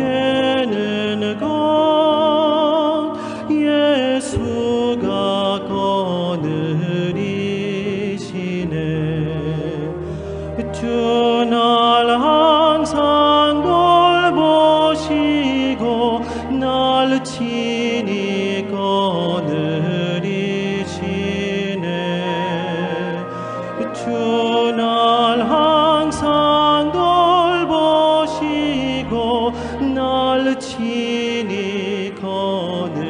되는 것 예수가 거느리시네. 주 날 항상 돌보시고 날 친히 거느리시네. 주 날 항상 돌보시고 날 친히 거느리시네.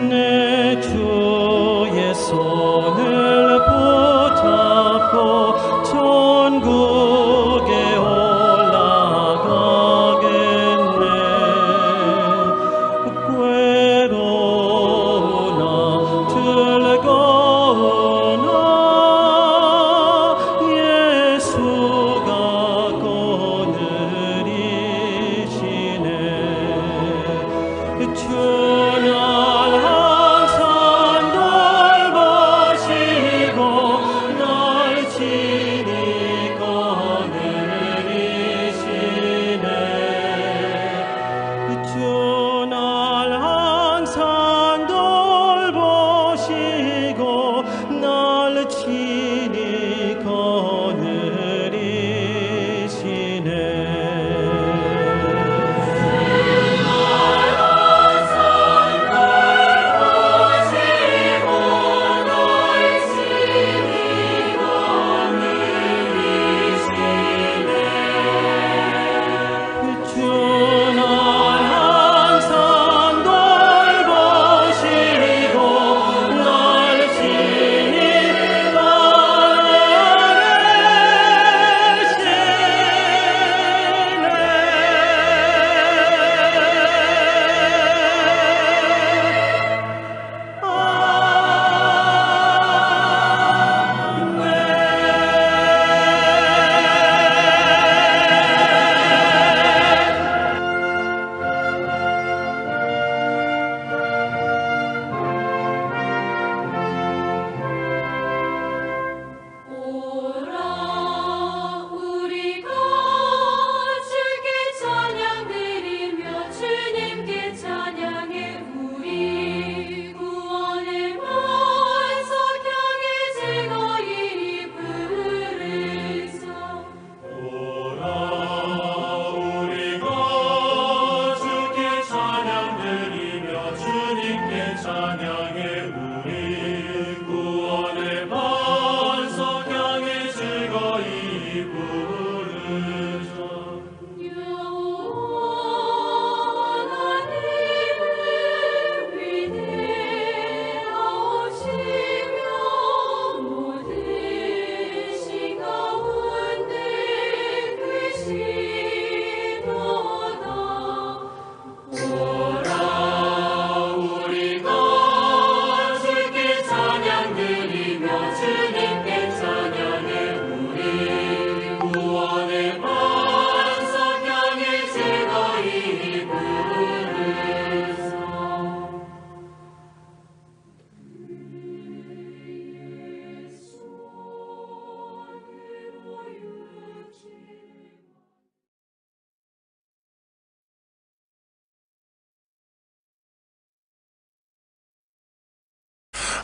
내 주의 손을 붙잡고 천국에 올라가겠네. 괴로우나 즐거우나 예수가 거느리시네. 주는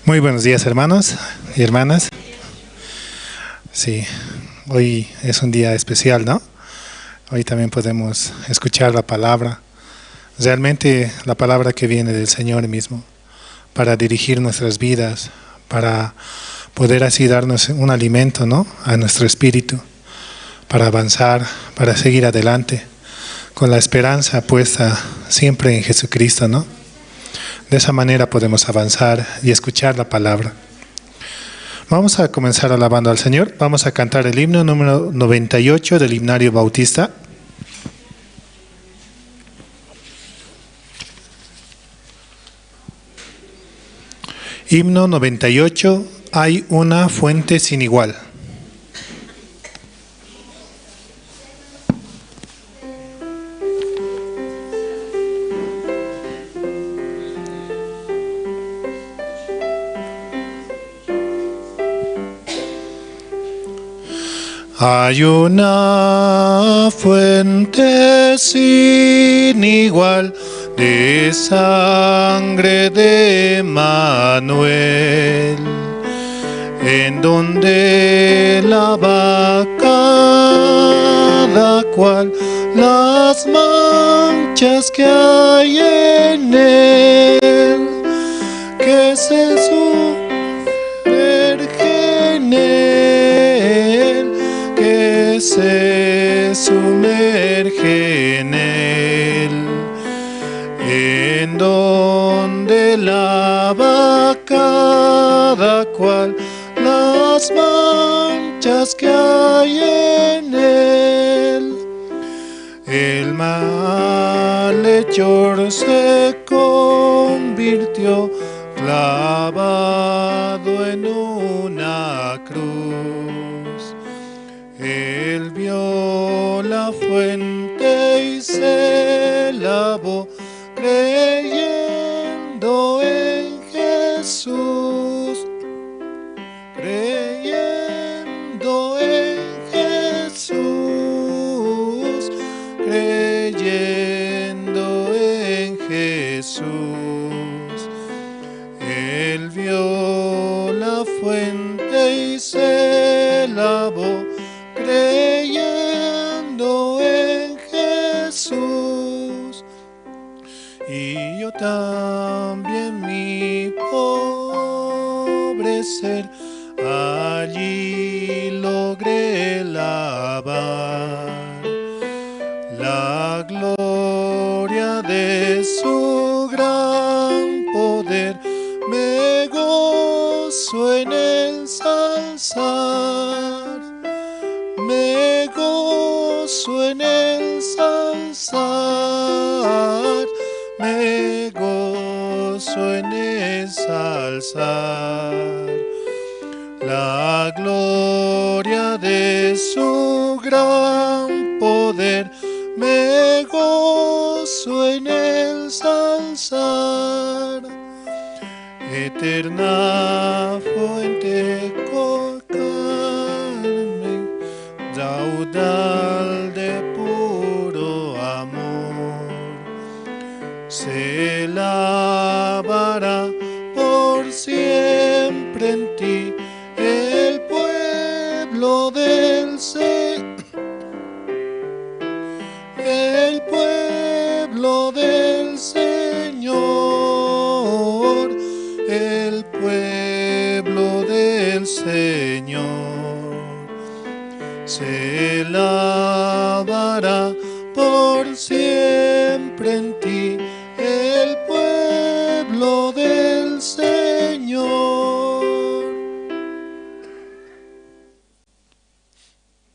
Muy buenos días, hermanos y hermanas. Sí, hoy es un día especial, ¿no? Hoy también podemos escuchar la palabra, Realmente la palabra que viene del Señor mismo para dirigir nuestras vidas, para poder así darnos un alimento, ¿no?, a nuestro espíritu, para avanzar, para seguir adelante, con la esperanza puesta siempre en Jesucristo, ¿no? De esa manera podemos avanzar y escuchar la palabra. Vamos a comenzar alabando al Señor. Vamos a cantar el himno número 98 del Himnario Bautista. Himno 98, hay una fuente sin igual. Hay una fuente sin igual de sangre de Manuel, en donde lava cada cual las manchas que hay en él, que se sumerge en él, que se sumerge en él, en donde lava cada cual las manchas que hay en él. El malhechor se convirtió clavado en una cruz. Él vio la fuente y se lavó, creyendo en Jesús, creyendo en Jesús, creyendo en Jesús. Él vio la fuente y se lavó, creyendo en Jesús. Y yo también, mi pobre ser, allí logré lavar la gloria de su gran poder. Me gozo en el alzar, me gozo en el alzar, me gozo en el alzar la gloria de su gran poder. Me gozo en el alzar, eterna fuente Carmen, raudal de puro amor, se lavará por siempre en ti el pueblo del Señor, el pueblo del Señor, el pueblo del Señor, se lavará por siempre en ti el pueblo del Señor.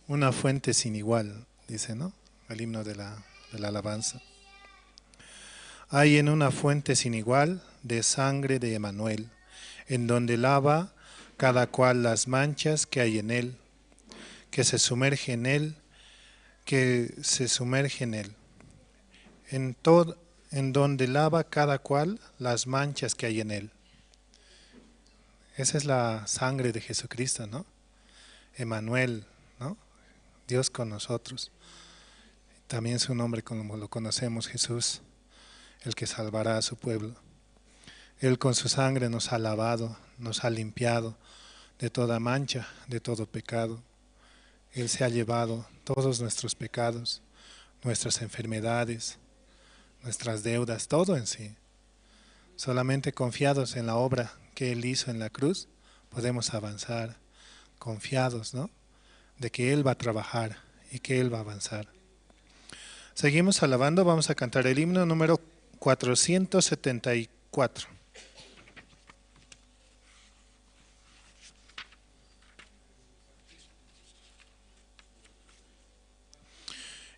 Una fuente sin igual, dice, ¿no?, el himno de la alabanza. Hay en una fuente sin igual de sangre de Emanuel, en donde lava cada cual las manchas que hay en él, que se sumerge en él, que se sumerge en él, en donde lava cada cual las manchas que hay en él. Esa es la sangre de Jesucristo, ¿no? Emanuel, ¿no?, Dios con nosotros. También su nombre como lo conocemos, Jesús, el que salvará a su pueblo. Él con su sangre nos ha lavado, nos ha limpiado de toda mancha, de todo pecado. Él se ha llevado todos nuestros pecados, nuestras enfermedades, nuestras deudas, todo en sí. Solamente confiados en la obra que Él hizo en la cruz, podemos avanzar, confiados, ¿no?, de que Él va a trabajar y que Él va a avanzar. Seguimos alabando, vamos a cantar el himno número 474.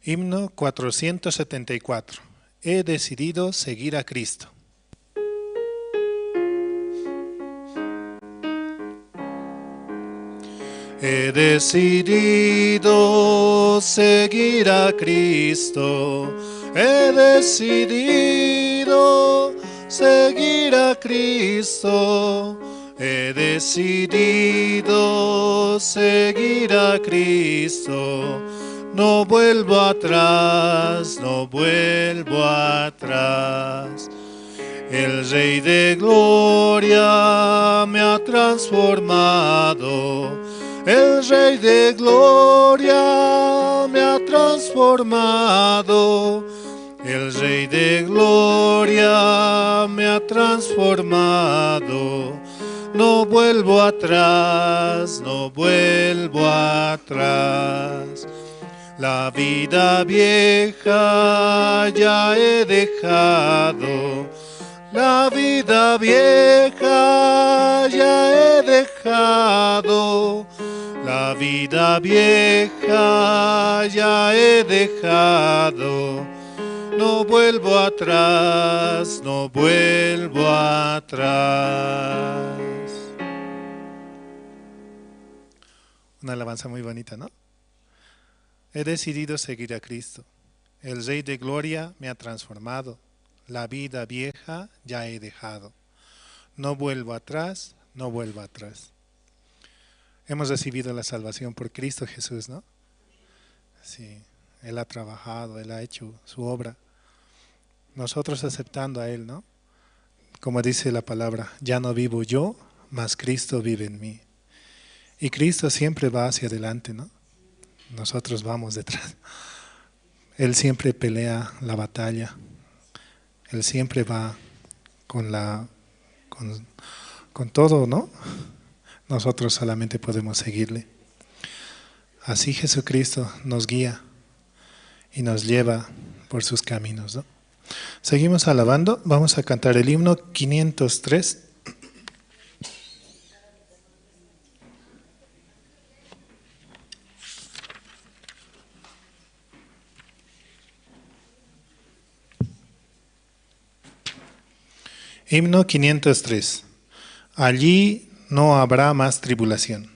Himno 474. He decidido seguir a Cristo. He decidido seguir a Cristo. He decidido seguir a Cristo. He decidido seguir a Cristo. No vuelvo atrás, no vuelvo atrás. El Rey de Gloria me ha transformado. El Rey de Gloria me ha transformado. El Rey de Gloria me ha transformado. No vuelvo atrás, no vuelvo atrás. La vida vieja ya he dejado. La vida vieja ya he dejado. La vida vieja ya he dejado. No vuelvo atrás, no vuelvo atrás. Una alabanza muy bonita, ¿no? He decidido seguir a Cristo. El Rey de Gloria me ha transformado. La vida vieja ya he dejado. No vuelvo atrás, no vuelvo atrás. Hemos recibido la salvación por Cristo Jesús, ¿no? Sí, Él ha trabajado, Él ha hecho su obra. Nosotros aceptando a Él, ¿no? Como dice la palabra, ya no vivo yo, mas Cristo vive en mí. Y Cristo siempre va hacia adelante, ¿no? Nosotros vamos detrás. Él siempre pelea la batalla. Él siempre va con todo, ¿no? Nosotros solamente podemos seguirle. Así Jesucristo nos guía y nos lleva por sus caminos, ¿no? Seguimos alabando. Vamos a cantar el himno 503. Himno 503. Allí no habrá más tribulación.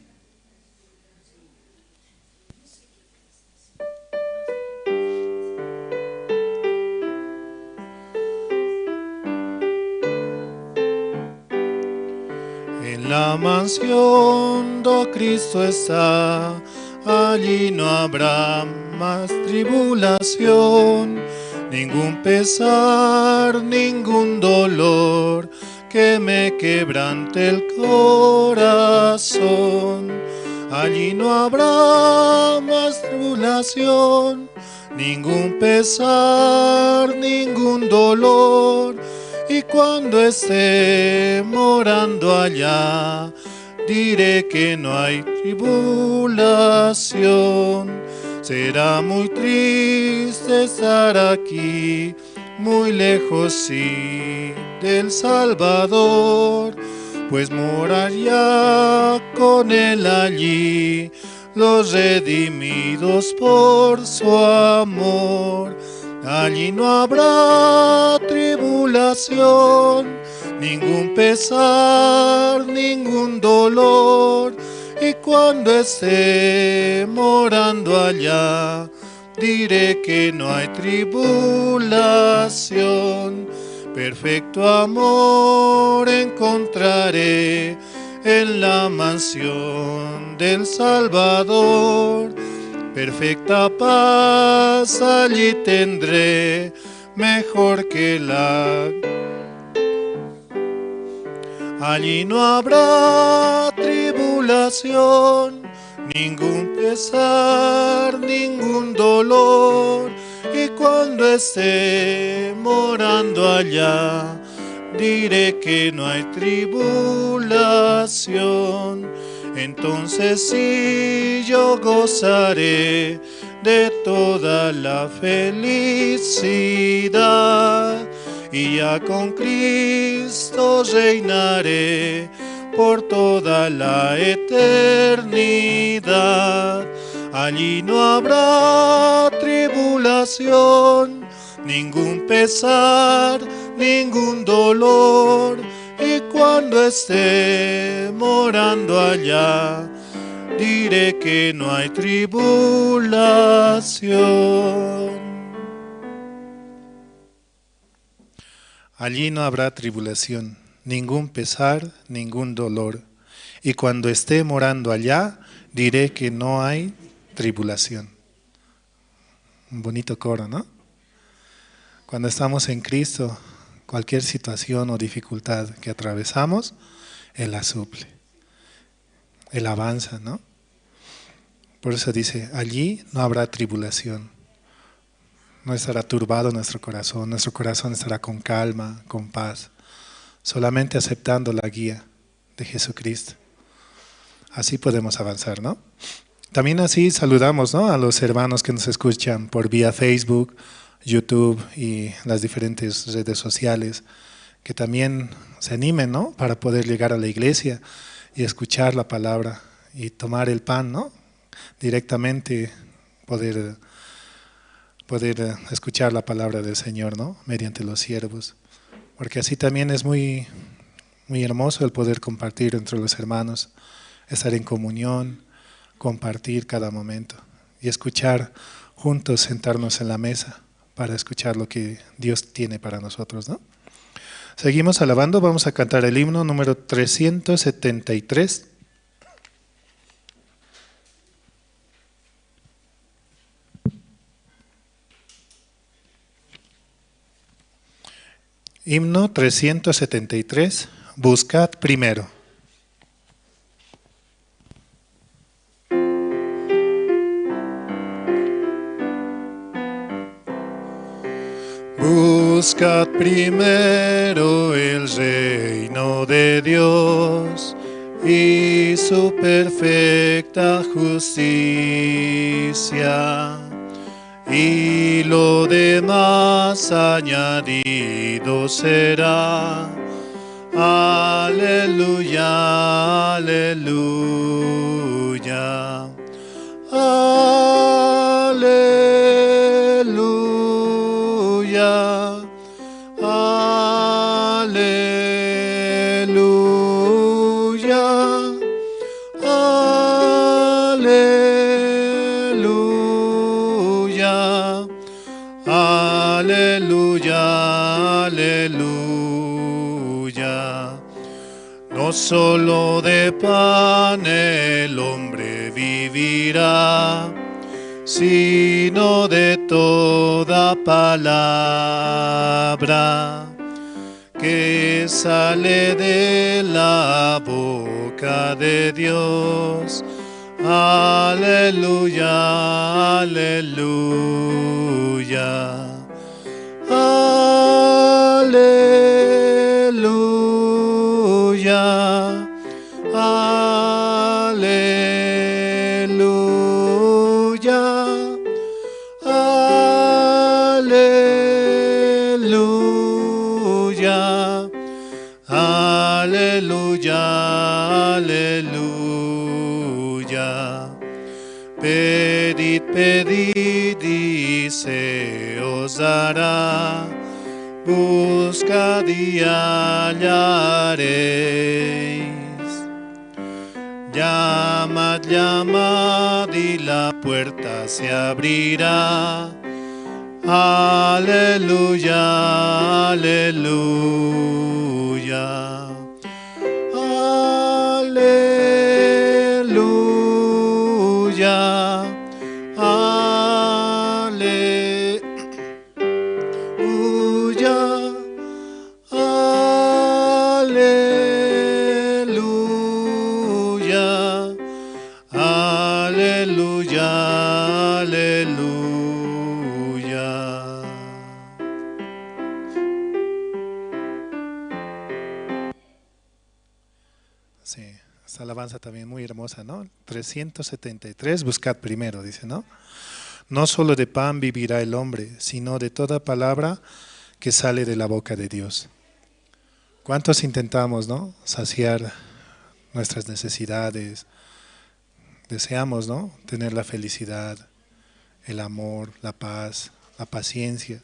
En la mansión do Cristo está, allí no habrá más tribulación. Ningún pesar, ningún dolor que me quebrante el corazón. Allí no habrá más tribulación, ningún pesar, ningún dolor. Y cuando esté morando allá, diré que no hay tribulación. Será muy triste estar aquí, muy lejos sí del Salvador, pues moraría con Él allí, los redimidos por su amor. Allí no habrá tribulación, ningún pesar, ningún dolor. Y cuando esté morando allá, diré que no hay tribulación. Perfecto amor encontraré en la mansión del Salvador. Perfecta paz allí tendré, mejor que la... Allí no habrá tribulación, ningún pesar, ningún dolor. Y Y cuando esté morando allá, diré que no hay tribulación. Entonces sí yo gozaré de toda la felicidad, y ya con Cristo reinaré por toda la eternidad. Allí no habrá tribulación, ningún pesar, ningún dolor. Y cuando esté morando allá, diré que no hay tribulación. Allí no habrá tribulación, ningún pesar, ningún dolor. Y cuando esté morando allá, diré que no hay tribulación. Un bonito coro, ¿no? Cuando estamos en Cristo, cualquier situación o dificultad que atravesamos, Él la suple. Él avanza, ¿no? Por eso dice, allí no habrá tribulación. No estará turbado nuestro corazón estará con calma, con paz, solamente aceptando la guía de Jesucristo. Así podemos avanzar, ¿no? También así saludamos, ¿no?, a los hermanos que nos escuchan por vía Facebook, YouTube y las diferentes redes sociales, que también se animen, ¿no?, para poder llegar a la iglesia y escuchar la palabra y tomar el pan, ¿no?, directamente poder escuchar la palabra del Señor, ¿no?, mediante los siervos, porque así también es muy, muy hermoso el poder compartir entre los hermanos, estar en comunión, compartir cada momento y escuchar juntos, sentarnos en la mesa para escuchar lo que Dios tiene para nosotros, ¿no? Seguimos alabando, vamos a cantar el himno número 373. Himno 373, buscad primero. Buscad primero el reino de Dios y su perfecta justicia, y lo demás añadido será. Aleluya, aleluya, aleluya, aleluya, aleluya, aleluya, aleluya. No solo de pan el hombre vivirá, sino de toda palabra que sale de la boca de Dios. Aleluya, aleluya, aleluya, aleluya, aleluya, aleluya, aleluya. Pedid, pedid y se os dará. Buscad y hallaréis. Llamad, llamad y la puerta se abrirá. Aleluya, aleluya, aleluya, aleluya, aleluya, aleluya, aleluya. Sí, esta alabanza también muy hermosa, ¿no? 373, buscad primero, dice, ¿no? No solo de pan vivirá el hombre, sino de toda palabra que sale de la boca de Dios. ¿Cuántos intentamos, ¿no?, saciar nuestras necesidades? Deseamos, ¿no?, tener la felicidad, el amor, la paz, la paciencia.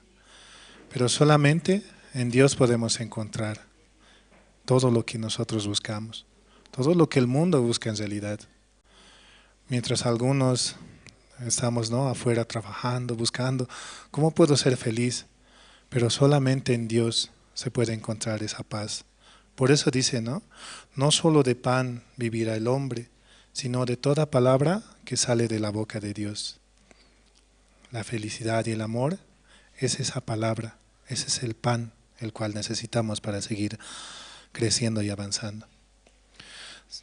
Pero solamente en Dios podemos encontrar todo lo que nosotros buscamos, todo lo que el mundo busca en realidad. Mientras algunos estamos, ¿no?, afuera trabajando, buscando, ¿cómo puedo ser feliz? Pero solamente en Dios se puede encontrar esa paz. Por eso dice, ¿no? No solo de pan vivirá el hombre, sino de toda palabra que sale de la boca de Dios. La felicidad y el amor es esa palabra, ese es el pan, el cual necesitamos para seguir creciendo y avanzando.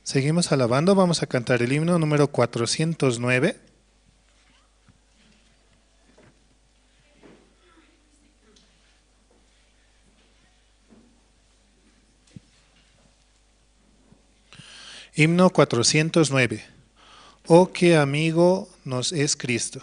Seguimos alabando, vamos a cantar el himno número 409. Himno 409. Oh, qué amigo nos es Cristo.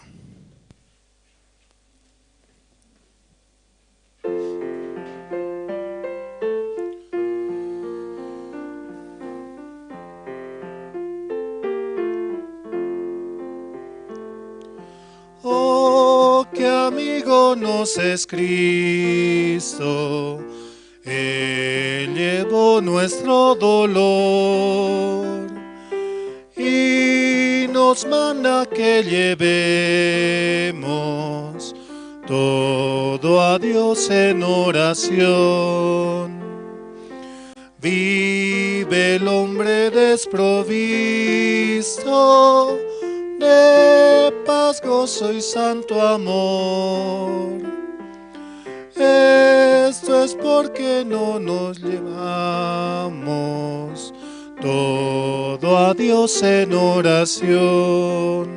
Oh, qué amigo nos es Cristo. Él llevó nuestro dolor y nos manda que llevemos todo a Dios en oración. Vive el hombre desprovisto de paz, gozo y santo amor. Esto es porque no nos llevamos todo a Dios en oración.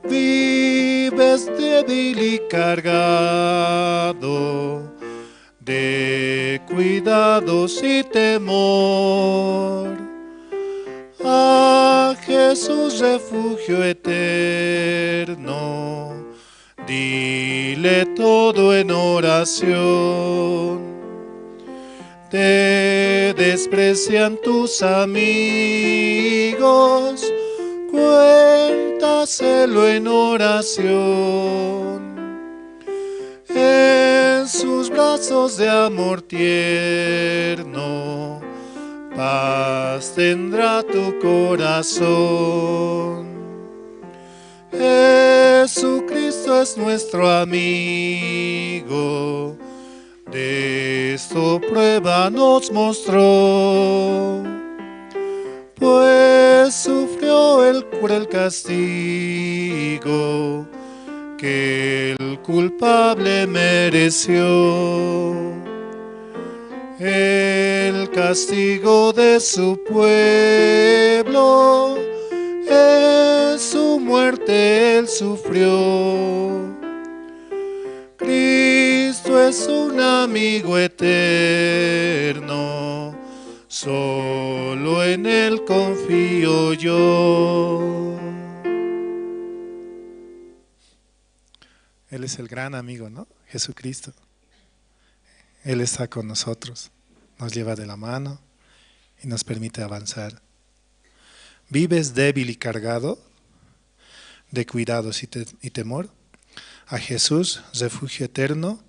Vives débil y cargado de cuidados y temor. A Jesús, refugio eterno, dile todo en oración. Te desprecian tus amigos, cuéntaselo en oración. En sus brazos de amor tierno, paz tendrá tu corazón. Jesucristo es nuestro amigo, de esto prueba nos mostró, pues sufrió el cruel castigo que el culpable mereció. El castigo de su pueblo, en su muerte él sufrió. Cristo es un amigo eterno, solo en él confío yo. Él es el gran amigo, ¿no? Jesucristo. Él está con nosotros, nos lleva de la mano y nos permite avanzar. ¿Vives débil y cargado de cuidados y temor? A Jesús, refugio eterno,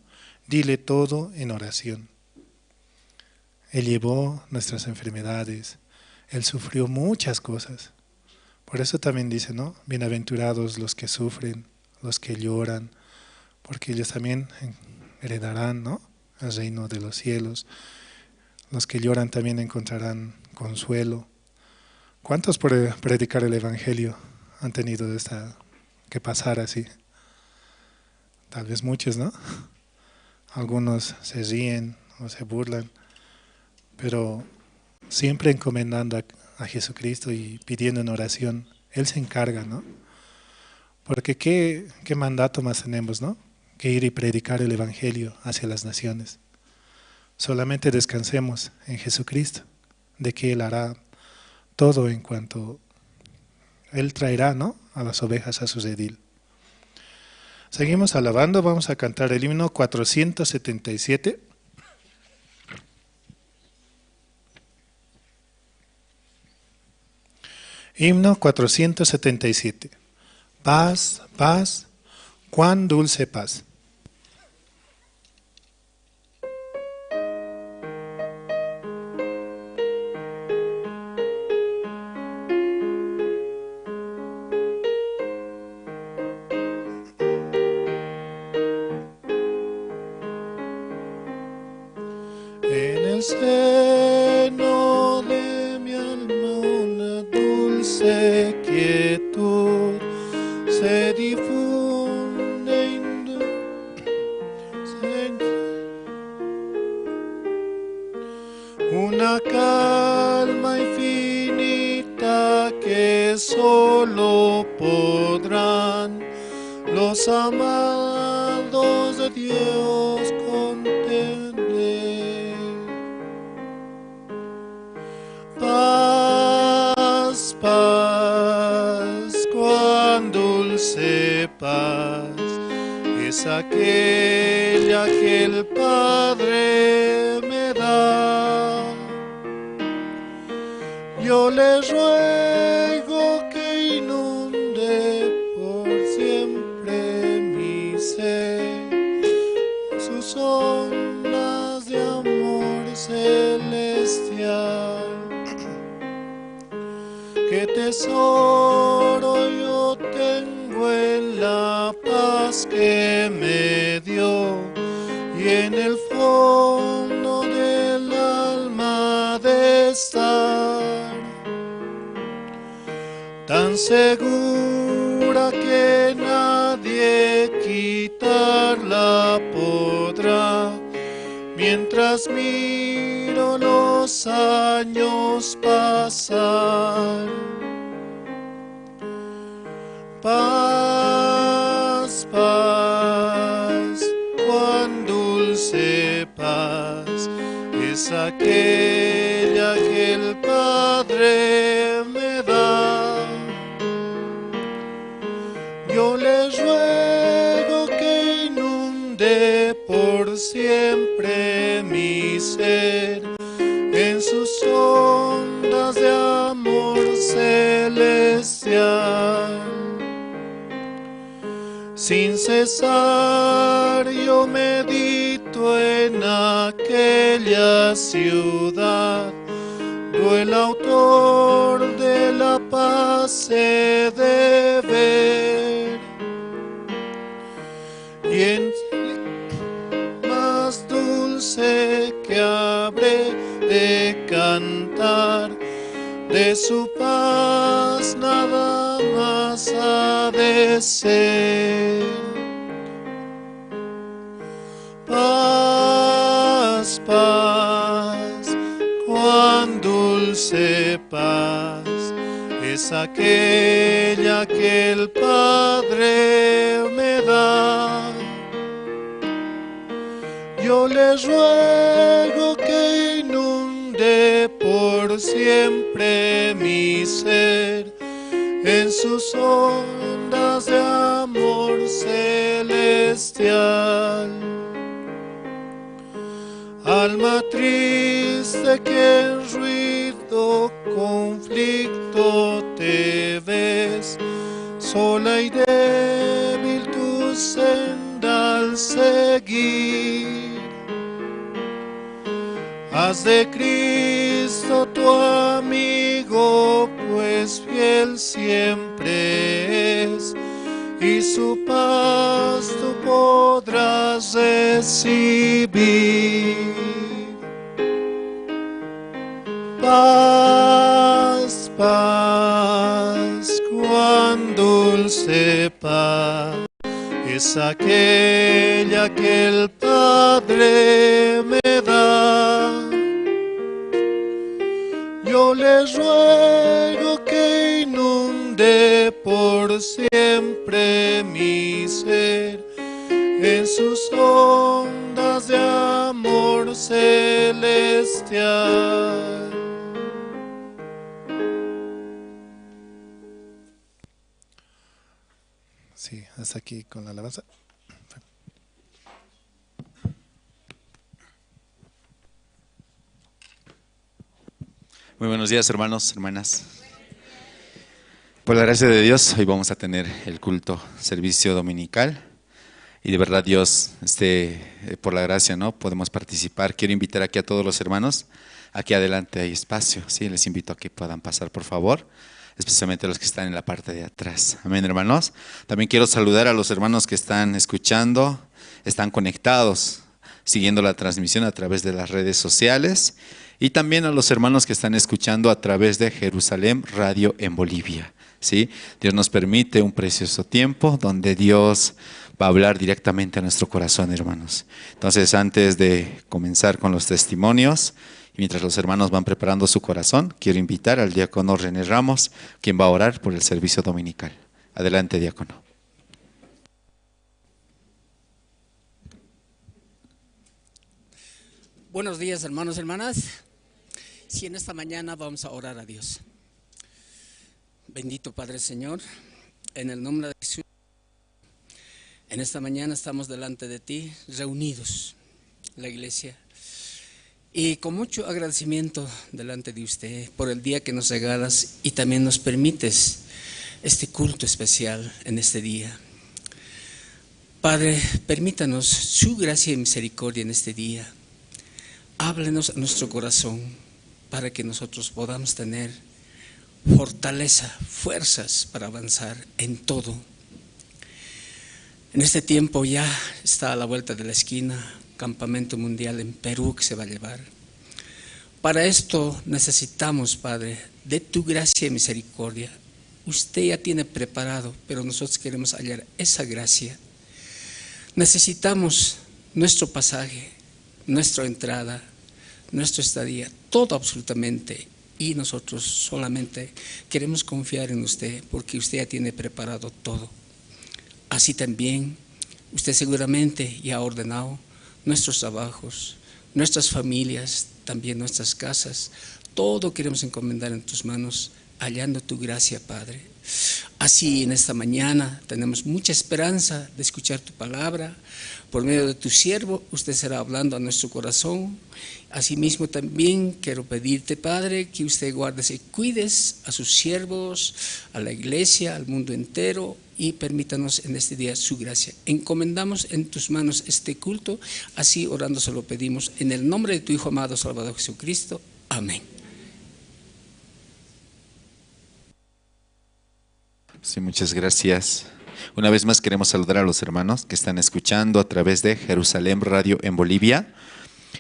dile todo en oración. Él llevó nuestras enfermedades, Él sufrió muchas cosas. Por eso también dice, ¿no? Bienaventurados los que sufren, los que lloran, porque ellos también heredarán, ¿no?, el reino de los cielos. Los que lloran también encontrarán consuelo. ¿Cuántos por predicar el Evangelio han tenido que pasar así? Tal vez muchos, ¿no? Algunos se ríen o se burlan, pero siempre encomendando a Jesucristo y pidiendo en oración. Él se encarga, ¿no? Porque ¿qué mandato más tenemos, ¿no?, que ir y predicar el Evangelio hacia las naciones? Solamente descansemos en Jesucristo de que Él hará todo en cuanto Él traerá, ¿no?, a las ovejas a su redil. Seguimos alabando, vamos a cantar el himno 477. Himno 477. Paz, paz, cuán dulce paz. En el seno de mi alma una dulce quietud se difunde una calma infinita que solo podrán los amados de Dios contener. Paz, paz, cuán dulce paz es aquella que el Padre me da. Yo le ruego que inunde por siempre mi ser, sus ondas de amor celestial. Qué tesoro yo tengo en la paz que me dio y en el fondo del alma de estar tan segura que nadie quitarla podrá, mientras miro los años pasar. Paz, paz, cuán dulce paz es aquella que el Padre me da. Yo le ruego que inunde por siempre mi ser en sus ondas de amor celestial. Sin cesar yo medito en aquella ciudad, do el autor de la paz he de ver, y en más dulce que habré de cantar, de su paz nada más ha de ser. Paz, paz, cuán dulce paz es aquella que el Padre me da. Yo le ruego que inunde por siempre mi ser en sus ondas de amor celestial. Alma triste que en ruido conflicto te ves, sola y débil tu senda al seguir. Haz de Cristo tu amigo, pues fiel siempre es, y su paz tú podrás recibir. Paz, paz, cuán dulce paz es aquella que el Padre me da. Yo le ruego que inunde por siempre mi ser en sus ondas de amor celestial. Sí, hasta aquí con la alabanza. Muy buenos días, hermanos, hermanas. Por la gracia de Dios, hoy vamos a tener el culto, servicio dominical. Y de verdad, Dios, por la gracia, ¿no? Podemos participar. Quiero invitar aquí a todos los hermanos. Aquí adelante hay espacio, ¿sí? Les invito a que puedan pasar, por favor, especialmente los que están en la parte de atrás. Amén, hermanos. También quiero saludar a los hermanos que están escuchando, están conectados, siguiendo la transmisión a través de las redes sociales. Y también a los hermanos que están escuchando a través de Jerusalén Radio en Bolivia, ¿sí? Dios nos permite un precioso tiempo donde Dios va a hablar directamente a nuestro corazón, hermanos. Entonces, antes de comenzar con los testimonios, y mientras los hermanos van preparando su corazón, quiero invitar al diácono René Ramos, quien va a orar por el servicio dominical. Adelante, diácono. Buenos días, hermanos y hermanas. Si en esta mañana vamos a orar a Dios. Bendito Padre Señor, en el nombre de Jesús, en esta mañana estamos delante de ti, reunidos, la iglesia, y con mucho agradecimiento delante de usted por el día que nos regalas y también nos permites este culto especial en este día. Padre, permítanos su gracia y misericordia en este día. Háblenos a nuestro corazón para que nosotros podamos tener fortaleza, fuerzas para avanzar en todo. En este tiempo ya está a la vuelta de la esquina, campamento mundial en Perú que se va a llevar. Para esto necesitamos, Padre, de tu gracia y misericordia. Usted ya tiene preparado, pero nosotros queremos hallar esa gracia. Necesitamos nuestro pasaje, nuestra entrada, nuestra estadía, todo absolutamente, y nosotros solamente queremos confiar en usted porque usted ya tiene preparado todo. Así también usted seguramente ya ha ordenado nuestros trabajos, nuestras familias, también nuestras casas, todo queremos encomendar en tus manos, hallando tu gracia, Padre. Así en esta mañana tenemos mucha esperanza de escuchar tu palabra. Por medio de tu siervo, usted será hablando a nuestro corazón. Asimismo también quiero pedirte, Padre, que usted guardes y cuides a sus siervos, a la iglesia, al mundo entero, y permítanos en este día su gracia. Encomendamos en tus manos este culto, así orando se lo pedimos en el nombre de tu Hijo amado Salvador Jesucristo. Amén. Sí, muchas gracias. Una vez más queremos saludar a los hermanos que están escuchando a través de Jerusalén Radio en Bolivia,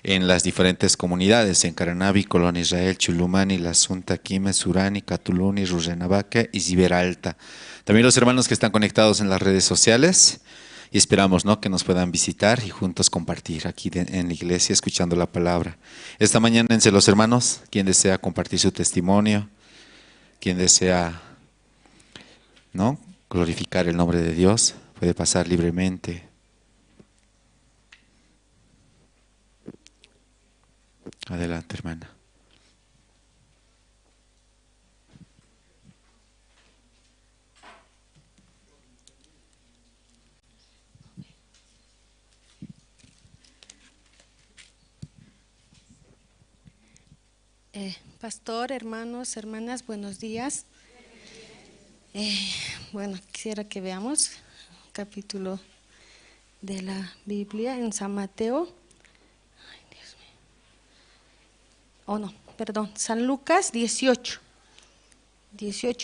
en las diferentes comunidades, en Caranavi, Colonia Israel, Chulumani, La Sunta, Quime, Surani, Catuluni, Rurrenabaque y Ziberalta. También los hermanos que están conectados en las redes sociales, y esperamos, ¿no?, que nos puedan visitar y juntos compartir aquí en la iglesia escuchando la palabra. Esta mañana entre los hermanos, quien desea compartir su testimonio, quien desea, ¿no?, glorificar el nombre de Dios, puede pasar libremente. Adelante, hermana. Pastor, hermanos, hermanas, buenos días. Bueno, quisiera que veamos un capítulo de la Biblia en San Mateo. Ay, Dios mío. Oh, no, perdón, San Lucas 18,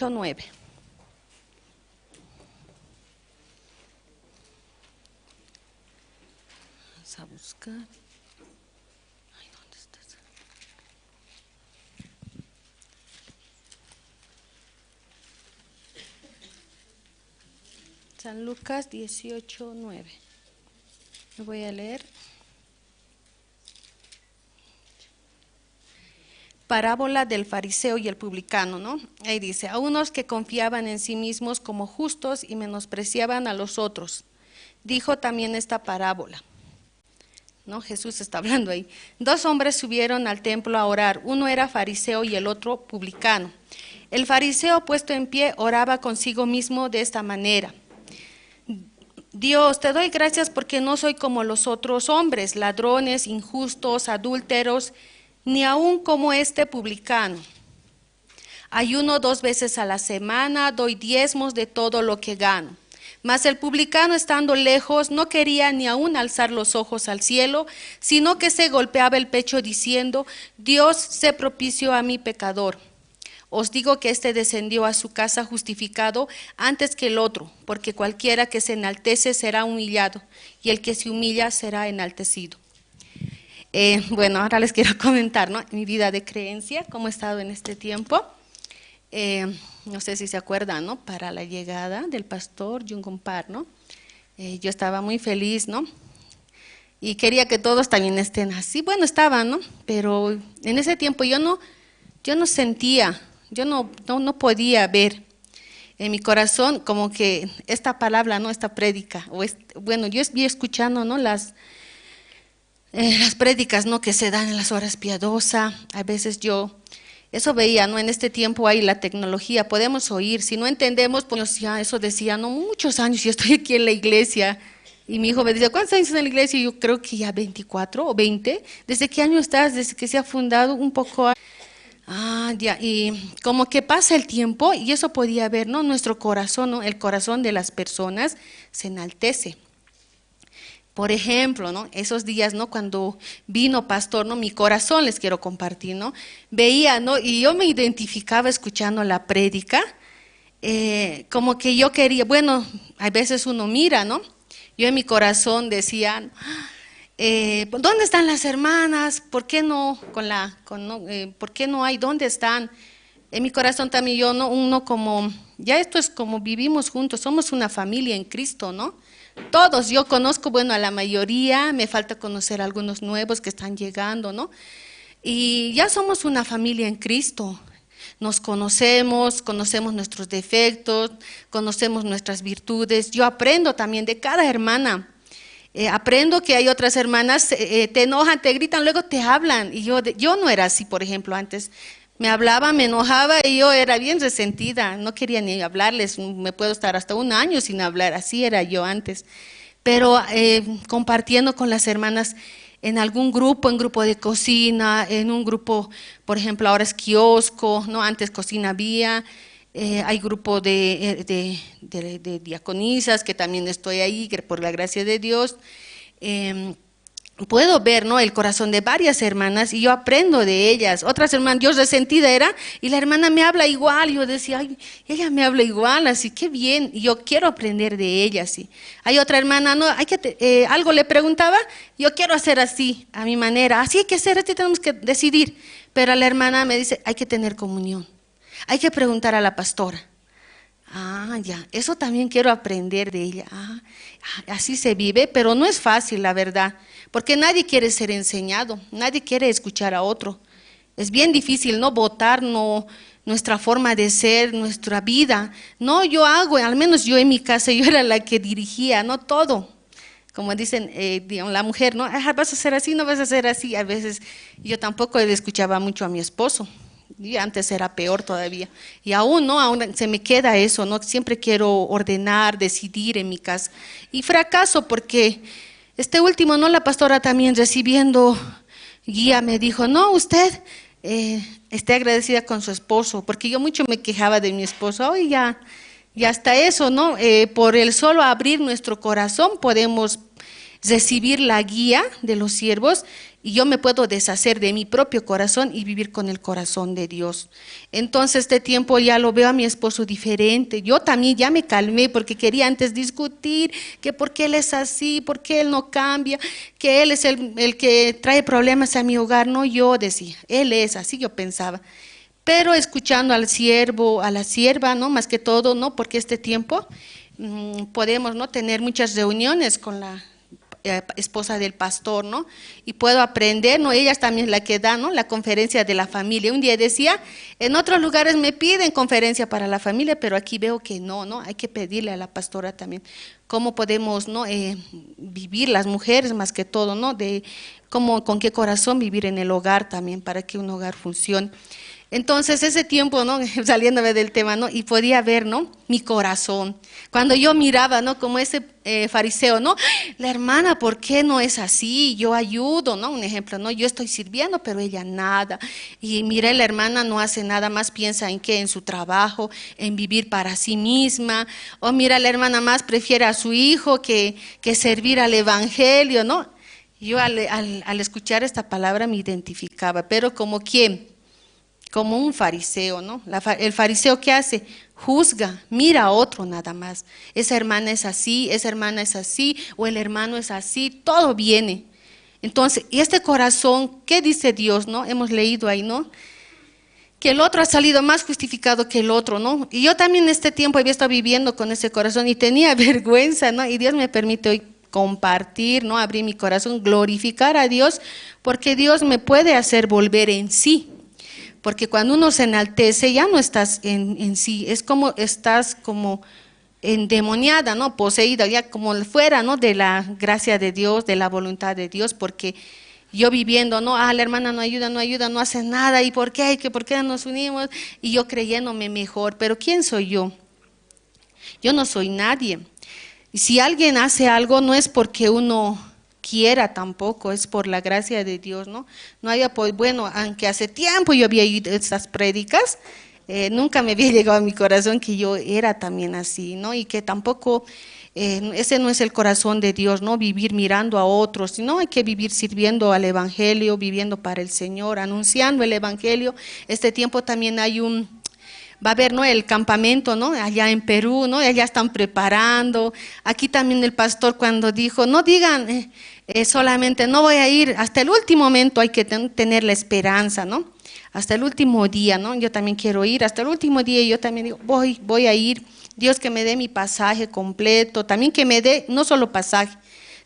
9. Vamos a buscar. Ay, ¿dónde está? San Lucas 18, 9. Lo voy a leer. Parábola del fariseo y el publicano, ¿no? Ahí dice, a unos que confiaban en sí mismos como justos y menospreciaban a los otros. Dijo también esta parábola, ¿no? Jesús está hablando ahí. 2 hombres subieron al templo a orar, uno era fariseo y el otro publicano. El fariseo, puesto en pie, oraba consigo mismo de esta manera: Dios, te doy gracias porque no soy como los otros hombres, ladrones, injustos, adúlteros, ni aun como este publicano. Ayuno 2 veces a la semana, doy diezmos de todo lo que gano. Mas el publicano, estando lejos, no quería ni aun alzar los ojos al cielo, sino que se golpeaba el pecho diciendo: Dios, sé propicio a mi pecador. Os digo que éste descendió a su casa justificado antes que el otro, porque cualquiera que se enaltece será humillado, y el que se humilla será enaltecido. Bueno, ahora les quiero comentar, ¿no?, mi vida de creencia, cómo he estado en este tiempo. No sé si se acuerdan, ¿no?, para la llegada del pastor Jungompar, ¿no? Yo estaba muy feliz, ¿no? Y quería que todos también estén así. Bueno, estaban, ¿no? Pero en ese tiempo yo no sentía, yo no podía ver en mi corazón como que esta palabra, ¿no?, esta prédica, bueno, yo vi escuchando, ¿no?, las prédicas, ¿no?, que se dan en las horas piadosas. A veces yo eso veía, ¿no? En este tiempo hay la tecnología, podemos oír, si no entendemos, pues ya eso decía, no, muchos años yo estoy aquí en la iglesia, y mi hijo me dice, ¿cuántos años en la iglesia? Y yo creo que ya 24 o 20, ¿desde qué año estás? Desde que se ha fundado un poco. Ya, y como que pasa el tiempo, y eso podía ver, ¿no?, nuestro corazón, ¿no?, el corazón de las personas se enaltece. Por ejemplo, ¿no?, esos días, ¿no?, cuando vino pastor, ¿no?, mi corazón les quiero compartir, ¿no?, veía, ¿no?, y yo me identificaba escuchando la prédica, como que yo quería, bueno, a veces uno mira, ¿no?, yo en mi corazón decía, ¿dónde están las hermanas? ¿Por qué no por qué no hay? ¿Dónde están? En mi corazón también yo, ¿no?, uno como, ya esto es como vivimos juntos, somos una familia en Cristo, ¿no? Todos, yo conozco, bueno, a la mayoría, me falta conocer a algunos nuevos que están llegando, ¿no? Y ya somos una familia en Cristo, nos conocemos nuestros defectos, conocemos nuestras virtudes. Yo aprendo también de cada hermana, aprendo que hay otras hermanas, te enojan, te gritan, luego te hablan, y yo no era así, por ejemplo, antes. Me hablaba, me enojaba y yo era bien resentida, no quería ni hablarles, me puedo estar hasta 1 año sin hablar, así era yo antes. Pero compartiendo con las hermanas en algún grupo, en grupo de cocina, en un grupo, por ejemplo, ahora es kiosco, ¿no? Antes cocina había, hay grupo de diaconisas, que también estoy ahí, por la gracia de Dios. Puedo ver, ¿no?, el corazón de varias hermanas y yo aprendo de ellas. Otras hermanas, yo resentida era, y la hermana me habla igual, y yo decía, ay, ella me habla igual, así qué bien, y yo quiero aprender de ella, sí. Hay otra hermana, no, algo le preguntaba, yo quiero hacer así, a mi manera, así hay que hacer, así tenemos que decidir. Pero la hermana me dice, hay que tener comunión, hay que preguntar a la pastora. Ya, eso también quiero aprender de ella. Así se vive, pero no es fácil, la verdad, porque nadie quiere ser enseñado, nadie quiere escuchar a otro. Es bien difícil, ¿no?, botar nuestra forma de ser, nuestra vida. No, yo hago, al menos yo en mi casa, yo era la que dirigía, no todo. Como dicen, digamos, la mujer, ¿no?, vas a hacer así, no vas a hacer así. A veces yo tampoco le escuchaba mucho a mi esposo. Y antes era peor todavía, y aún se me queda eso, ¿no? Siempre quiero ordenar, decidir en mi casa, y fracaso porque este último, ¿no?, la pastora también recibiendo guía me dijo, no, usted esté agradecida con su esposo, porque yo mucho me quejaba de mi esposo, hoy ya hasta eso, ¿no? Por el solo abrir nuestro corazón podemos recibir la guía de los siervos, y yo me puedo deshacer de mi propio corazón y vivir con el corazón de Dios. Entonces este tiempo ya lo veo a mi esposo diferente. Yo también ya me calmé porque quería antes discutir que por qué él es así, por qué él no cambia, que él es el que trae problemas a mi hogar. No, yo decía, él es así, yo pensaba. Pero escuchando al siervo, a la sierva, ¿no?, más que todo, ¿no?, porque este tiempo podemos, ¿no?, tener muchas reuniones con la esposa del pastor, ¿no?, y puedo aprender, ¿no?, ella es también la que da, ¿no?, la conferencia de la familia. Un día decía, en otros lugares me piden conferencia para la familia, pero aquí veo que no, hay que pedirle a la pastora también cómo podemos, ¿no?, vivir las mujeres más que todo, ¿no?, con qué corazón vivir en el hogar también para que un hogar funcione. Entonces ese tiempo, ¿no? Saliéndome del tema, ¿no? Y podía ver, ¿no? Mi corazón. Cuando yo miraba, ¿no? Como ese fariseo, ¿no? La hermana, ¿por qué no es así? Yo ayudo, ¿no? Un ejemplo, ¿no? Yo estoy sirviendo, pero ella nada. Y mire, la hermana no hace nada más, piensa en qué, en su trabajo, en vivir para sí misma. O mira, la hermana más prefiere a su hijo que servir al evangelio, ¿no? Yo al escuchar esta palabra me identificaba, pero ¿como quién? Como un fariseo, ¿no? El fariseo, ¿qué hace? Juzga, mira a otro nada más. Esa hermana es así, esa hermana es así, o el hermano es así, todo viene. Entonces, y este corazón, ¿qué dice Dios, no? Hemos leído ahí, ¿no? Que el otro ha salido más justificado que el otro, ¿no? Y yo también en este tiempo había estado viviendo con ese corazón y tenía vergüenza, ¿no? Y Dios me permite hoy compartir, ¿no? Abrir mi corazón, glorificar a Dios, porque Dios me puede hacer volver en sí. Porque cuando uno se enaltece ya no estás en sí, es como estás como endemoniada, ¿no? Poseída, ya como fuera, ¿no? De la gracia de Dios, de la voluntad de Dios, porque yo viviendo, ¿no? La hermana no ayuda, no hace nada, ¿y por qué? ¿Por qué nos unimos? Y yo creyéndome mejor, pero ¿quién soy yo? Yo no soy nadie. Y si alguien hace algo no es porque uno quiera tampoco, es por la gracia de Dios, ¿no? No haya, pues, bueno, aunque hace tiempo yo había oído estas prédicas, nunca me había llegado a mi corazón que yo era también así, ¿no? Y que tampoco, ese no es el corazón de Dios, ¿no? Vivir mirando a otros, sino hay que vivir sirviendo al Evangelio, viviendo para el Señor, anunciando el Evangelio. Este tiempo también va a haber, ¿no? El campamento, ¿no? Allá en Perú, ¿no? Allá están preparando. Aquí también el pastor cuando dijo, no digan solamente no voy a ir, hasta el último momento hay que tener la esperanza, ¿no? Hasta el último día, ¿no? Yo también quiero ir, hasta el último día yo también digo, voy a ir. Dios que me dé mi pasaje completo, también que me dé, no solo pasaje,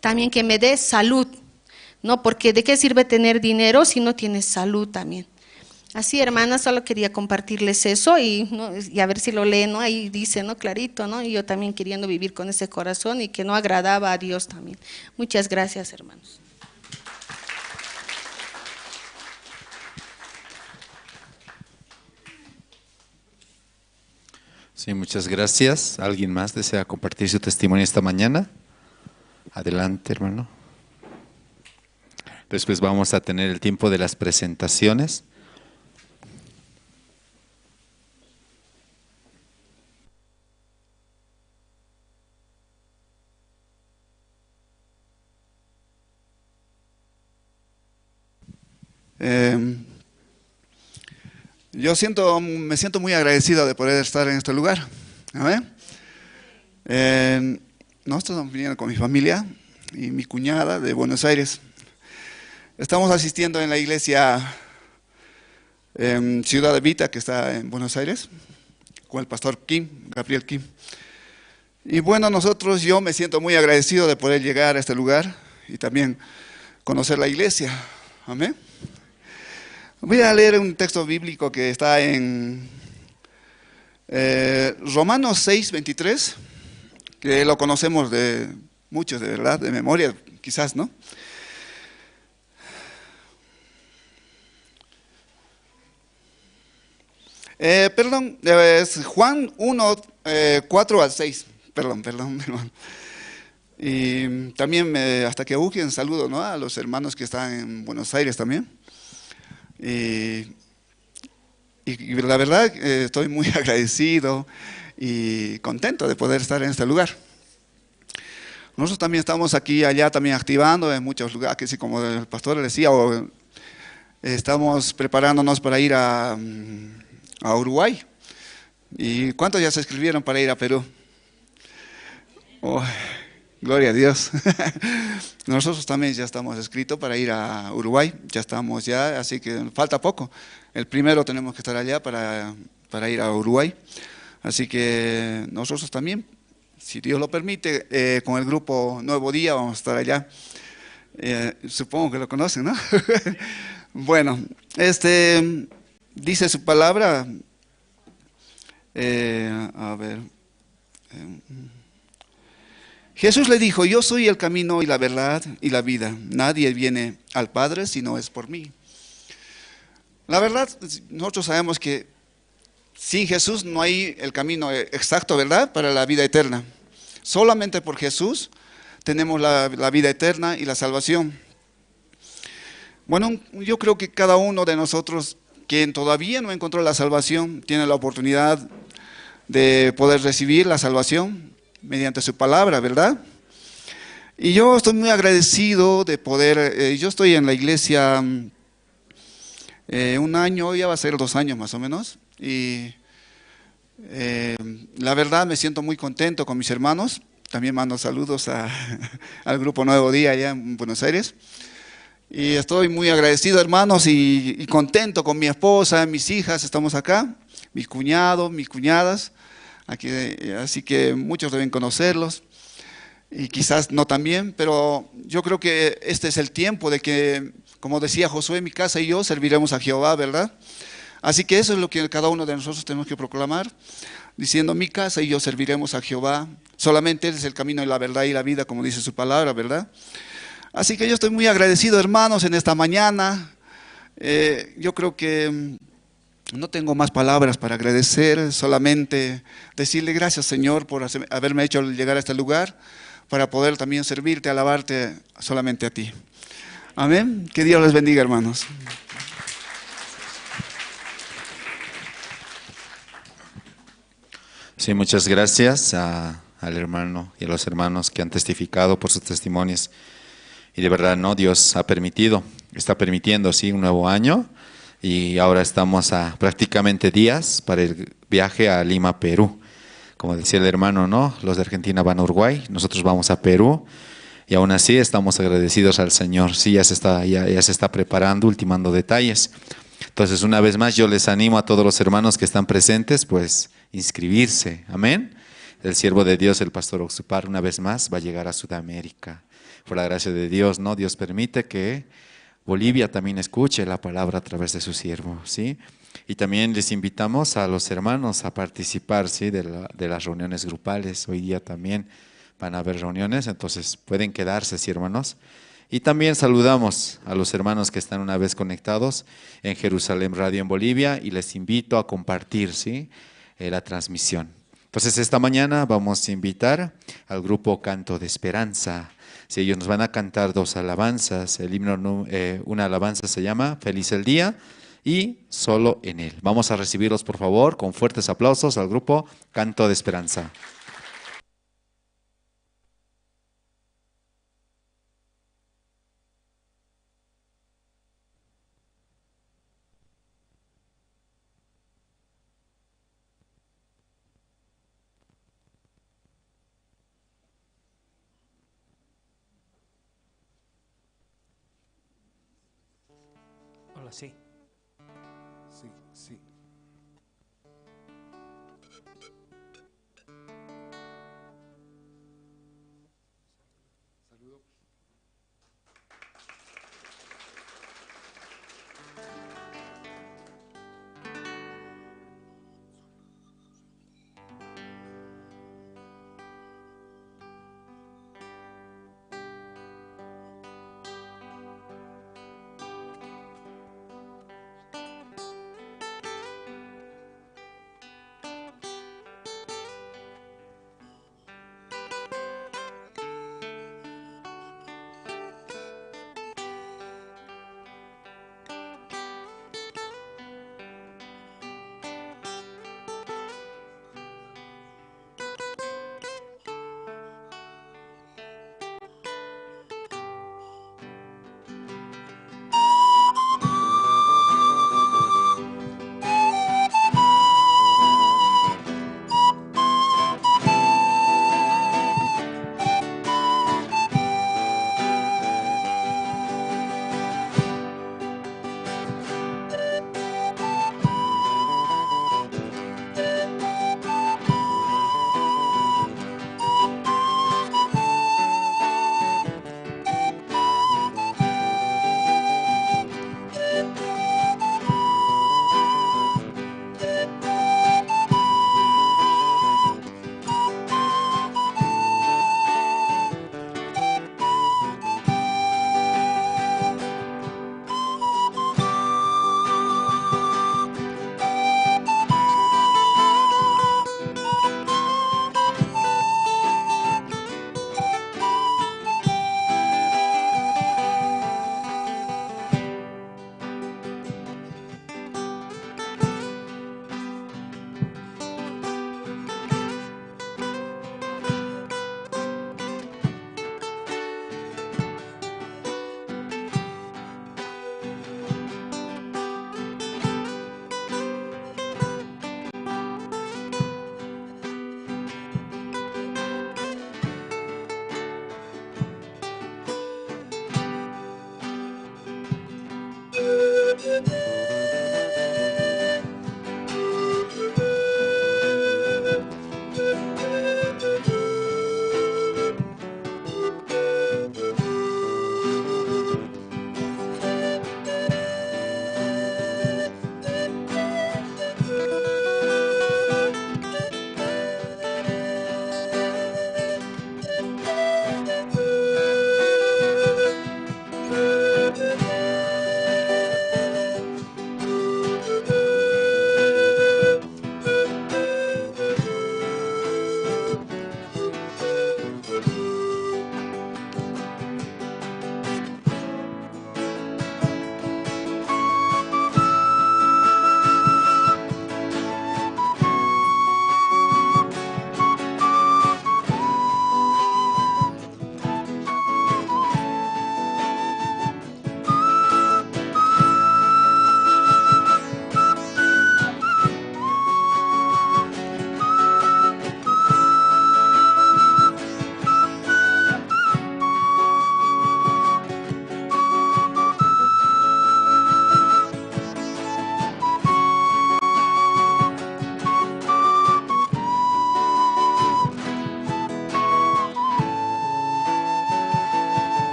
también que me dé salud, ¿no? Porque ¿de qué sirve tener dinero si no tienes salud también? Así, hermanas, solo quería compartirles eso y, ¿no? Y a ver si lo leen, ¿no? Ahí dice, ¿no? Clarito, ¿no? Y yo también queriendo vivir con ese corazón y que no agradaba a Dios también. Muchas gracias, hermanos. Sí, muchas gracias. ¿Alguien más desea compartir su testimonio esta mañana? Adelante, hermano. Después vamos a tener el tiempo de las presentaciones. Yo me siento muy agradecido de poder estar en este lugar. Amén. Nosotros estamos viniendo con mi familia y mi cuñada de Buenos Aires. Estamos asistiendo en la iglesia Ciudad de Vita, que está en Buenos Aires, con el pastor Gabriel Kim. Y bueno, yo me siento muy agradecido de poder llegar a este lugar y también conocer la iglesia. Amén. Voy a leer un texto bíblico que está en Romanos 6:23, que lo conocemos de muchos, de verdad, de memoria, quizás, ¿no? Es Juan 1, 4 al 6. Perdón, hermano. Y también, hasta que busquen, saludo, ¿no? A los hermanos que están en Buenos Aires también. Y la verdad, estoy muy agradecido y contento de poder estar en este lugar. Nosotros también estamos aquí y allá también activando en muchos lugares, que sí, como el pastor le decía, estamos preparándonos para ir a Uruguay. ¿Y cuántos ya se inscribieron para ir a Perú? Oh, gloria a Dios. Nosotros también ya estamos inscritos para ir a Uruguay, así que falta poco. El primero tenemos que estar allá para ir a Uruguay. Así que nosotros también, si Dios lo permite, con el grupo Nuevo Día vamos a estar allá. Supongo que lo conocen, ¿no? Bueno, dice su palabra, Jesús le dijo, yo soy el camino y la verdad y la vida. Nadie viene al Padre si no es por mí. La verdad, nosotros sabemos que sin Jesús no hay el camino exacto, ¿verdad?, para la vida eterna. Solamente por Jesús tenemos la vida eterna y la salvación. Bueno, yo creo que cada uno de nosotros, quien todavía no encontró la salvación, tiene la oportunidad de poder recibir la salvación mediante su palabra, ¿verdad? Y yo estoy muy agradecido de poder, yo estoy en la iglesia un año, ya va a ser 2 años más o menos, y la verdad me siento muy contento con mis hermanos. También mando saludos al Grupo Nuevo Día allá en Buenos Aires. Y estoy muy agradecido, hermanos, y contento con mi esposa, mis hijas, estamos acá, mis cuñados, mis cuñadas, aquí, así que muchos deben conocerlos, y quizás no también, pero yo creo que este es el tiempo de que, como decía Josué, mi casa y yo serviremos a Jehová, ¿verdad? Así que eso es lo que cada uno de nosotros tenemos que proclamar, diciendo, mi casa y yo serviremos a Jehová, solamente Él es el camino y la verdad y la vida, como dice su palabra, ¿verdad? Así que yo estoy muy agradecido, hermanos, en esta mañana. Yo creo que no tengo más palabras para agradecer, solamente decirle gracias, Señor, por haberme hecho llegar a este lugar, para poder también servirte, alabarte solamente a ti. Amén. Que Dios les bendiga, hermanos. Sí, muchas gracias al hermano y a los hermanos que han testificado por sus testimonios. Y de verdad, no, Dios está permitiendo, sí, un nuevo año. Y ahora estamos a prácticamente días para el viaje a Lima, Perú. Como decía el hermano, ¿no? Los de Argentina van a Uruguay, nosotros vamos a Perú. Y aún así estamos agradecidos al Señor. Sí, ya se está preparando, ultimando detalles. Entonces, una vez más, yo les animo a todos los hermanos que están presentes, pues, inscribirse. Amén. El siervo de Dios, el pastor Oxupar, una vez más, va a llegar a Sudamérica. Por la gracia de Dios, ¿no? Dios permite que Bolivia también escuche la palabra a través de su siervo, ¿sí? Y también les invitamos a los hermanos a participar, ¿sí?, de las reuniones grupales. Hoy día también van a haber reuniones, entonces pueden quedarse, ¿sí, hermanos? Y también saludamos a los hermanos que están una vez conectados en Jerusalén Radio en Bolivia y les invito a compartir, ¿sí?, la transmisión. Entonces esta mañana vamos a invitar al grupo Canto de Esperanza. Si ellos nos van a cantar 2 alabanzas, el himno, una alabanza se llama Feliz el Día y Solo en Él. Vamos a recibirlos, por favor, con fuertes aplausos al grupo Canto de Esperanza. Hola, sí. Sí, sí.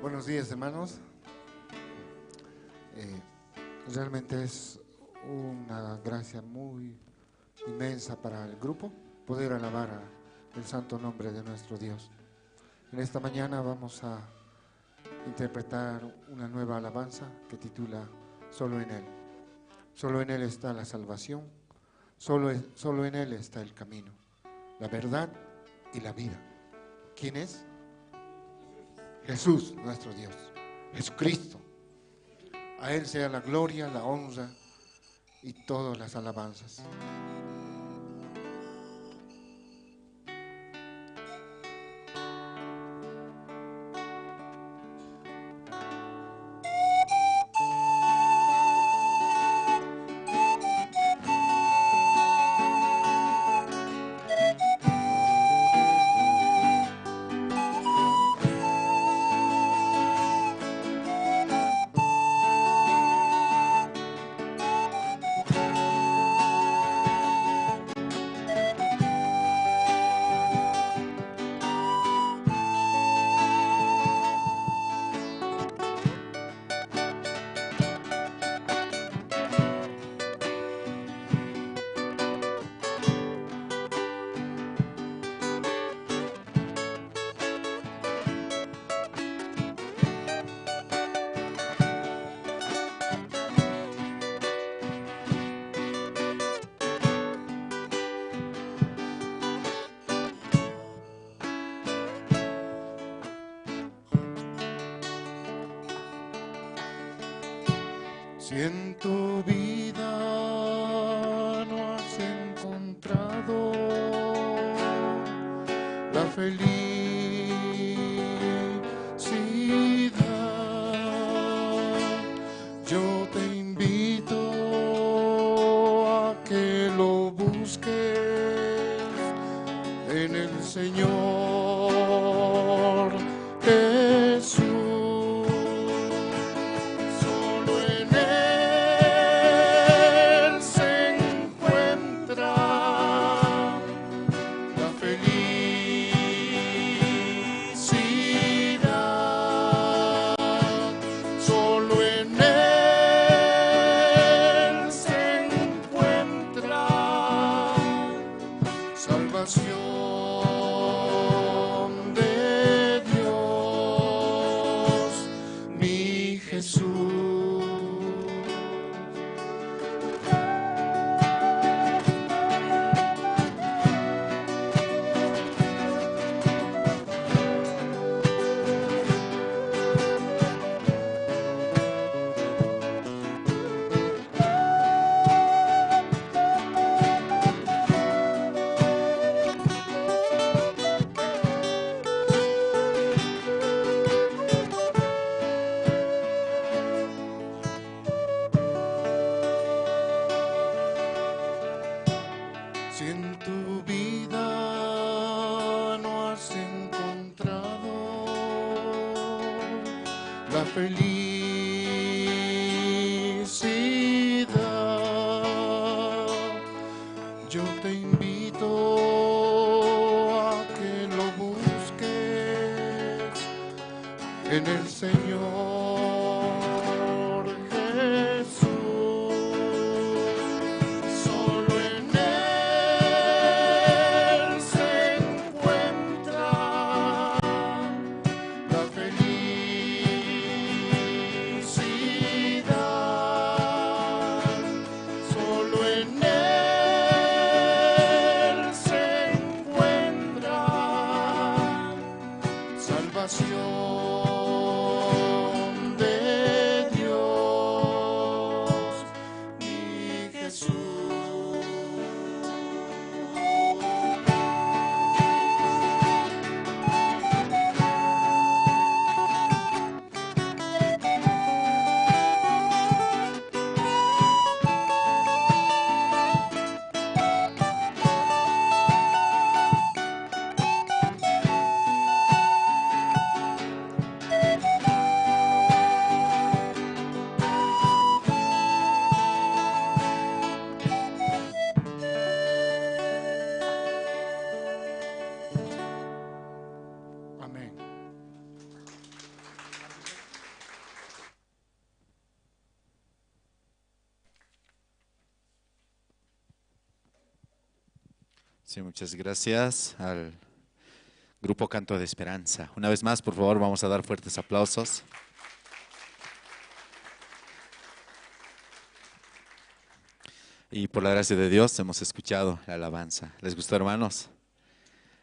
Buenos días, hermanos. Realmente es una gracia muy inmensa para el grupo poder alabar el santo nombre de nuestro Dios. En esta mañana vamos a interpretar una nueva alabanza que titula Solo en Él. Solo en Él está la salvación, solo en Él está el camino, la verdad y la vida. ¿Quién es? Jesús, nuestro Dios, Jesucristo. A Él sea la gloria, la honra y todas las alabanzas. Si en tu vida no has encontrado la felicidad, yo te invito a que lo busques en el Señor Jesús. Salvación de Dios, mi Jesús. Si en tu vida no has encontrado la felicidad, yo te invito a que lo busques en el Señor Jesús. Solo en Él se encuentra la felicidad. Solo en Él se encuentra salvación Sí, muchas gracias al Grupo Canto de Esperanza. Una vez más, por favor, vamos a dar fuertes aplausos. Y por la gracia de Dios hemos escuchado la alabanza. ¿Les gustó, hermanos?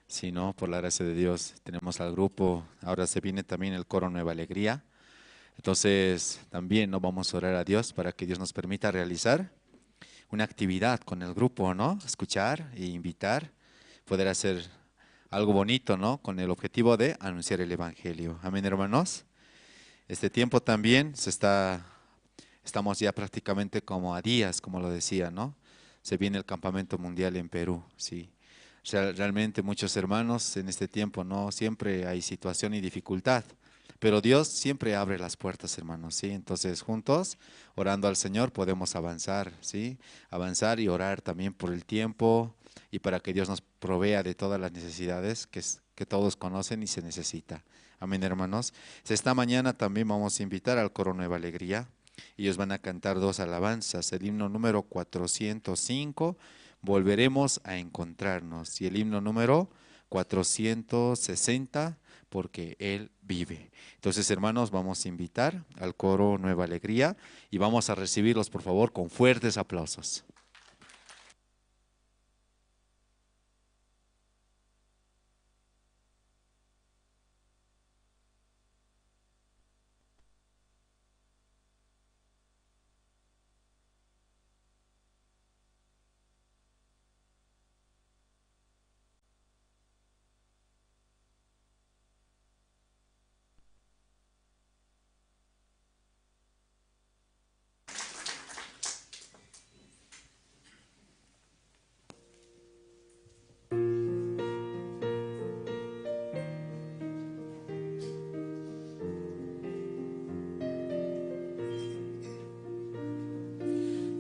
Sí, ¿no? Por la gracia de Dios tenemos al grupo. Ahora se viene también el coro Nueva Alegría. Entonces también nos vamos a orar a Dios para que Dios nos permita realizar una actividad con el grupo, ¿no? Escuchar e invitar, poder hacer algo bonito, ¿no? Con el objetivo de anunciar el Evangelio. Amén, hermanos. Este tiempo también estamos ya prácticamente como a días, como lo decía, ¿no? Se viene el campamento mundial en Perú, sí. Realmente muchos hermanos en este tiempo, ¿no? Siempre hay situación y dificultad, pero Dios siempre abre las puertas, hermanos, ¿sí? Entonces juntos, orando al Señor, podemos avanzar, ¿sí? Avanzar y orar también por el tiempo y para que Dios nos provea de todas las necesidades que todos conocen y se necesita. Amén, hermanos. Esta mañana también vamos a invitar al coro Nueva Alegría. Ellos van a cantar 2 alabanzas, el himno número 405, Volveremos a encontrarnos, y el himno número 460, Porque Él vive. Entonces, hermanos, vamos a invitar al coro Nueva Alegría y vamos a recibirlos, por favor, con fuertes aplausos.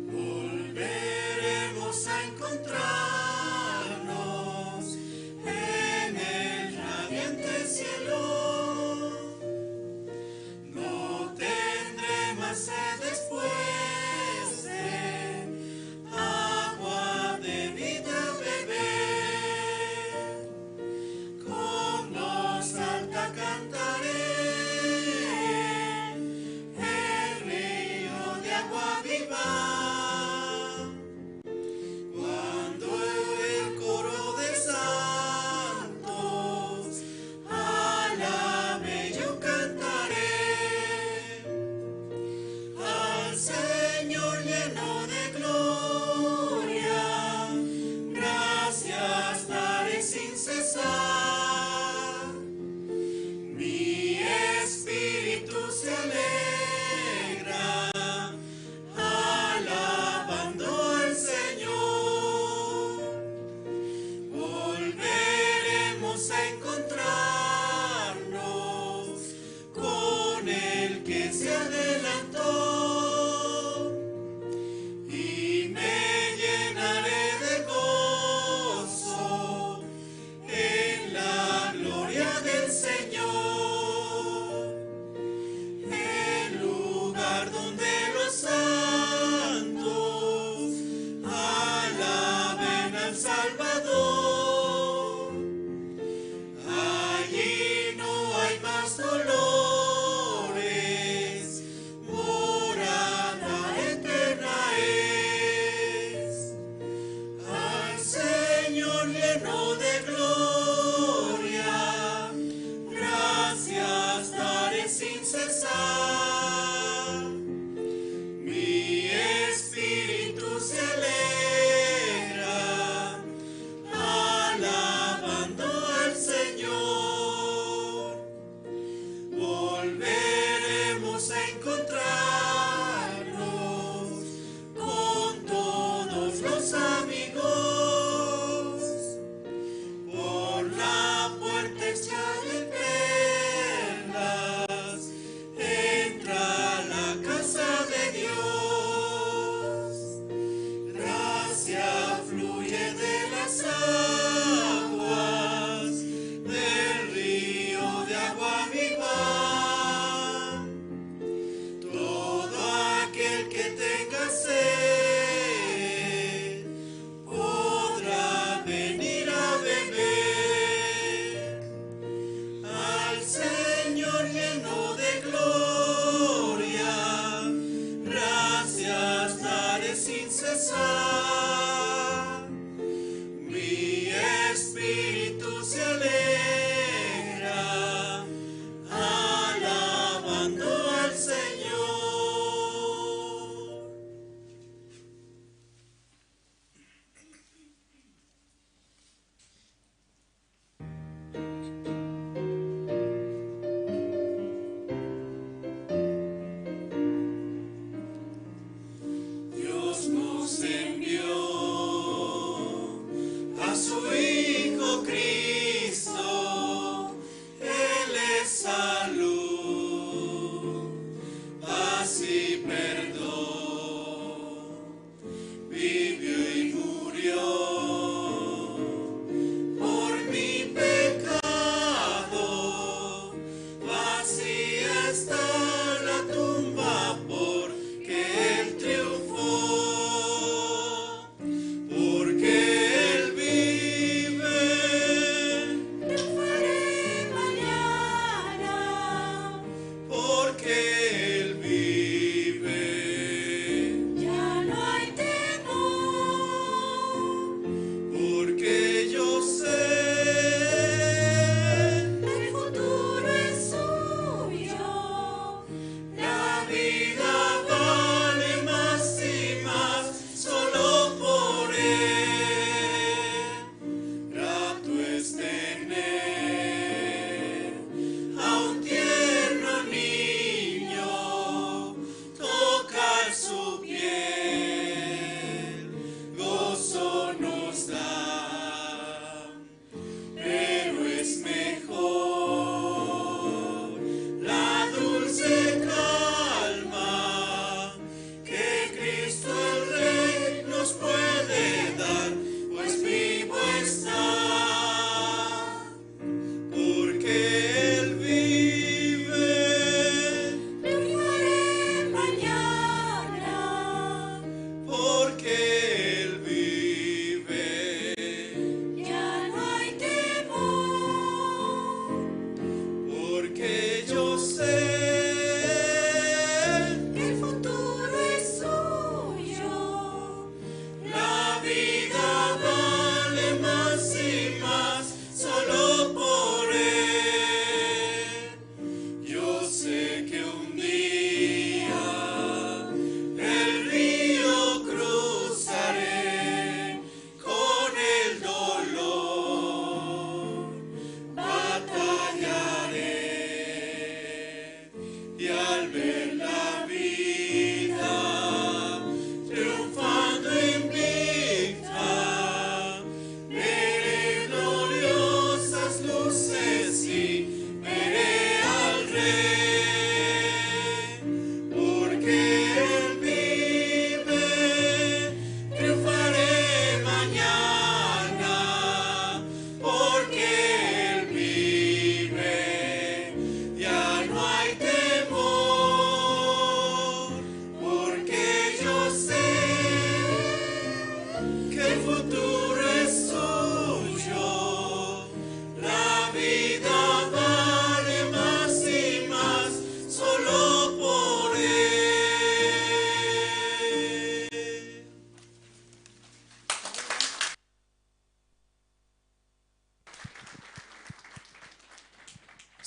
Volveremos a encontrarnos en el radiante cielo. No tendré más sed después de agua de vida beber. Con voz alta cantaré el río de agua viva. Cuando el coro de santos alabe, yo cantaré al Señor lleno de gloria. Gracias daré sin cesar. Mi espíritu se alegra alabando al Señor. Volveremos a encontrarnos con el que se adelantó y me llenaré de gozo en la gloria del Señor, el lugar donde los santos alaben al Salvador. Allí no hay más dolores, morada eterna es. Al Señor lleno de gloria, gracias daré sin cesar. Mi espíritu se alegra alabando al Señor. Volveremos a encontrarnos con todos los amigos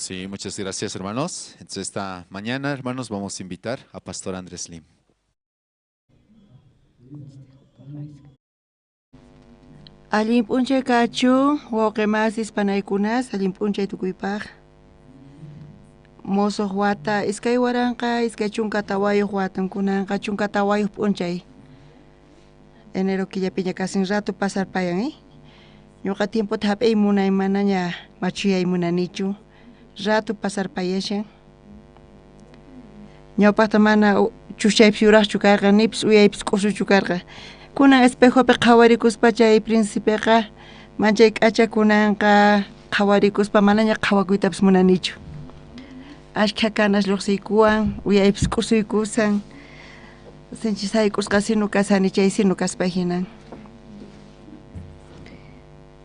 Sí, muchas gracias, hermanos. Entonces, esta mañana, hermanos, vamos a invitar a Pastor Andrés Lim. Allim p'unchay kachu, woqemasis panaykunas, allim p'unchay tukuypaq. Mosoq wata, iskay waranqa, iskay chunka tawayuq watankunanqa, chunka tawayuq p'unchay. Enero killapiña kasin rato pasarpayan, ñuqa tiempo hap'ay munay manaña machuyay munanichu. Rato pasarpayashan. Ñawpaqta mana chushaypis yuraqchu karqa, nipis uyaypis k'usuchu karqa. Kunan espejopi qhawarikuspa chay principeqa manchay k'acha kunanqa qhawarikuspa manaña qhawakuytapis munanichu. Ashkha kanas lluqsiykuwan, uyaypis k'usuykusan. Sinchis hayk'usqa sinu kasani chay sinu kaspa hinan.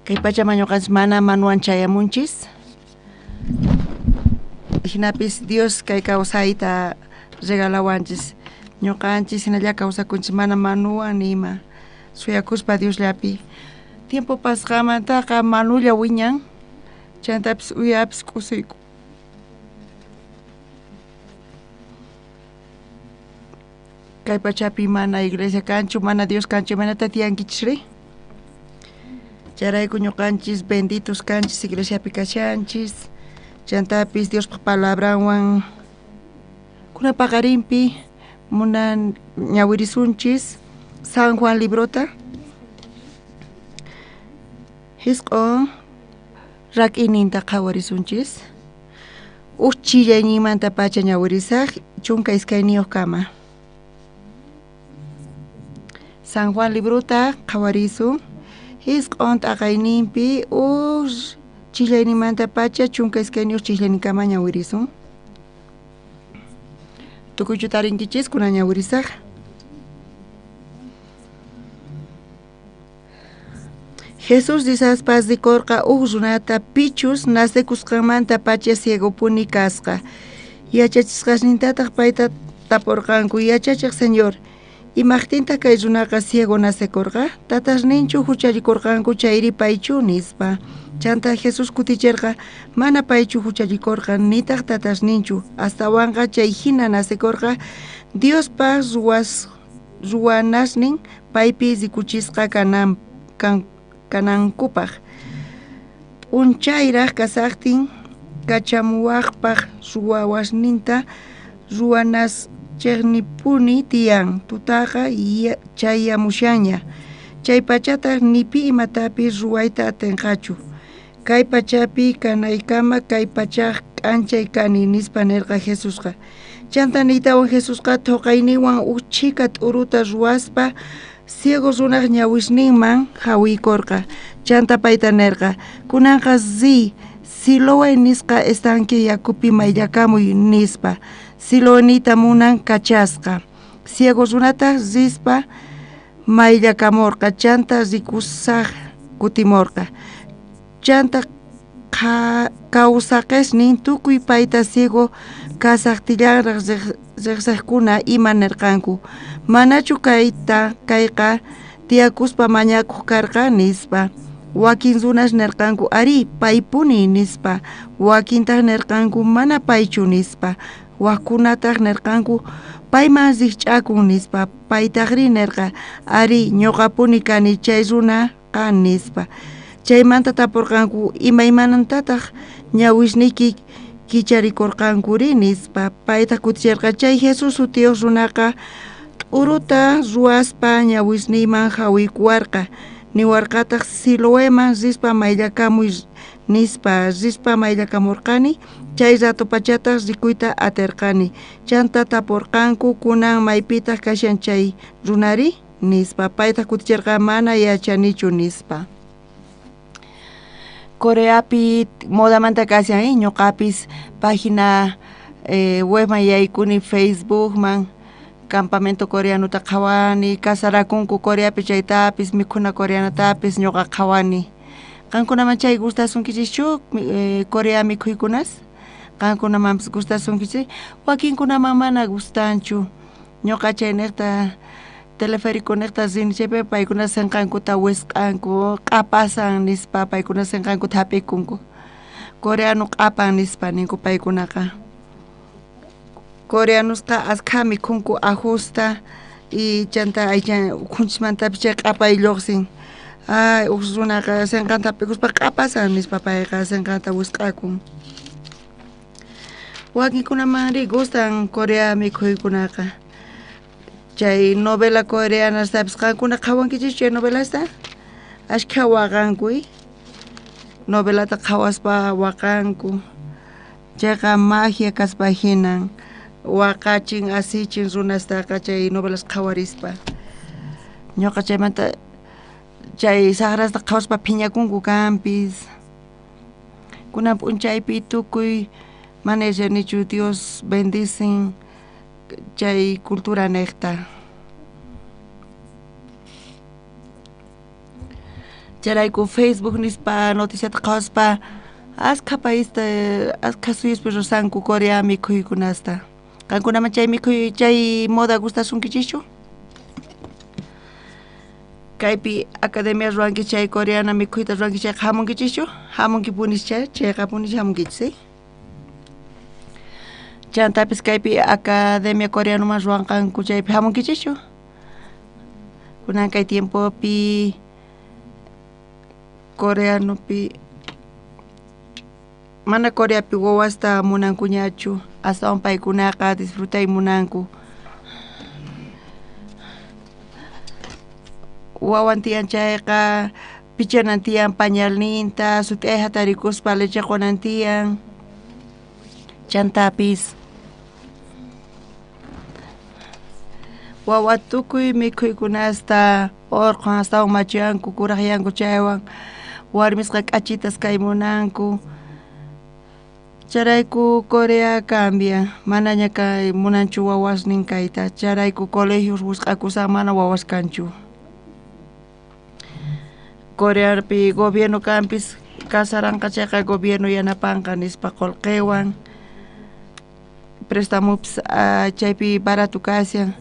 Kay pachama ñuqanchis mana manuwan chayamunchis. Hinapis Dios kay kawsayta regalawanchis. Ñuqanchis hinalla kawsakunchis mana manuwan nima. Suyakuspa Dios llapi. Tiempo pasqamantaqa manulla wiñan. Chantapis uyapis k'usuyku. Kay pachapi mana iglesia kanchu, mana Dios kanchu, mana tatiyankichri. Charayku ñuqanchis benditos kanchis iglesiapi kashanchis. Chantapis Dios palabranwan kuna paqarinpi munan ñawirisunchis San Juan librota hisq'un rak'ininta qhawarisunchis uchillayninmanta pacha ñawirisaq chunka iskayniyuq kama. San Juan librota qhawarisun hisq'un t'aqayninpi chillayninmanta pacha chunka iskayniyuq chillayninkama ñawirisun. Tukuychu tarinkichis kuna ñawirisaq. Jesús disaspas rikurqa runata pichus nasekusqanmanta pacha ciegopuni kasqa. Yachachisqasnintataq payta tapurqanku, yachachiq Señor, imaqtinta kay runaqa ciego nasekurqa, tatasninchu hucharikurqanku chayri paychu nispa. Chanta Jesús kutichirqa mana paychu hucharikurqa nitaq tatasninchu, astawanqa chay hina nasekurqa Diospa ruwanasnin paypi rikuchisqa kanankupaq. P'unchayraq kasaqtin kachamuwaqpaq ruwawasninta ruwanaschiqnipuni tiyan, tutaqa chayamushaña. Chay pachataq nipi imatapis ruwayta atinqachu. Kay pachapi kanaykama kay pachaq k'anchay kani nispa nirqa Jesusqa. Chanta niytawan Jesusqa thuqayniwan uchika t'uruta ruwaspa ciego runaq ñawisninman hawiykurqa. Chanta payta nirqa kunanqa Siloé nisqa estanque yakupi mayllakamuy nispa. Siloénita munan kachasqa. Ciego runata rispa mayllakamurqa. Chanta rikusaq kutimurqa. Chanta kawsaqesnin tukuy payta ciego kasaqtillanraq riqsiqkuna ima nirqanku. Manachu kayqa tiyakuspa mañakuq karqa nispa. Wakin runash nirqanku ari paypuni nispa. Wakintaq nirqanku mana paychu nispa. Wakkunataq nirqanku payman rikch'akun nispa. Paytaqri nirqa ari ñuqapuni kani chay runa kan nispa. Chaymanta tapurqanku imaymanantataq ñawishniki kicharikurqankuri nispa. Payta kutichirqa chay Jesús sutiyuq runaqa t'uruta ruwaspa ñawisniyman hawiykuwarqa. Niwarqataq Siloéman rispa mayllakamuy nispa. Rispa mayllakamurqani chay rato pachataq rikuyta atirqani. Chanta tapurqanku kunan maypitaq kashan chay runari nispa. Payta kutichirqa mana yachanichu nispa. Coreapi modamanta kasyan ñuqapis página webman yaykuni Facebookman campamento coreanuta qhawani, kasarakunku Coreapi chaytapis mikhuna coreanatapis ñuqa qhawani. Qankunaman chay gustasunkichikchu Corea mikhuykunas? Qankunamanpis gustasunkichik? Wakinkunaman mana gustanchu. Ñuqa chay niqta teleférico niqta rinchaypi paykuna sinqankuta wisq'anku, q'apasan nispa paykuna sinqankuta hapikunku. coreano q'apan nispa ninku paykunaqa. Coreanosqa askhami khunku ajusta y chanta aychan ukhunchmantapi chay q'apay lluqsin. Ay runaqa sinqantapi kuspa q'apasan nispa payqa sinqanta wisq'akun. Wakinkunamanri gustan Corea mikhuykunaqa. Chay novela coreana sabes qankuna qhawankichis chay novelasta? Ashkha waqankuy. Novelata qhawaspa waqanku. Chayqa magia kaspa hinan. Waqachin asichin runastaqa chay novelas qhawarispa. Ñuqa chaymanta chay sagrasta qhawaspa phiñakunku kanpis. Kunan p'unchaypi tukuy maniranichu Dios bendicen chay cultura necta. Charayku Facebook nispa noticiata qhawaspa askha paista askha suyispi rusanku Corea mikhuykunasta. Kankunaman chay mikhuy chay moda gustasunkichichu? Kaypi academia ruanki chay coreana mikhuyta ruanki chay hamunkichichu? Hamunkipunis chay hamunkich sí. Chantapis kaypi academia coreana ruanqanku chaypi hamunkichichu? Kunan kay tiempopi coreanopi mana Coreapi wawasta munankuñachu astawan paykunaqa disfrutay munanku. Wawan tiyan chayqa pichanan tiyan pañalninta sut'ay hatarikuspa leche qonan tiyan chantapis wawa tukuy mikhuykunasta orqan astawan machianku kuraqyanku chaywan warmisqa k'achitas kaymunanku. Charayku Corea cambia, manaña kay munanchu wawasnin kayta. Charayku colegios busqakusa mana wawaskanchu. Coreapi gobierno campis kasaranqa chayqa gobierno yanapanqa nispa qullqiwan. Prestamups chaypi baratu kasyan.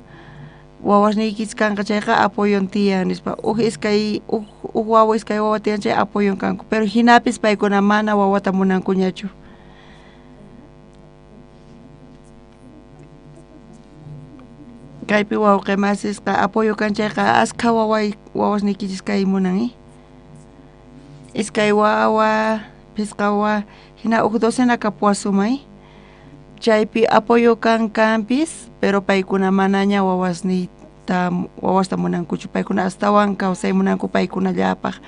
Wawasniykis kanqa chayqa apoyon tiyan nispa iskay wawa iskay wawa tiyan chay apoyon kanku. Pero hinapis paykuna mana wawata munankuñachu. Kaypi wawqimasisqa apoyo kanchayqa askha wawasniykis kay munan iskay wawa pisqawa hina docena kapuasumay chaypi apoyo kanpis pero paykuna manaña wawasta munankuchu paykuna astawan kawsay munanku paykunallapaq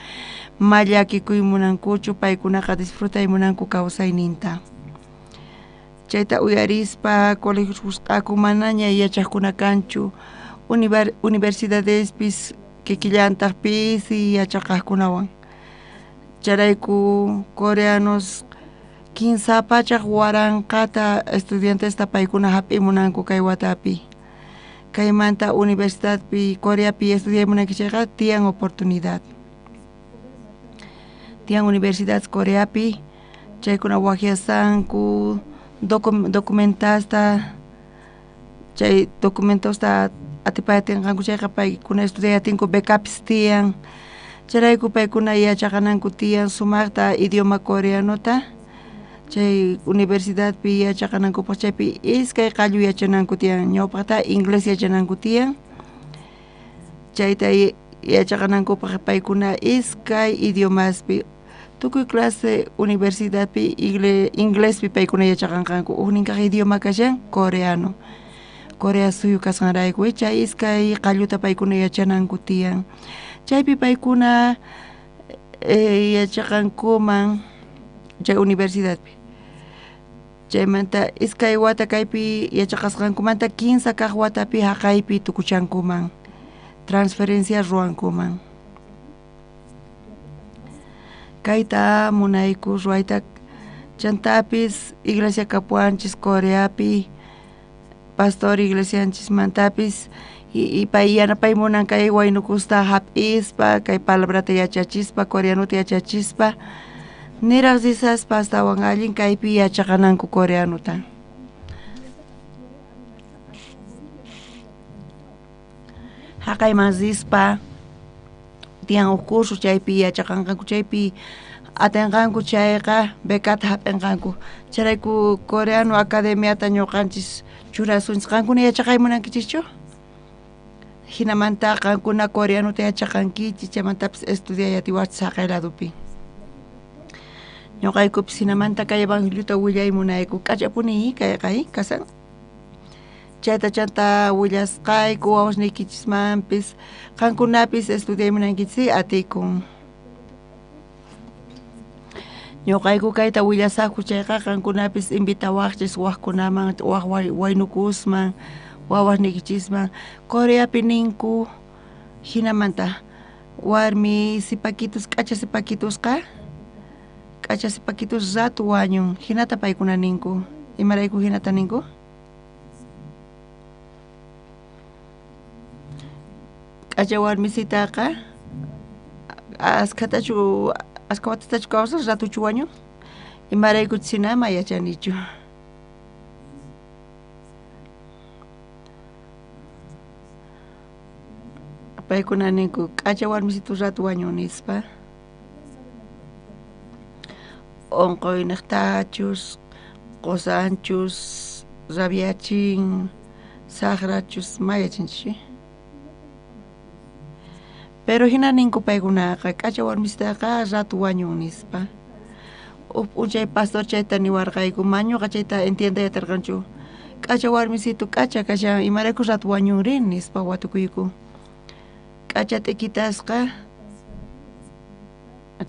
mallakikuy munankuchu paykunaqa disfrutay munanku kawsayninta. Chayta uyarispa colegios busqaku manaña yachaqkuna kanchu universidadespis kikillantaqpis yachaqaqkunawan. Charayku coreanos kinsapachaq waranqata estudiantesta paykuna hap'imunanku kay watapi. Kaymanta universidadpi Coreapi estudiaymunanki chayqa tiyan oportunidad. Tiyan universidad Coreapi chaykuna wajiasanku documentasta chay documentosta atipayatinqanku chayqa paykuna estudiayatinku becapis tiyan. Charayku paykuna yachaqananku tiyan sumaqta idioma coreanota chay universidadpi yachaqanankupas chaypi iskay qallu yachananku tiyan ñawpaqta inglés yachananku tiyan. Chayta yachaqanankupaq paykuna iskay idiomaspi tukuy clase universidadpi ingléspi paykuna yachaqanqanku ukninqa idioma kashan coreano. Corea suyu kasqanrayku chay iskay qalluta paykuna yachananku tiyan. Chaypi paykuna yachaqankuman chay universidadpi. Chaymanta iskay wata kaypi yachaqasqankumanta 15 kaq watapi haqaypi tukuchankuman. Transferencia ruankuman. Kayta munayku ruayta chantapis iglesia kapuanchis Coreapi pastor iglesianchis mantapis y pay yanapay munan kay waynukusta hap'ispa kay palabrata yachachispa coreanuta yachachispa niraq sisaspa astawan allin kaypi yachaqananku coreanuta. Haqayman sispa tiyan ukursu chaypi yachaqanqanku chaypi atenqanku chayqa becata hap'inqanku charayku coreano academiata ñuqanchis churasunchis qankuna yachaqaymunankichikchu hinamanta qankuna coreanota yachaqankichis chaymantapis estudiayatiwarchis haqay ladopi ñuqaykupis hinamanta kay evangeliota willaymunayku k'achapuni kay kasan chayta chanta willasqayku wawasniykichismanpis qankunapis estudiaymunankichis atikun ñuqayku kayta willasaqku chayqa qankunapis invitawaqchis waqkunaman waynukusman wawasniykichisman Coreapi ninku hinamanta warmi sipakitus k'acha sipakitusqa k'acha sipakitus ratu wañun hinata paykuna ninku imarayku hinata ninku k'acha warmisitaqa askatachu askawatatachu kawsaq ratuchu wañun imaraykuchus hinama yachanichu paykuna ninku k'acha warmisitu ratu wañun nispa onqoynaqtachus qosanchus rabiachin saqrachus mayachinchik pero hina ninku paykunaqa k'acha warmisitaqa ratu wañun nispa p'unchay pastor chayta niwarqayku mañuqa chayta entiendayatarqanchu k'acha warmisitu k'acha kashan imarayku ratu wañun rin nispa watukuyku k'acha t'ikitasqa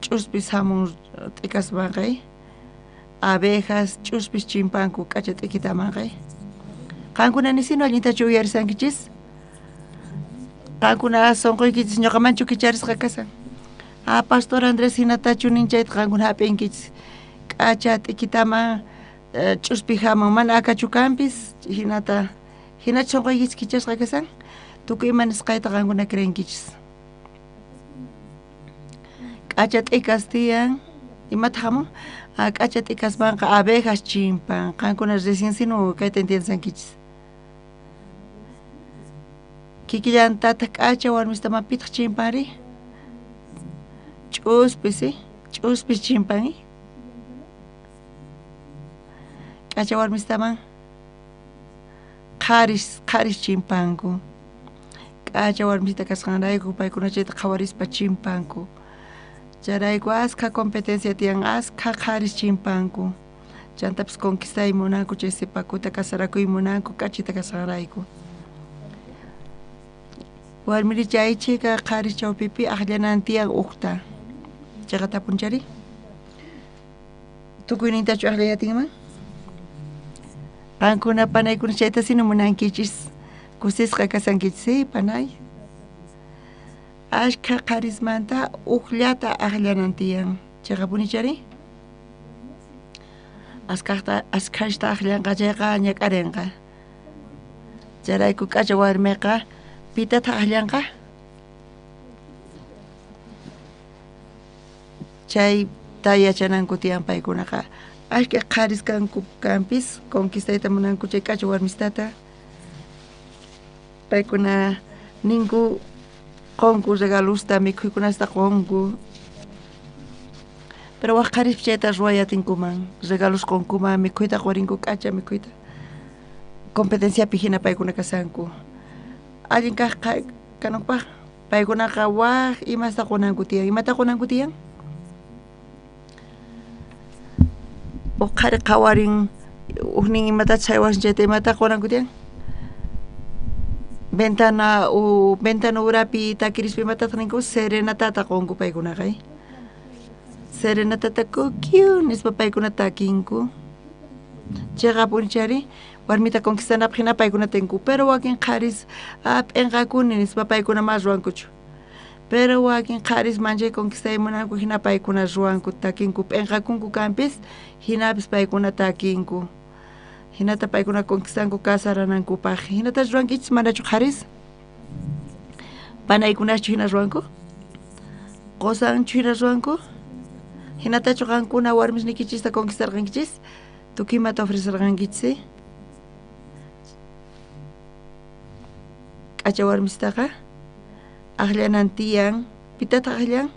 ch'uspis hamun t'ikasmanqay abejas ch'uspis chimpanku k'acha t'ikitamanqay qankuna nisino allintachu uyarisankichis qankuna sonquykichis ñuqamanchu kicharisqa kasan Pastor Andrés hinatachu ninchayta qankuna hap'inkichis k'acha t'ikitaman ch'uspi hamun mana akachu kanpis hinata sonquykichis kichasqa kasan tukuy imanisqayta qankuna creenkichis k'acha t'ikasqa tiyan imata hamun k'acha t'ikasmanqa abejas chimpan qankuna recién sino kayta entiendesankichis kikillantata k'acha warmistaman pitaq chimpanri ch'uspis chimpan k'acha warmistaman qharis chimpanku k'acha warmisita kasqanrayku paykuna chayta qhawarispa chimpanku charayku askha competencia tiyan askha qharis chimpanku chantapis conquistaymunanku chay sipakuta kasarakuymunanku k'achita kasqanrayku warmiri chaychika qharis chawpipi aqllanan tiyan uqta chayqa tapunchari tukuynintachu aqllayatinman qankuna panaykuna chayta sino munankichis kusisqa kasankichis panay ashka qharismanta uqllata aqllanan tiyan chayqa punichari askashta aqllanqa chayqa ñak'arinqa charayku k'acha warmiqa pitata aqllanqa chayta yachananku tiyan paykunaqa ashka qharis kanpis conquistayta munanku chay k'acha warmistata paykuna ninku qonku regalusta mikhuykunasta qonku pero waq qharis chayta ruwayatinkuman regalus qonkuman mikhuyta qurinku k'acha mikhuyta competenciapi hina paykuna kasanku allin kaq kanukpaq paykunaqa waq imasta qunanku tiyan imata qunanku tiyan qhari qawarin uqnin imata chaywasin chayta imata qunanku tiyan ventana urapi takirispi imatataq ninku serenatata qunku paykunaqa serenatata kukyu nispa paykuna takinku chayqa punichari warmita conquistanapaq hina paykuna tinku pero wakin qharis p'inqakuni nispa paykuna mas ruwankuchu pero wakin qharis manchay conquistaymunanku hina paykuna ruwanku takinku p'inqakunku kanpis hinapis paykuna takinku hinata paykuna conquistanku kasaranankupaq hinata ruwankichis manachu qharis panaykunaschu hina ruwanku qosanchu hina ruwanku hinatachu qankuna warmisnikichista conquistarqankichis tukuymata ofrecerqankichis k'acha warmistaqa aqllanan tiyan pita tajlan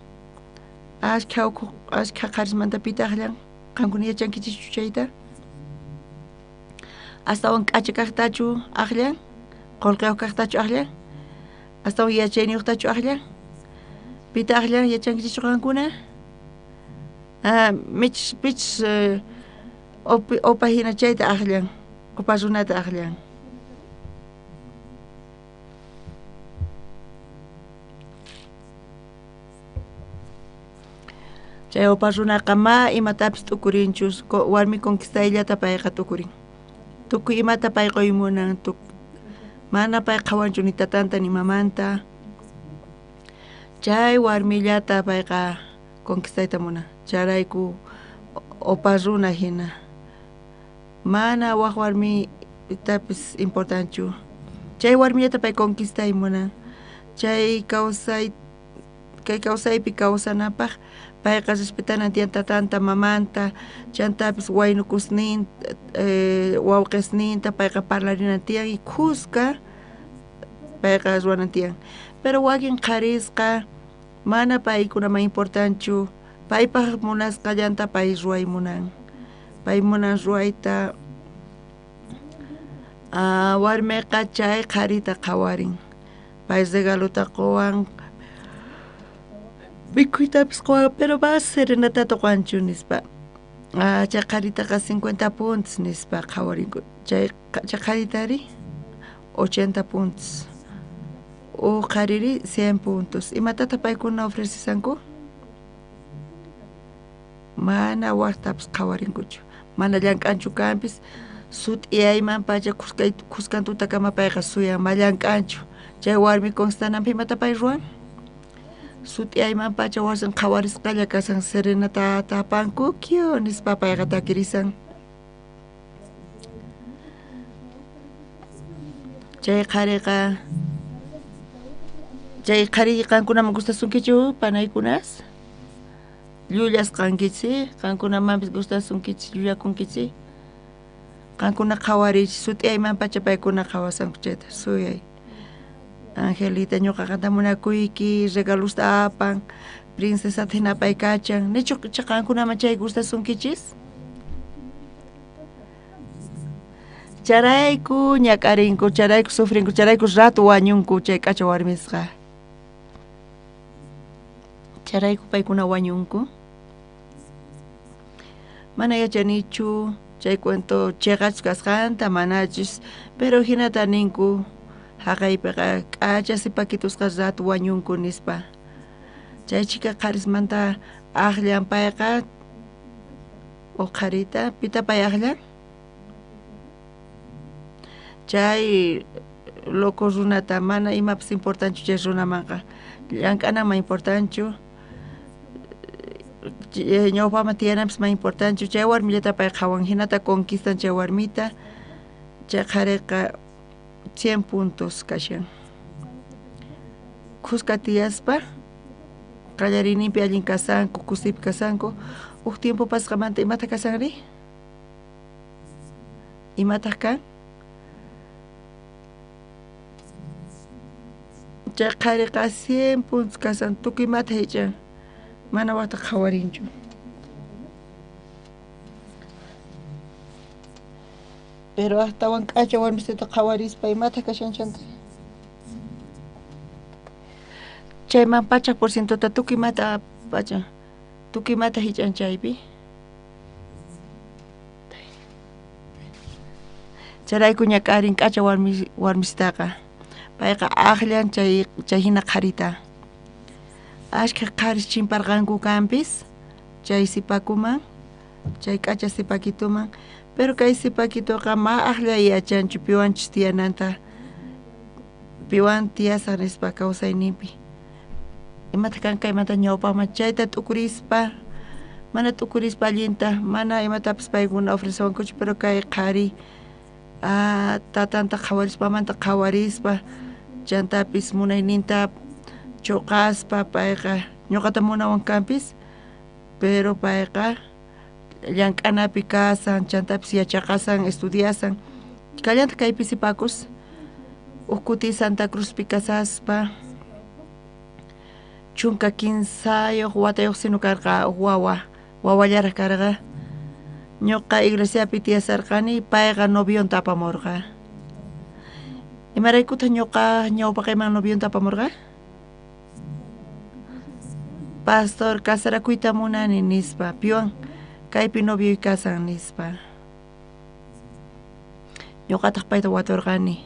ashka qarismanta pita tajlan qankuna yachankichis chayta astawan k'acha kaqtachu aqllan qolqiyuq kaqtachu aqllan astawan yachayniyuqtachu aqllan pita aqllan yachankichis qankuna mich opa hina chayta aqllan opa runata aqllan chay opa runaqa ma imatapis t'ukurinchus warmi conquistaylata payqa t'ukurin tukuy imata payqa uymunan mana pay qhawanchu ni tatanta ni mamanta chay warmillata payqa conquistayta munan charayku opa runa hina mana waq warmi tapis importanchu chay warmillata pay conquistay munan chay kay kawsaypi kawsanapaq payqa respetanan tiyan tatanta mamanta chantapis waynukusnin wawqisninta payqa parlarinan tiyan y kuska payqa ruwanan tiyan pero wakin qarisqa mana paykunaman importanchu paypaq munasqallanta pay ruway munan pay munan ruwayta warmiqa chay qarita qawarin pay regaluta quwan mikuytapis quwan pero mas serenatata quwanchu nispa chay qaritaqa 50 puntos nispa qawarinku chay qaritari 80 puntos o qariri 100 puntos imatata paykuna ofrecisanku mana waqtapis qawarinkuchu mana llank'anchu kanpis sut'iyayman pacha kuskantuta kama payqa suyan ma llank'anchu chay warmi constananpi imata pay ruwan sut'iyayman pacha wasin qawarisqalla kasan serenata tapanku kyo nispa payqa takirisan chay qariqa chay qari qankunaman gustasunkichu panaykunas llullas qankichi qankunamanpis gustasunkichi llullakunkichi qankuna qhawarichi sut'iyayman pacha paykuna qhawasanku chayta suyay Angelita ñuqaqanta munakuyki regalusta apan princesata hina pay kachan nichu qankunaman chay gustasunkichis charayku ñak'arinku charayku sufrinku charayku rato wañunku chay k'acha warmisqa charayku paykuna wañunku mana yachanichu chay cuento chayqachus kasqanta manachus pero hinata ninku haqaypiqa k'acha sipakitusqa rato wañunku nispa chay chika qarismanta aqllan payqa o qarita pita pay aqllan chay loco runata mana imapis importanchu chay runamanqa llank'ananman importanchu ñawpama tiyanapis ma importanchu chay warmillata pay qhawan hinata conquistan chay warmita chay qhariqa 100 puntos kashan kuska tiyaspa qallarinipi allin kasanku kusipi kasanku uq tiempo pasqamanta imata kasanri imataq kan chay qhariqa 100 puntos kasan tukuymata hichan mana waqta qhawarinchu pero astawan k'acha warmisita qhawarispa imata kashanchanta chayman pachak porcientota tukuymata pacha tukuymata hichan chaypi charayku ñak'arin k'acha warmisitaqa payqa aqllan chay hina qarita ashka qaris chimparqanku kanpis chay sipakuman chay k'acha sipakituman pero kay sipakituqa ma aqlla yachanchu piwanchis tiyananta piwan tiyasaq nispa kawsayninpi imata kan kaymanta ñawpama chayta t'ukurispa mana t'ukurispa allinta mana imatapis paykuna ofrecewankuchu pero kay qhari tatanta qhawarispaamanta qhawarispa chantapis munayninta chuqaspa payqa ñuqata munawan kanpis pero payqa llank'anapi kasan chantapis yachaqasan estudiasan kallanta kaypi sipakus ukuti Santa Cruzpi kasaspa chunka kinsayoq watayuq sinu karqa wawallara karqa ñuqa iglesiapi tiyasarqani payqa novionta apamurqa imaraykutaq ñuqa ñawpaqa iman novionta apamurqa pastor kasarakuyta munani nispa piwan kaypi novio kasan nispa ñuqataq payta waturqani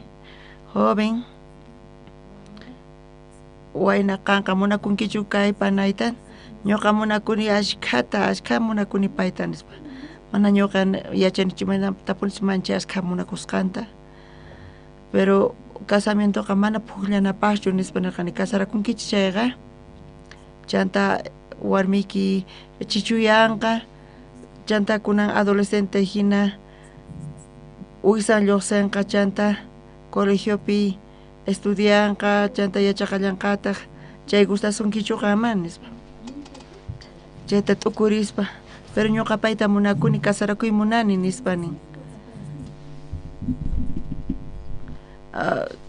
joven wayna qanqa munakunkichu kay panayta ñuqa munakuni ashka munakuni payta nispa mana ñuqa yachanichu mana tapunichu manchi ashka munakusqanta pero casamientoqa mana pukllanapaqchu nispa nirqani casarakunkichik chayqa chanta warmiki chichuyanqa chanta kunan adolescente hina uysan lluqsinqa chanta colegiopi estudianqa chanta yachaqallanqataq chay gustasunkichuqa ama nispa chayta t'ukurispa pero ñuqa payta munakuni casarakuy munani nispanin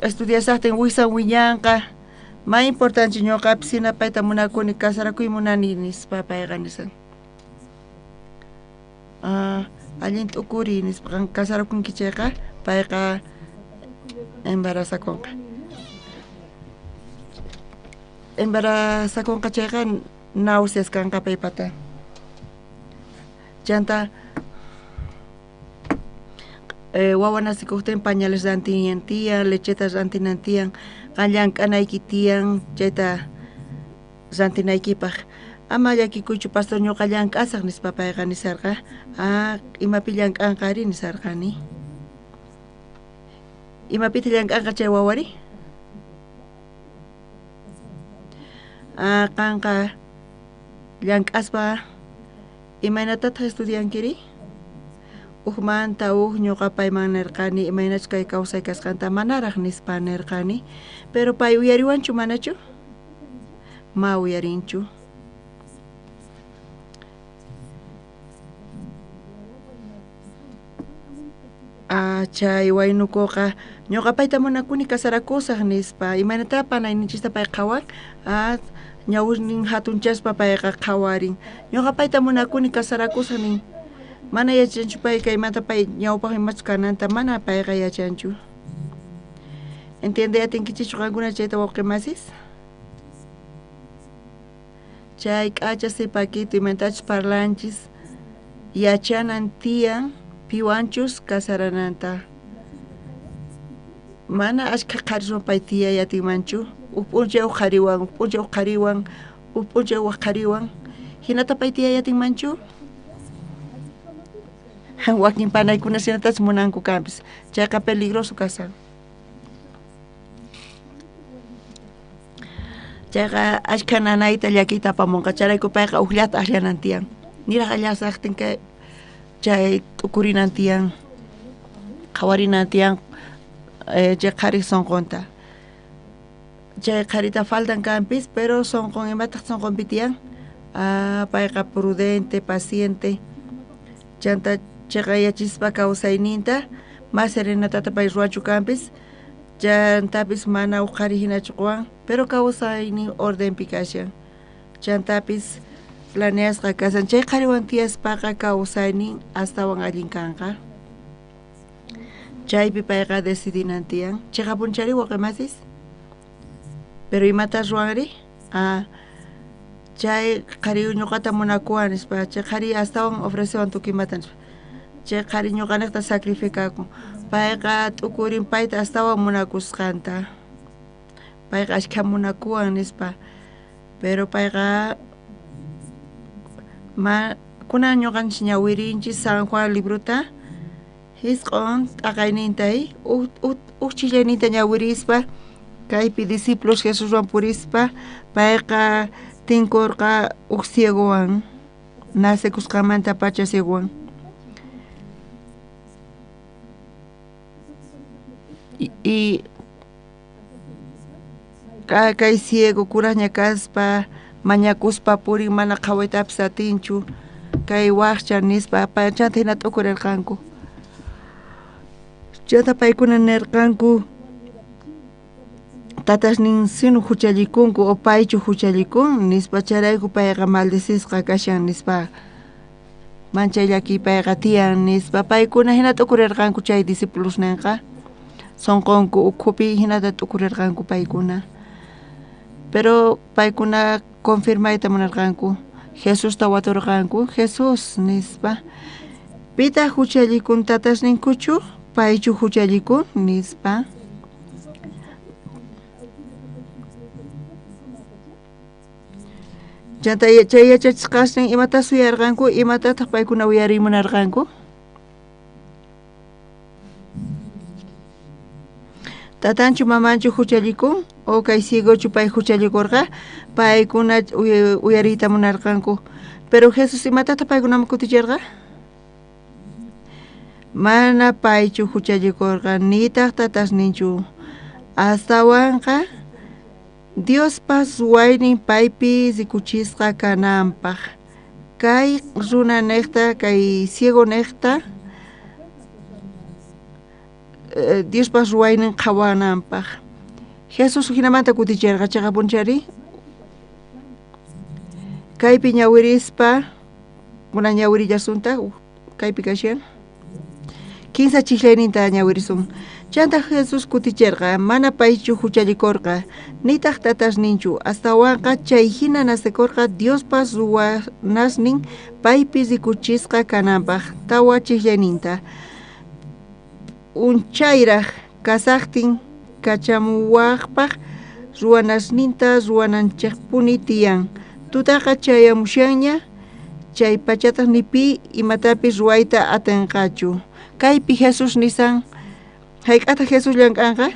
estudiasaqtin uysan willanqa ma importante ñuqapi sina payta munakuni casarakuy munani nispa payqa nisan allin t'ukuri nispa casarakunki chayqa payqa embarazakunqa chayqa náuseas kanqa paypata chanta wawa nasikuqtin pañales rantiyan tiyan lechetas rantinan tiyan qallank'anayki tiyan chayta rantinaykipaq ama llakikuychu pastor ñuqa llank'asaq nispa payqa nisarqa imapi llank'anqari nisarqani imapita llank'anqa chay wawari qanqa llank'aspa imaynatataq estudiankiri manta ñuqa payman nirqani imaynach kay kawsay kasqanta manaraq nispa nirqani pero pay uyariwanchu manachu ma uyarinchu chay waynukuqa ñuqa payta munakuni casarakusaq nispa imaynata panayninchista pay qhawan ñawirnin hatunchaspa payqa qhawarin ñuqa payta munakuni casarakusaq nin mana yachanchu pay kaymanta pay ñawpaq imachu kananta mana payqa yachanchu entiende atinkichichu qankuna chayta wawqimasis chay k'acha sipakito imaytachus parlanchis yachanan tiyan piwanchus casarananta mana ashka qhariswan pay tiyayatinmanchu up'unchay qhariwan up'unchay qhariwan hinata pay tiyayatinmanchu wakin panaykuna sinatas munanku kanpis chayqa peligroso kasan chayqa ashka nanayta llakiyta apamunqa charayku payqa uqllata aklanan tiyan niraq allasaqtin kay chay t'ukurinan tiyan qhawarinan tiyan chay qhari sonqonta chay qharita faltan kanpis pero sonqon imataq sonqonpi tiyan payqa prudente paciente chanta chayqa yachispa kawsayninta mas serenatata pay ruwachu kanpis chantapis mana uqhari hinachu quwan pero kawsaynin ordenpi kashan chantapis planeasqa kasan chay qhariwan tiyaspaqa kawsaynin astawan allin kanqa chaypi payqa decidinan tiyan chayqa punchari waqemasis pero imata ruwanri chay qhari ñuqata munakuwan nispa chay qhari astawan ofrecewan tukimata nispa chay qhari ñuqaniqta sacrificakun payqa t'ukurin payta astawan munakusqanta payqa ashka munakuwan nispa pero payqa kunan ñuqanchis ñawirinchis San Juan libruta hisq'un t'aqaynintay uchillayninta ñawirispa kaypi discípulos Jesuswan purispa payqa tinkurqa ciegowan nasekusqamanta pacha ciegowan y kay ciego kuraqña kaspa mañakuspa purin mana qhawaytapis atinchu kay waqcha nispa chanta hina t'ukurirqanku chanta paykuna nirqanku tatasnin sinu huchallikunku o paychu huchallikun nispa charayku payqa maldesisqa kashan nispa manchayllaki payqa tiyan nispa paykuna hina t'ukurirqanku chay discípulos ninqa sonqonku ukhupi hinata t'ukurirqanku paykuna pero paykuna confirmayta munarqanku Jesús tawaturqanku Jesús nispa pita huchallikun tatasninkuchu paychu huchallikun nispa chay yachachisqastin imata suyarqanku imatataq paykuna uyarimunarqanku tatanchu mamanchu huchallikun o kay ciegochu pay huchallikurqa paykuna uyarita munarqanku pero Jesús imatataq paykuna kuticharqa mana paychu huchallikurqa nitaq tatasninchu astawanqa Dios pas waynin paypi sikuchisqa kananpaq kay runa niqta kay ciego niqta Dios pas waynin qhawananpaq Jesús hinamanta kuticharqa chaqa punchari kaypi ñawirispa kuna ñawirillasunta kaypi kashan kinsa chiklayninta ñawirisun chanta Jesús kuticharqa mana paychu huchallikurqa nitaq tatasninchu astawanqa chay hina nasikurqa Diospas ruwanasnin paypi sikuchisqa kananpaq tawa chiklayninta unchayraq kasaqtin kachamuwaqpaq ruwanasninta ruwananchikpuni tiyan tutaqa chayamushanña chay pachataq nipi imatapis ruwayta atinqachu kaypi Jesús nisan hayk'ata Jesús llank'anqa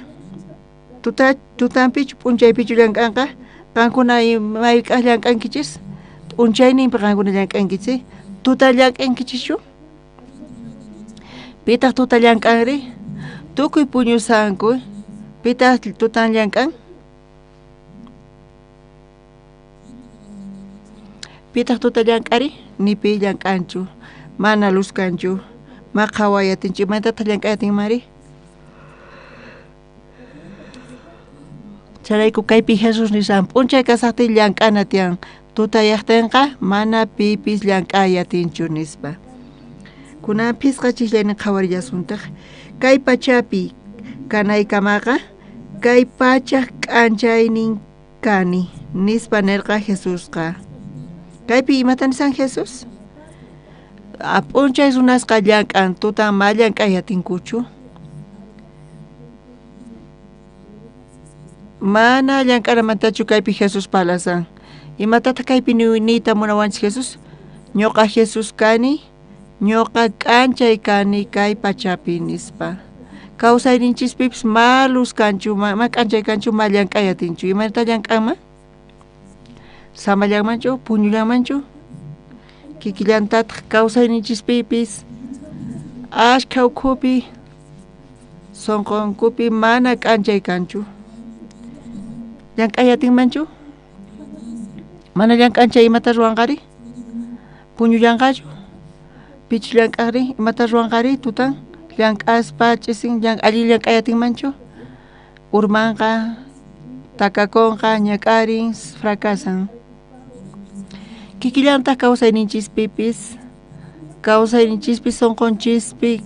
tutanpichu p'unchaypichu llank'anqa qankuna imayk'aq llank'ankichis p'unchayninpi qankuna llank'ankichis tuta llank'ankichischu pitaq tuta llank'anri tukuy puñusanku pitaq tutan llank'an pitaq tuta llank'ari nipi llank'anchu mana luskanchu ma qhawayatinchu imatataq llank'ayatin mari charayku kaypi Jesús nisan p'unchay kasaqtin llank'ana tiyan tutayaqtinqa mana pipis llank'ayatinchu nispa kunan pisqa chiklaynin qhawarillasuntaq kay pachapi kanaykamaqa kay pachaq k'anchaynin kani nispa nirqa Jesúsqa kaypi imata nisan Jesús p'unchay runasqa llank'an tutan ma llank'ayatinkuchu mana llank'anamantachu kaypi Jesús palasan imatataq kaypi niyta munawanchis Jesús ñuqa Jesús kani ñuqa k'anchay kani kay pachapi nispa kawsayninchispipis ma luskanchu ma k'anchay kanchu ma llank'ayatinchu imanata llank'anman samallanmanchu puñullanmanchu kikillantataq kawsayninchispipis ashkha ukhupi sonqonkupi mana k'anchay kanchu llank'ayatinmanchu mana llank'anchay imata ruwanqari puñullanqachu pichu llank'aqri imata ruwanqari tutan llank'aspa ch'isin alli llank'ayatinmanchu urmanqa takakunqa ñak'arin fracasan kikillantaq kawsayninchispipis sonqonchispi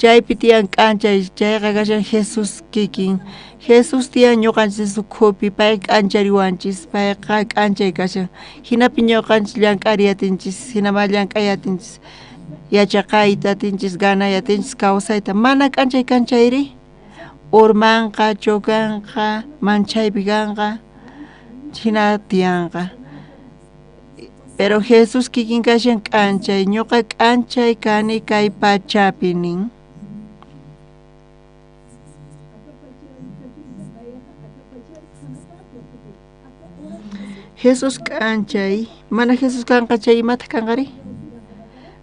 chaypi tiyan k'anchay chayqa kashan Jesús kikin Jesús tiyan ñuqanchis ukhupi pay k'anchariwanchis payqa k'anchay kashan hinapi ñuqanchis llank'ariyatinchis hinama llank'ayatinchis yachaqaytatinchis ganayatinchis kawsayta mana k'anchay kanchayri urmanqa chukanqa manchaypi kanqa hina tiyanqa pero Jesús kikin kashan k'anchay ñuqa k'anchay kani kay pachapi nin Jesús k'anchay mana Jesús kanqa chay imata kanqari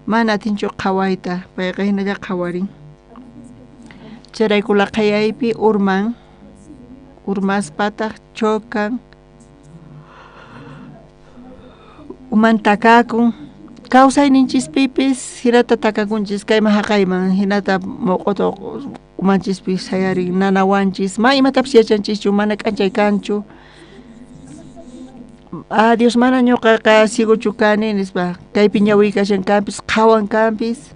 mana atinchu qhawayta payqa hinalla qhawarin charaykula qayaypi urmaspataq chokan umantakakun kawsayninchispipis hinata takakunchis kayma haqayman hinata moqoto umanchis sayari nanawanchis ma imatapish yachanchikchu mana k'anchay kanchu. Dios mana ñuqaqa siguchu kani nispa kaypi ñawi kashan kanpis qhawan kanpis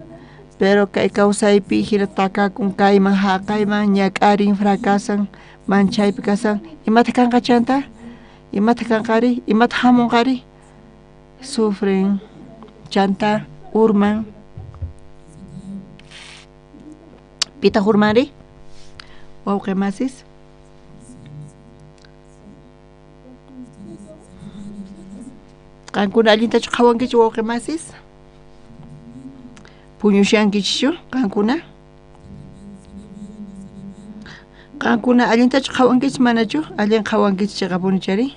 pero kay kawsaypi hirataqakun kayman haqayman ñak'arin fracasan manchaypi kasan imata kanqa chanta imata kanqari imata hamunqari sufren chanta urman pita hurmari wawqimasis qankuna allintachu qhawankichu wawqimasis puñushankichu qankuna allintachu qhawankichu manachu allin qhawankichu chiqa puñuchari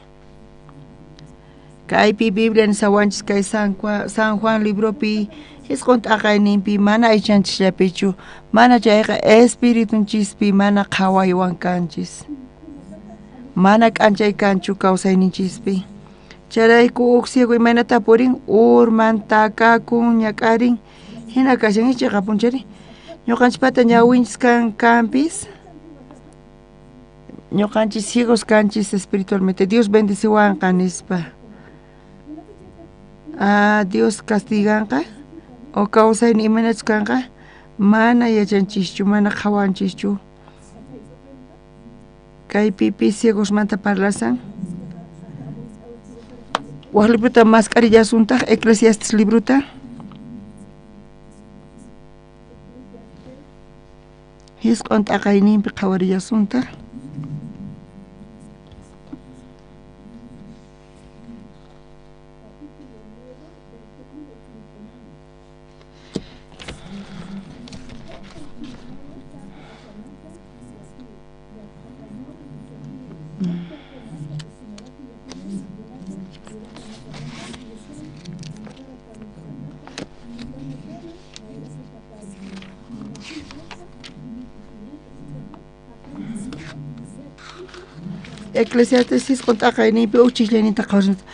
kaypi Biblia nisawanchis kay San Juan libropi hisq'unta aqayninpi mana aychanchisllapichu mana chayqa espiritunchikpi mana qhawaywan kanchis mana k'anchay kanchu kawsayninchispi charayku uqsiku imaynata purin urman takakun ñak'arin hina kashan ichiqa punchari ñuqanchipata ñawinchis kanpis ñuqanchis ciegos kanchis espiritualmente Dios bendeciwanqa nispa Dios castiganqa o kawsayni imanachus kanqa mana yachanchischu mana qhawanchischu kaypipi ciegosmanta parlasan waq libruta mascarillasuntaq Eclesiastes libruta hisq'unta aqayninpi qhawarillasuntaq Eclesiastes hisq'unta aqayninpi uchisllaynita qhawarinata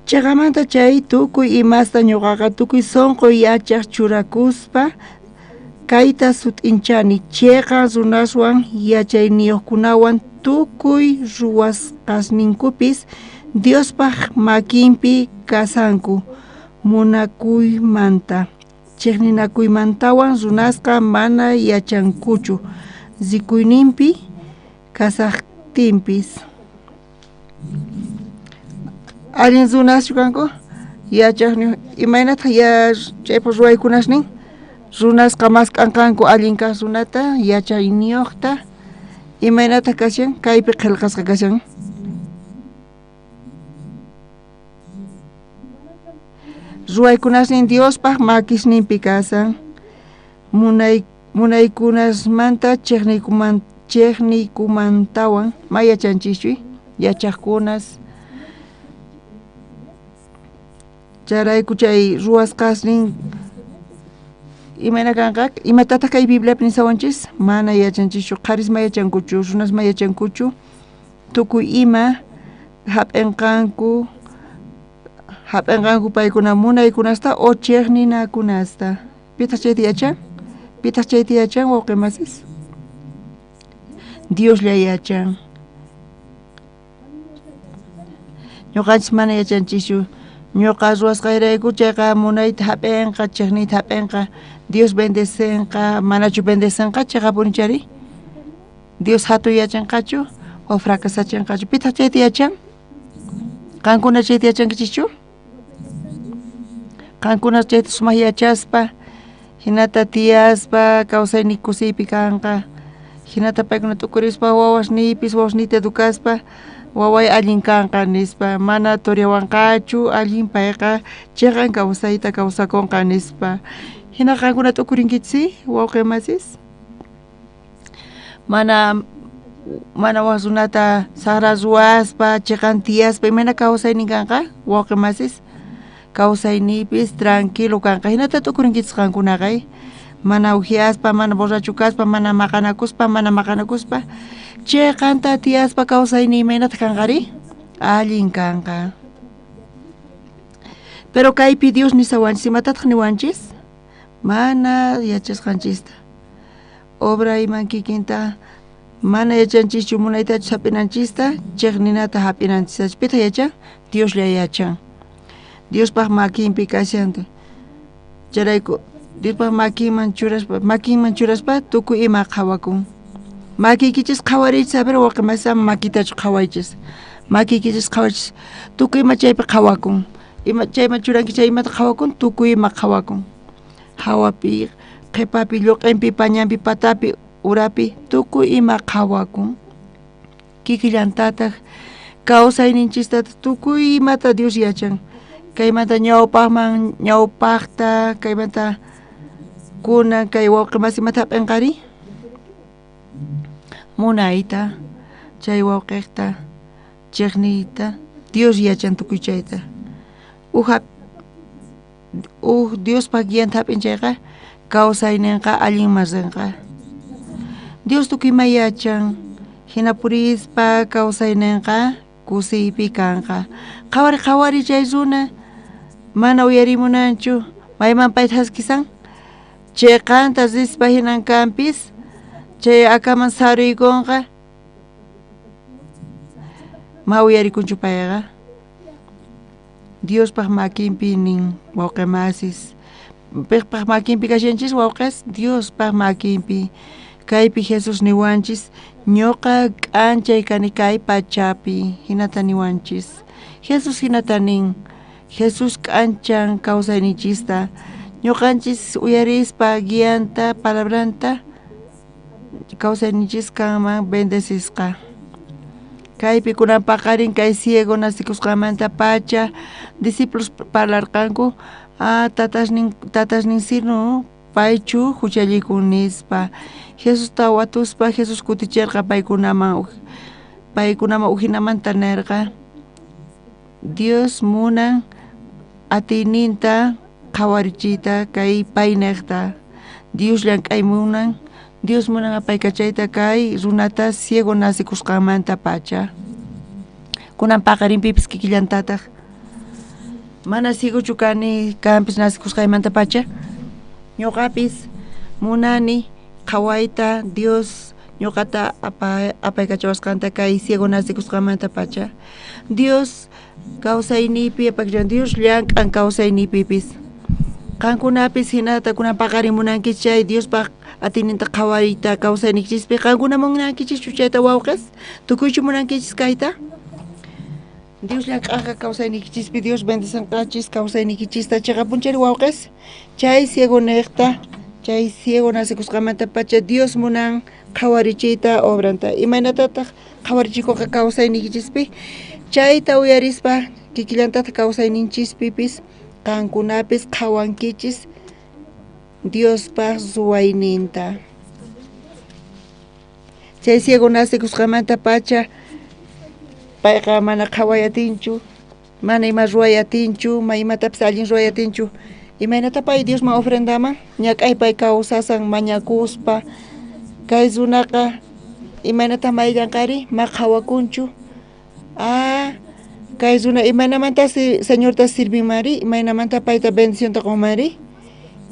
chayqamanta chay tukuy imasta ñuqaqa tukuy sunquy yachaq churakuspa kayta sut'inchani chayqa runaswan yachayniyuqkunawan tukuy ruwasqasninkupis Diospaq makinpi kasanku munakuymanta chiqninakuymantawan runasqa mana yachankuchu zikuyninpi kasaqtinpis allin runaschu kanku yachaqni imaynata chaypaq ruwaykunasnin runasqa mas k'anqanku allin kaq runata yachayniyuqta imaynata kashan kaypi qillqasqa kashan ruwaykunasnin Diospaq makisninpi kasan munaykunasmanta chiqniykumantawan ma yachanchikchu yachaqkunas charayku chay ruwasqasnin imayna kanqa imatataq kay Bibliapi nisawanchis mana yachanchikchu qarisma yachankuchu runasma yachankuchu tukuy ima hap'inqanku paykuna munaykunasta o chiqninakunasta pitaq chayta yachan pitaq chayta yachan wawqimasis Dios lla yachan ñuqanchis mana yachanchikchu ñuqa ruwasqayrayku chayqa munayta hap'inqa chiqniyta hap'inqa Dios bendecenqa manachu bendecenqa chayqa punichari Dios hatun yachanqachu o fracasachanqachu pitaq chayta yachan qankuna chayta yachankichikchu qankuna chayta sumaq yachaspa hinata tiyaspa kawsayni kusiypi kanqa hinata paykuna tukurispa wawasniyta educaspa waway allin kanqa nispa mana turiawanqachu allin payqa chayqa kawsayta kawsakunqa nispa hina qankuna tukurinkichis wawqimasis mana waq runata sara ruwaspa chayqan tiyaspa imana kawsaynin kanqa wawqimasis kawsaynipis tranquilo kanqa hinata tukurinkichis qankunaqay mana ujiaspa mana borracho kaspa mana maqanakuspa chayqanta tiyaspa kawsayni imaynata kanqari allin kanqa pero kaypi Dios nisawanchis imatataq niwanchis mana yachasqanchista obra iman kikinta mana yachanchis munayta sapinanchista chegninata hapinanchis pita yachan Dios le yachan Dios pag makinpi kasyanto charayku Dios pag makinman churaspa tukuy ima qhawakun makikichis qhawariychis saber waqimasa makitachu qhawaychis makikichis qhawachis tukuy ima chaypi qhawakun ima chayman churanki chay imata qhawakun tukuy ima qhawakun hawapi qhipapi lluq'inpi pañanpi patapi urapi tukuy ima qhawakun kikillantataq kawsayninchista tukuy imata Dios yachan kaymanta ñawpaqta kaymanta kunan kay wawqi imata hap'inqari munayta chay wawqiqta chiqniyta Dios yachan tukuy chayta Dios pag guianta hap'inchayqa kawsayninqa allin masinqa Dios tukuy yachan hinapurispa kawsayninqa kusiypi kanqa qhawari chay runa mana uyarimunanchu mayman payta haskisan chayqanta rispa hinankanpis chay akaman saruykunqa ma uyarikunchu payqa Dios pag makinpi nin wawqimasis piqpaq makinpi kashanchis wawqis Dios pag makinpi kaypi Jesus niwanchis ñuqa k'anchay kani kay pachapi hinata niwanchis Jesus hinata nin Jesus k'anchan kawsaynichista ñuqanchis uyarispa guianta palabranta kawsaynichis kanman bendecishqa kaypi kunan paqarin kay ciego nasikusqamanta pacha discípulos parlarqanku tatashnin sirnu paychu huchallikun nispa Jesus tawatuspa Jesus kutichirqa paykunaman uhinamanta nirqa Dios munan atiyninta qhawarichiyta kay pay niqta Dios llank'ay munan Dios munan apaykachayta kay runata ciego nasikusqanmanta pacha kunan paqarinpipis kikillantataq mana ciegochu kani kanpis nasikusqaymanta pacha ñuqapis munani qhawayta Dios ñuqata apaykachawasqanta kay ciego nasikusqanmanta pacha Dios kawsaynipi Dios llank'an kawsaynipipis qankunapis hinata kunan paqarimunankichis chay Dios paq atiyninta qhawariyta kawsaynikichispi qankuna munankichis chayta wawqis tukuychu munankichis kayta Dios llank'anqa kawsaynikichispi Dios bendisanqachis kawsaynikichista chayqa punchari wawqis chay ciego niqta chay ciego nasikusqanmanta pacha Dios munan qhawarichiyta obranta imanatataq qhawarichikuqa kawsaynikichispi chayta uyarispa kikillantata kawsayninchispipis qankunapis qhawankichis Diospaq suwayninta chay ciego nasikusqanmanta pacha payqa mana qhawayatinchu mana ima ruwayatinchu ma imatapis allin ruwayatinchu imaynata pay Diosman ofrendaman ñak'ay pay kawsasan mañakuspa kay runaqa imaynata mayllanqari ma qhawakunchu kay runa imaynamanta Señorta sirvinmari imaynamanta payta bendicionta qunmari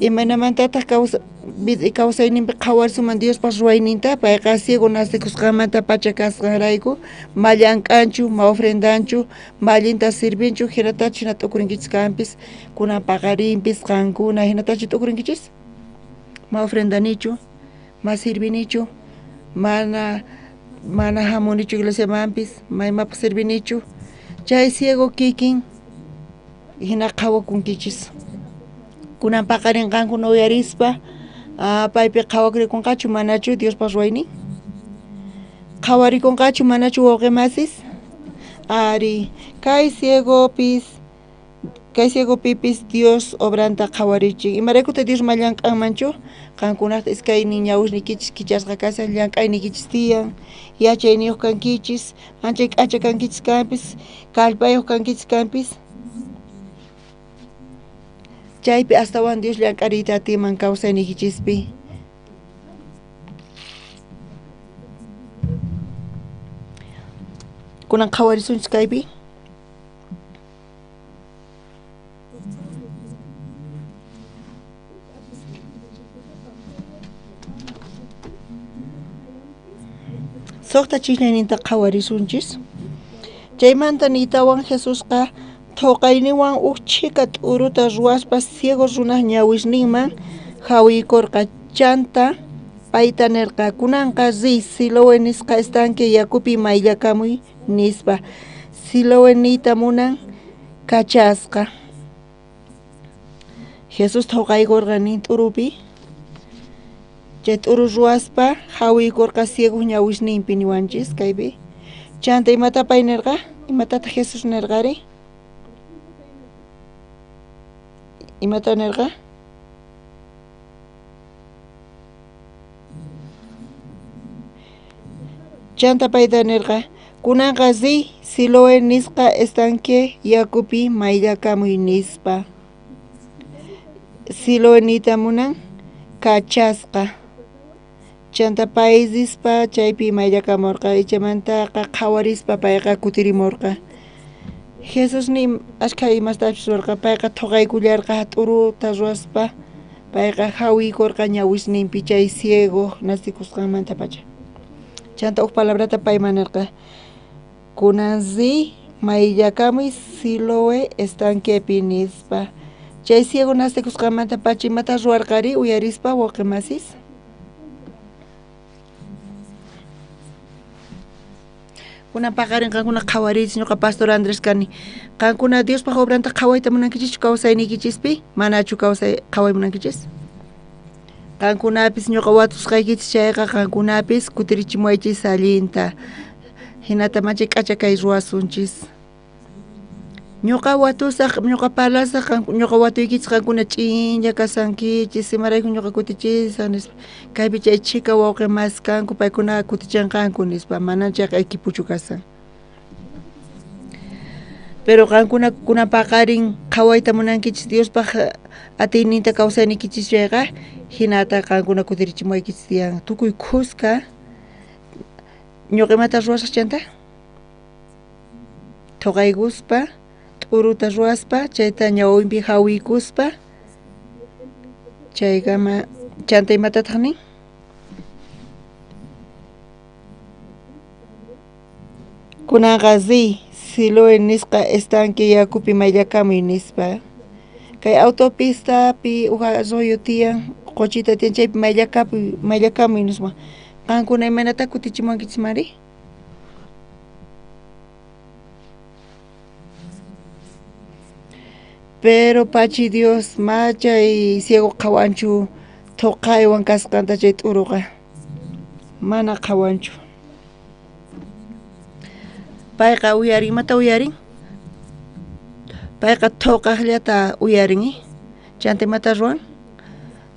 imaynamantataq kawsayninpi qhawarsuman Diospa ruwayninta payqa ciego nasikusqanmanta pacha kasqanrayku ma llank'anchu ma ofrendanchu ma allinta sirvinchu hinatachu hina t'ukurinkichis kanpis kunan paqarinpis qankuna hinatachu t'ukurinkichis ma ofrendanichu ma sirvinichu mana hamunichu iglesiamanpis ma imapaq sirvinichu chay ciego kikin hina qhawakunkichis kunan paqarinqankuna uyarispa paypi qhawakrikunqachu manachu Diospa ruwaynin qhawarikunqachu manachu wawqimasis ari kay ciegopipis Dios obranta qhawarichin imaraykuta Dios mallanq'anmanchu qankunata iskaynin ñawishnikichis kichasqa kashan llank'aynikichis tiyan yachayniyuq kankichis anchay k'acha kankichis kanpis kallpayuq kankichis kanpis chaypi astawan Dios llank'ariyta atiman kawsaynikichispi kunan qhawarisunchis kaypi soqta chishnaninta qhawarisunchis. Chaymanta nitawan Jesusqa thoqayniwan uchika t'uruta ruwaspa ciego runaq ñawisninman hawiykurqa chanta payta nirqa kunanqa riy Siloé nisqa estanque yakupi mayllakamuy nispa. Siloé niyta munan kachasqa. Jesus thoqaykurqa nin t'urupi. Chay t'uru ruwaspa hawiykurqa ciego ñawisninpi niwanchis kaypi. Chanta imata pay nirqa? Imatata Jesus nirqari? Imata nirqa? Chanta payta nirqa kunanqa riy Siloé nisqa estanque yakupi mayllakamuy nispa. Siloé niyta munan kachasqa. Chanta paysispa chaypi mayllakamurqa ichamantaqa qhawarispa payqa kutirimurqa. Jesus ni ashkha imastapis rurqa payqa thoqaykullarqa t'uruta ruwaspa payqa hawiykurqa ñawisninpi chay ciego nasikusqanmanta pacha. Chanta uq palabrata payman nirqa kunan riy mayllakamuy Siloé estanquepi nispa. Chay ciego nasikusqanmanta pacha imata ruwarqari uyarispa wawqi masis? Kunan paqarin qankuna qhawarichispa ñuqa Pastor Andrés kani. Qankuna Diospaq obranta qhawayta munankichis kawsaynikichispi? Manachu qhaway munankichis? Qankunapis ñuqa watusqaykichis chayqa qankunapis kutirichimuwaychis allinta. Hinata machay k'acha kay ruwasunchis. Ñuqa watusaq, ñuqa palasaq, ñuqa watuykichis qankuna ch'inlla kasankichis, imarayku ñuqa kutichisaq nispa. Kaypi chay chika wawqi mas kanku paykuna kutichanqanku nispa, mana chayqa equipuchu kasan. Pero qankuna kunan paqarin qhawayta munankichis Diospaq atiyninta kawsaynikichis chayqa, hinata qankuna kutirichimuwaykichis tiyan tukuy khusqa. Ñuqa imata ruwasaq chanta? Thoqaykuspa, t'uruta ruwaspa, chayta ñawinpi hawiykuspa, chayqa chanta imatataq nin? Kunanqa riy Siloé nisqa estanque yakupi mayllakamuy nispa. Kay autopistapi uha arroyo tiyan, qochita tiyan chaypi mayllakamuy nispa. Qankuna imanata kutichimuwankichis mari? Pero pachi Dios machay ciego qhawanchu thoqaywan kasqanta chay t'uruqa. Mana qhawanchu. Payqa uyarin, imata uyarin? Payqa thoqaqllata uyarin, chanta imata ruwan?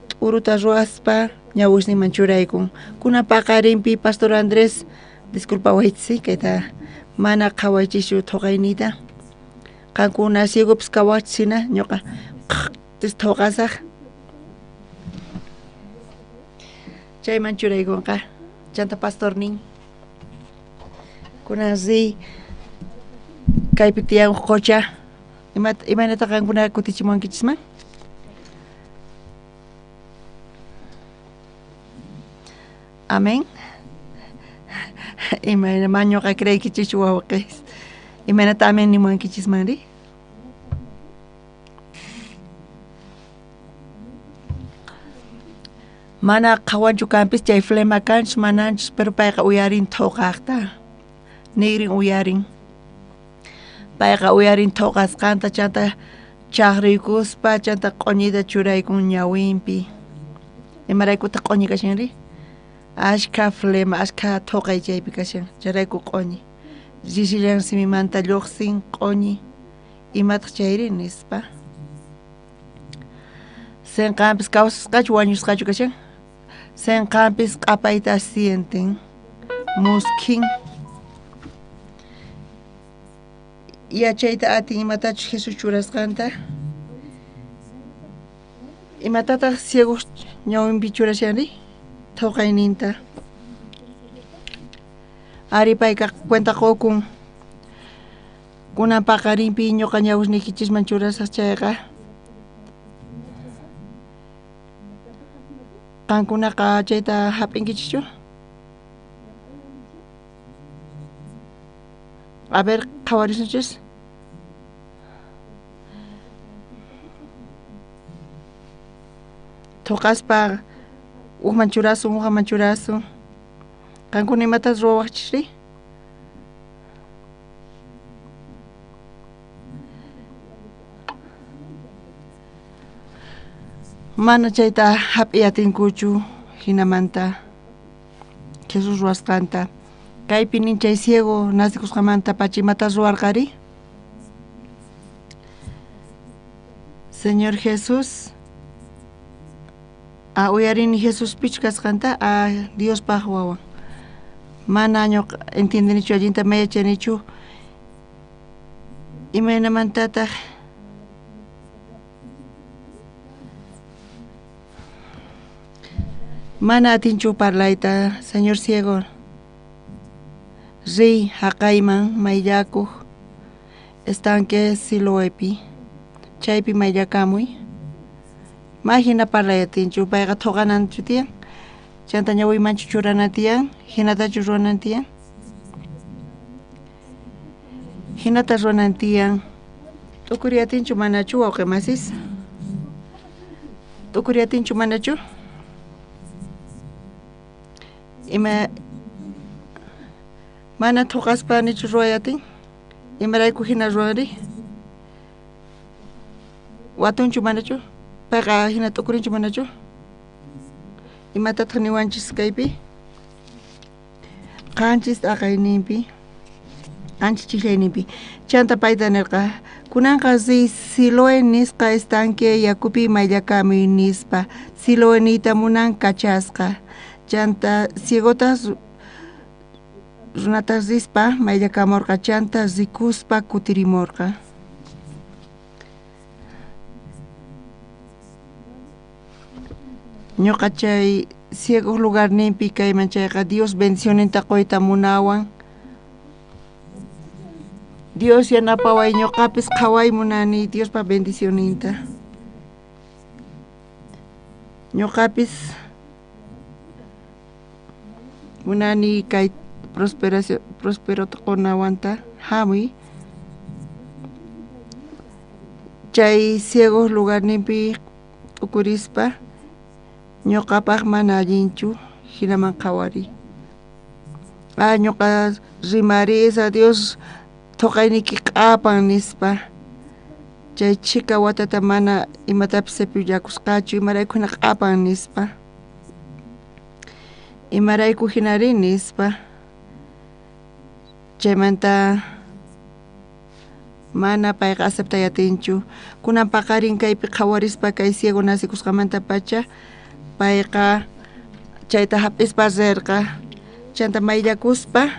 T'uruta ruwaspa ñawisninman churaykun. Kunan paqarinpi Pastor Andrés, disculpawaychis kayta mana qhawaychishu thoqayniyta. Qankuna ciegopis kawachis hina ñuqa thoqasaq. Chayman churaykunqa, chanta pastor nin. Kunan riy kaypi tiyan qocha, imanata qankuna kutichimuwankichisman? Amén. Imana mañoqa creykichichu wawqis. Imanata amén nimuwankichismanri? Mana qhawanchu kanpis chay flema kanchis mananchis, pero payqa uyarin thoqaqta. Nigrin uyarin. Payqa uyarin thoqasqanta chanta chaqriykuspa, chanta q'uñita churaykun ñawinpi. Imaraykuta q'uñi kashanri? Ashka flema, ashka thoqay chaypi kashan, charayku q'uñi. Risillan simimanta lluqsin q'uñi, imataq chayri nispa. Senqanpis kawsasqachu wañusqachu kashan? Senqanpis q'apayta sienten, muskin. Yachayta atin imatachus Jesus churasqanta? Imatataq ciegos ñawinpi churashanri? Thoqayninta. Ari payqa cuenta qukun kunan paqarinpi ñuqa ñawisniykichisman churasaq chayqa. Qankunaqa chayta hap'inkichikchu? A ver, qhawarisnchis. Thuqaspa uhman churasun, uhaman churasun. Qankuna imatas ruwaqchiri? Mana chayta hap'iyatinkuchu hinamanta Jesus ruwasqanta. Kaypi nin chay ciego nasikusqamanta pacha imatas ruwarqari? Señor Jesús, uyarini Jesús pichkasqanta Dios paq wawan. Mana ñuqa entiendinichu allinta mayachanichu imaynamantataq mana atinchu parlayta, Señor ciego. Ri haqayman mayllakuq estanque Siloepi chaypi mayllakamuy. Mahina parlayatinchu payqa thuqananchu tiyan. Chanta ñawiymanchu churanatiyan, hinatachu ruwanantiyan. Hinata ruwanantiyan. Tukuriyatinchu manachu wawqi masis? Tukuriyatinchu manachu? Ima mana thuqaspanichu ruwayatin? Imarayku hina ruwari? Watunchu manachu? Payqa hina tukurinchu manachu? Imatataq niwanchis kaypi? Qanchis aqayninpi, qanchis chiklayninpi. Chanta payta nirqa, kunanqa Siloe nisqa estanque yakupi mayllakamuy nispa. Siloe niyta munan kachasqa. Chanta ciegotas runatas rispa mayllakamurqa chanta rikuspa kutirimurqa. Ñuqa chay ciego lugarninpi kayman chayqa Dios bendicioninta qoyta munawan. Dios yanapaway ñuqapis qhaway munani Diospa bendicioninta. Ñuqapis munani kay prosperota qunawanta hamuy. Chay ciego lugarninpi ukurispa ñuqapaq mana allinchu hinaman qhawari. Ñuqa rimarisa Dios thuqayniki q'apan nispa. Chay chika watata mana imatapis cepilllakusqachu imarayku hina q'apan nispa. Imarayku hinari nispa. Chaymanta mana payqa aceptayatinchu. Kunan paqarin kaypi qhawarispa kay ciego nasikusqamanta pacha payqa chayta hap'ispa rirqa. Chanta mayllakuspa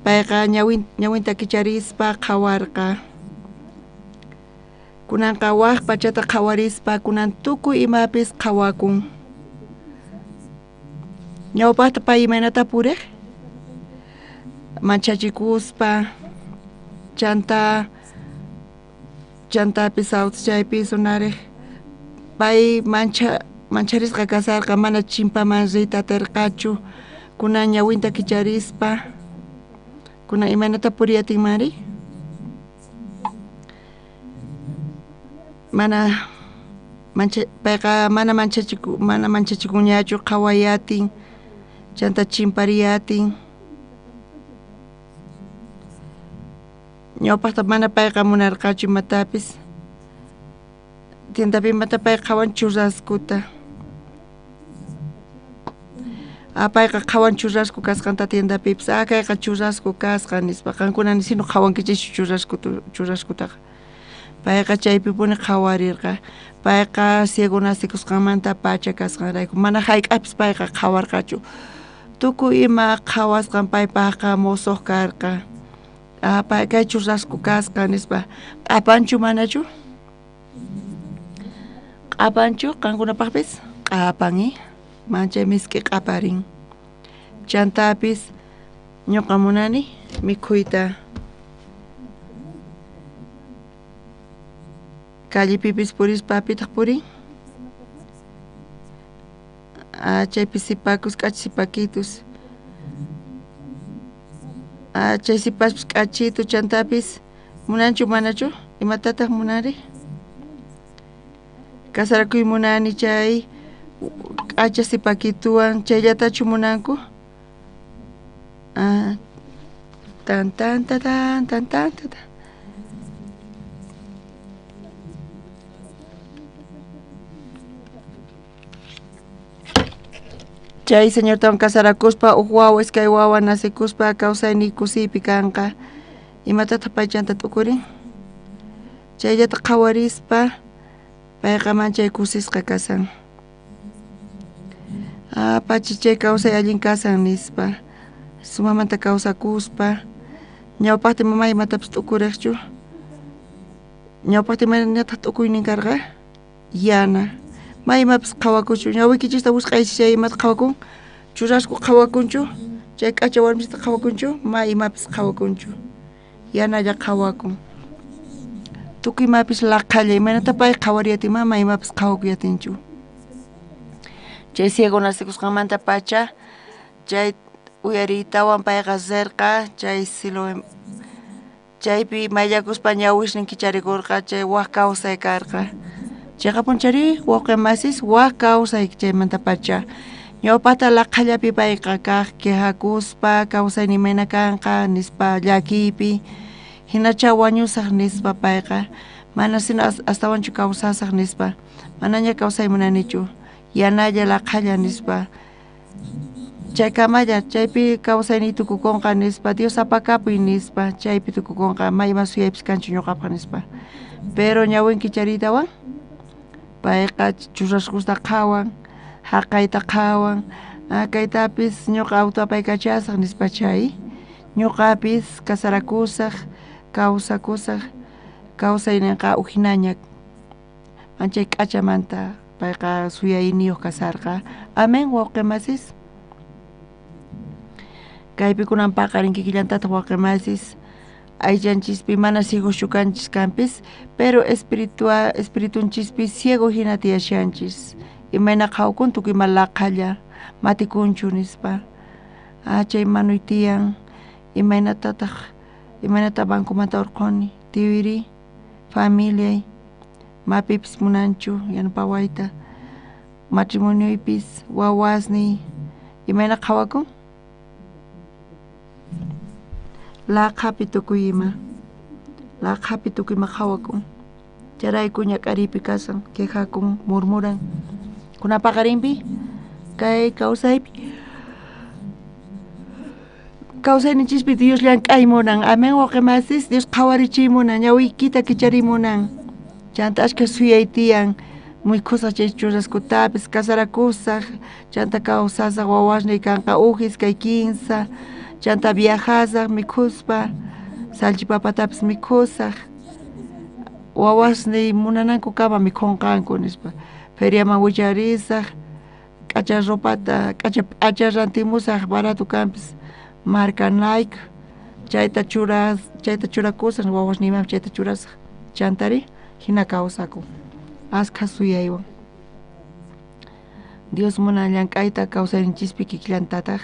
payqa ñawinta kicharispa qhawarqa. Kunanqa waq pachata qhawarispa kunan tukuy imapis qhawakun. Ñawpaqta pay imaynata puriq? Manchachikuspa chantapis sautis chaypi sunariq pay mancharisqa kasarqa mana chimpaman riyta atirqachu. Kunan ñawinta kicharispa kunan imaynata puriyatinmari? Payqa mana manchachikunñachu qhawayatin chanta chimpariyatin. Ñawpaqta mana payqa munarqachu imatapis. Tiendapi imata payqa qhawan churraskuta. Payqa qhawan churrasku kasqanta tiendapipis kayqa churrasku kasqa nispa qankuna nisinu qhawankichischu churraskutaqa. Payqa chaypipuni qhawarirqa. Payqa ciego nasikusqanmanta pacha kasqanrayku mana hayk'apis payqa qhawarqachu. Tukuy ima qhawasqan paypaqqa musuq karqa. Kay churrasku kasqa nispa. Q'apanchu manachu? Q'apanchu qankunapaqpis? Q'apani. Manchay misk'i q'aparin. Chantapis ñuqa munani mikhuyta. Callipipis purispa pitaq purin? Chaypis sipakus k'achi sipaquitus. Chaysipas k'achito chantapis munanchu manachu imatataq munari kasarakuy munani chay k'acha sipakituwan chayllatachu munanku tan tan tan tan tan tan. Chay señor tawan kasarakuspa wawa iskay wawa nasikuspa kawsayni kusipi kanqa imatataq paychanta t'ukurin chayllata qhawarispa payqa manchay kusisqa kasan pachi chay kawsay allin kasan nispa sumamanta kawsakuspa ñawpaqti mamay imatapis t'ukuriqchu ñawpaqti maynataq t'ukuynin karqa yana maymapis qhawakuchu ñawikichista wisq'aychis chay imata qhawakun churasku qhawakunchu chay k'acha warmisita qhawakunchu maymapis qhawakunchu yanalla qhawakun tukuymapis laqhalla imanata pay qhawariyatinman maymapis qhawakuyatinchu chay ciego nasikusqanmanta pacha chay uyariytawan payqa cerqa chay Siloé chaypi mayllakuspa ñawishnin kicharikurqa chay waq kawsay karqa chayqa punchari wawqimasis waq kawsay chaymanta pacha ñawpaqta laqhallapi payqa kaq qihakuspa kawsaynin mayna kanqa nispa llakiypi hinacha wañusaq nispa payqa mana sino astawanchu kawsasaq nispa manaña kawsay munanichu yanalla laqhalla nispa chaykamalla chaypi kawsayni tukukunqa nispa Dios apakapuy nispa chaypi tukukunqa mayma suyaypis kanchu ñuqapaq nispa pero ñawin kichariytawan payqa churaskusta qhawan haqayta qhawan kaytapis ñuqa auto apaykachasaq nispa chay ñuqapis kasarakusaq kawsakusaq kawsayninqa ujinaña manchay k'achamanta payqa suyayniyuq kasarqa amen wawqimasis kaypi kunan paqarinki killantataq wawqimasis ayllanchikpi mana ciegoschu kanchis kanpis pero espiritunchikpi ciego hina tiyashanchis imayna qhawkun tukuyma laqhalla matikunchu nispa chay manuy tiyan imaynata bankumanta urquni tiwiri familiay mapipis munanchu yanapawayta matrimonioypis wawasni imayna qhawakun laqhapi tukuyma qhawakun charayku ñak'aripi kasan quejakun murmuran kunan paqarinpi kay kawsayninchispi Dios llank'ay munan amen wawqimasis Dios qhawarichimunan ñawiykita kicharimunan chanta ashka suyay tiyan mikhusaq chay churaskutapis kasarakusaq chanta kawsasaq wawashnay kanqa ujis kay 15 chanta viajasaq mikhuspa salchipapatapis mikhusaq wawasnay munananku kama mikhunqanku nispa feriaman willarisaq k'acha ropata k'acha rantimusaq baratu kanpis markanayku chayta churakusaq wawasniyman chayta churasaq chantari hina kawsakun askha suyaywan Dios munan llank'ayta kawsayninchispi kikllantataq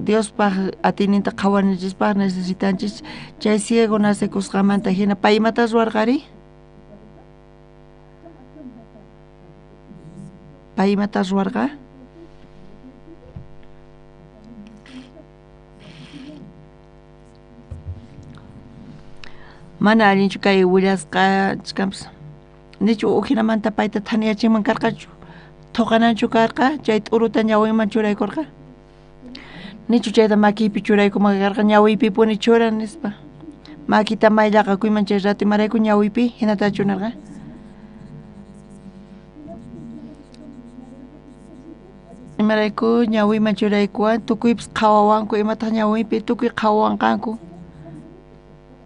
Diospaq atininta qhawanichispa necesitanchis chay ciego nasikusqamanta hina pay imatas ruwarqari pay imatas ruwarqa mana allinchu kay willasqa chkanpas nichu ujinamanta payta thaniyachiman karqachu thoqananchu karqa chay t'uruta ñawinman churaykurqa nichu chayta makiypi churaykuman karqa ñawiypipuni churan nispa makita mayllaqa kuyman chay rato imarayku ñawiypi hinata chunarqa imarayku ñawiyman churaykuwan tukuypis qhawawanku imataq ñawiypi tukuy qhawawanqanku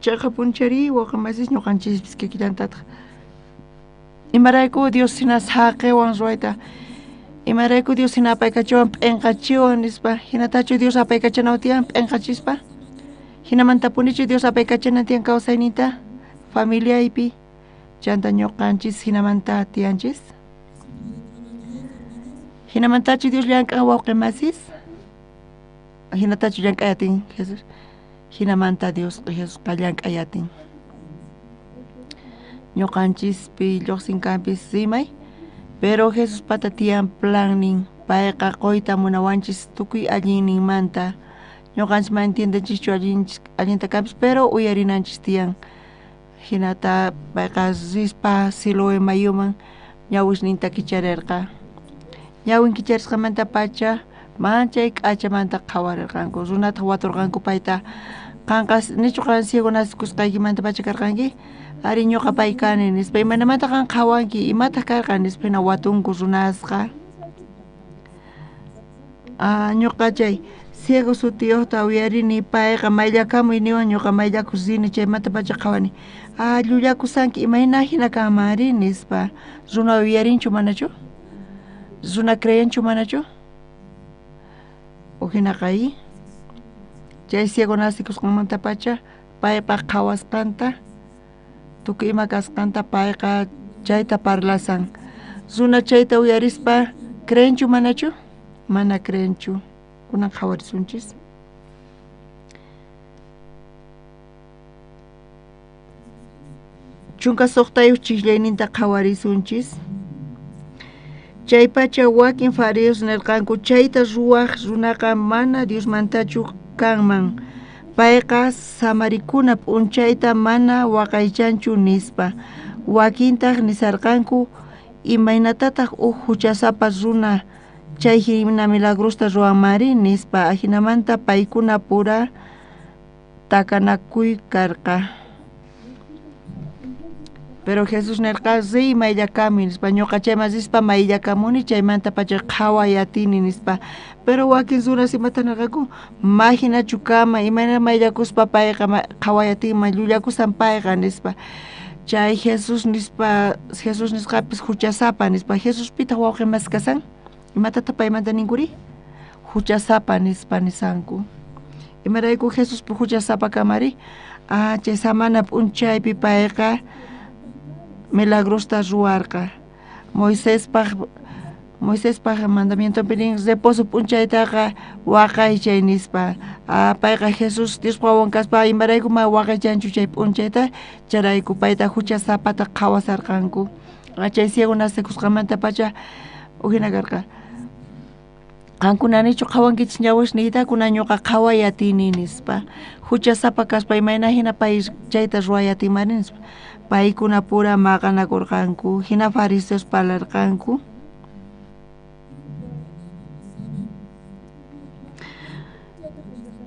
chayqa punchari wawqimasis ñuqanchispis kikitantataq imarayku Dios hina saqiwan ruwayta imarayku Dios hina apaykachiwan p'inqachiwan nispa hinatachu Dios apaykachanaw tiyan p'inqachispa hinamantapunichu Dios apaykachana tiyan kawsayninta familiaypi chanta ñuqanchis hinamanta tiyanchis hinamantachu Dios llank'an wawqimasis hinatachu llank'ayatin Jesús hinamanta Dios Jesús llank'ayatin ñuqanchikpi lluqsinkanpis simay pero Jesús patatian plannin payqa qoyta munawanchis tukuy allinninmanta ñuqanchik ma entiendenchischu allinta kanpis pero uyarinanchis tiyan hinata payqa rispa Siloé mayuman ñawishninta kicharirqa ñawin kicharisqamanta pacha manchay k'achamanta qhawarirqanku runata waturqanku payta qanqas nichu qan ciego nasikusqaykimanta pacha karqanki ari ñuqa pay kani nispa imanamanta qan qhawanki imataq karqan nispa hina watunku runasqa ñuqa chay ciego sutiyuqta uyarini payqa mayllakamuy niwan ñuqa mayllakus rini chaymanta pacha qhawani llullakusanki imayna hina kanmari nispa runa uyarinchu manachu runa creyanchu manachu hinaqa chay ciego nasikusqanmanta pacha payqa qhawasqanta tukuy ima kasqanta payqa chayta parlasan runa chayta uyarispa creyenchu manachu mana creyenchu kunan qhawarisunchis chunka suqtayuq chiklayninta qhawarisunchis chay pacha wakin fariseos nirqanku chayta ruwaq runaqa mana Diosmantachu kanman payqa samarikuna p'unchayta mana waqaychanchu nispa wakintaq nisarqanku imaynatataq huchasapa runa chay hina milagrosta ruwanmari nispa hinamanta paykuna pura takanakuy karqa pero Jesús nirqa riy mayllakami nispa ñuqa chayman rispa mayllakamuni chaymanta pacha qhawayatini nispa pero wakin runas imata nirqaku ma hinachu kama imayna mayllakuspa payqa qhawayatinman llullakusan payqa nispa chay Jesús nisqapis huchasapa nispa Jesús pitaq wawqi mas kasan imatata paymanta ninkuri huchasapa nispa nisanku imarayku Jesús huchasapa kamari chay samana p'unchaypi payqa milagrosta ruwarqa Moisespaq mandamiento pirin reposo p'unchaytaqa waqaychay nispa payqa Jesús Dios wawan kaspa imarayku ma waqaychanchu chay p'unchayta charayku payta huchasapata qhawasarqanku chay ciego nasikusqanmanta pacha uhina karqa qankunanichu qhawankichis ñawishniykita ñuqa qhawayatini nispa huchasapa kaspa imayna hina pay chayta ruwayatinmari nispa paykuna pura maqanakurqanku hina fariseos parlarqanku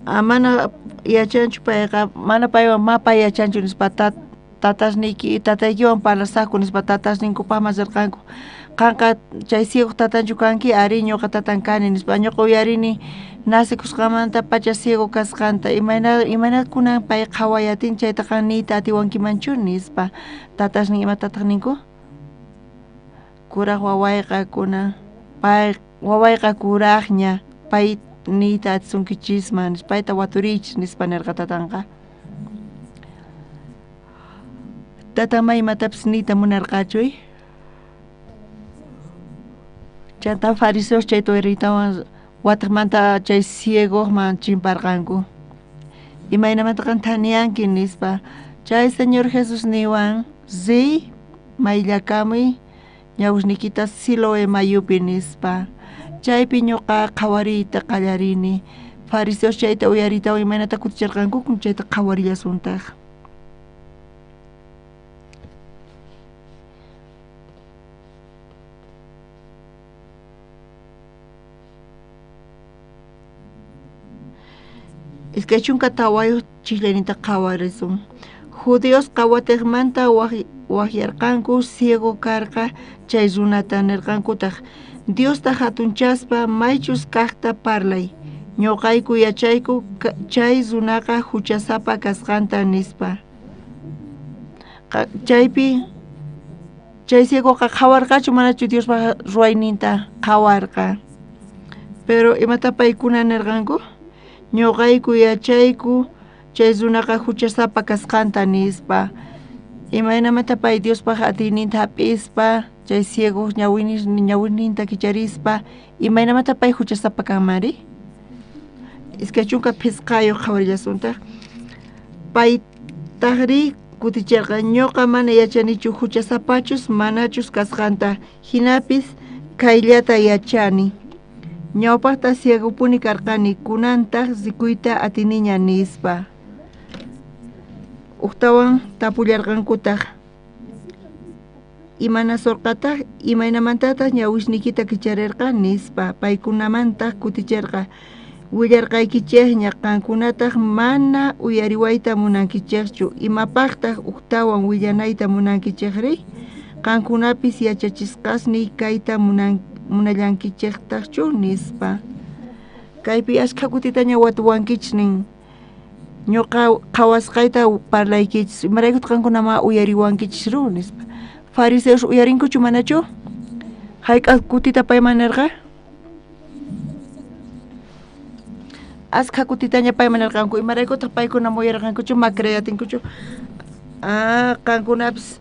mana yachanchu payqa mana paywan mapa yachanchu nispa tataykiwan parlasaqku nispa tatasninkupaqman rirqanku qanqa chay ciego tatanchu kanki ari ñuqa tatan kani nispa ñuqa uyarini nasikusqamanta pacha ciego kasqanta imayna kunan pay qhawayatin chaytaqa niyta atiwankimanchu nispa tatasnin imatataq ninku kuraq wawayqa kunan pay wawayqa kuraqña pay niyta atisunkichishman payta waturiychis nispa nirqa tatanqa tatanma imatapis niyta munarqachuy chayta fariseos chayta uyaritawan wataqmanta chay ciegoman chimparqanku imaynamantaqan thaniyanki nispa chay Señor Jesús niwan riy mayllakamuy ñawishniykita Siloé mayupi nispa chaypi ñuqa qhawariyta qallarini fariseos chayta uyaritawan imaynata kuticharqanku chayta qhawarillasuntaq iskay chunka tawayuq chiklayninta qhawarisun judíos qhawatiqmanta wahyarqanku ciego karqa chay runata nirqankutaq Diosta hatunchaspa maychus kaqta parlay ñuqayku yachayku chay runaqa huchasapa kasqanta nispa chaypi chay ciegoqa qhawarqachu manachu Diospa ruwayninta qhawarqa pero imata paykuna nirqanku ñuqayku yachayku chay runaqa huchasapa kasqanta nispa imaynamanta pay Diospaq atiyninta hap'ispa chay ciego ñawinninta kicharispa imaynamanta pay huchasapa kanmari iskachunka pescayo qhawarllasunta pay tahri kutichirqa ñuqa mana yachanichu huchasapachus manachus kasqanta hinapis kayllata yachani ñawpaqta ciegopuni karqani kunanta zikuyta atiniña nispa uqtawan tapullarqankutaq imana sorqataq imaynamantataq ñawisnikita kicharirqa nispa paykunamanta kutichirqa willarqaykichej ñaqankunataq mana uyariwayta munankichejchu imapaqtaq uqtawan willanayta munankichejri qankunapis yachachisqasni kayta munallankichejtaqchu nispa kaypi ashkha kutita ñawatuwankichis nin ñuqa qhawasqayta parlaykichis imaraykutaq qankunama uyariwankichis ru nispa fariseos uyarinkuchu manachu hayk'aq kutita payman nirqa ashkha kutitaña payman nirqanku imaraykutaq paykuna uyarqankuchu ma creatinkuchu qankunapis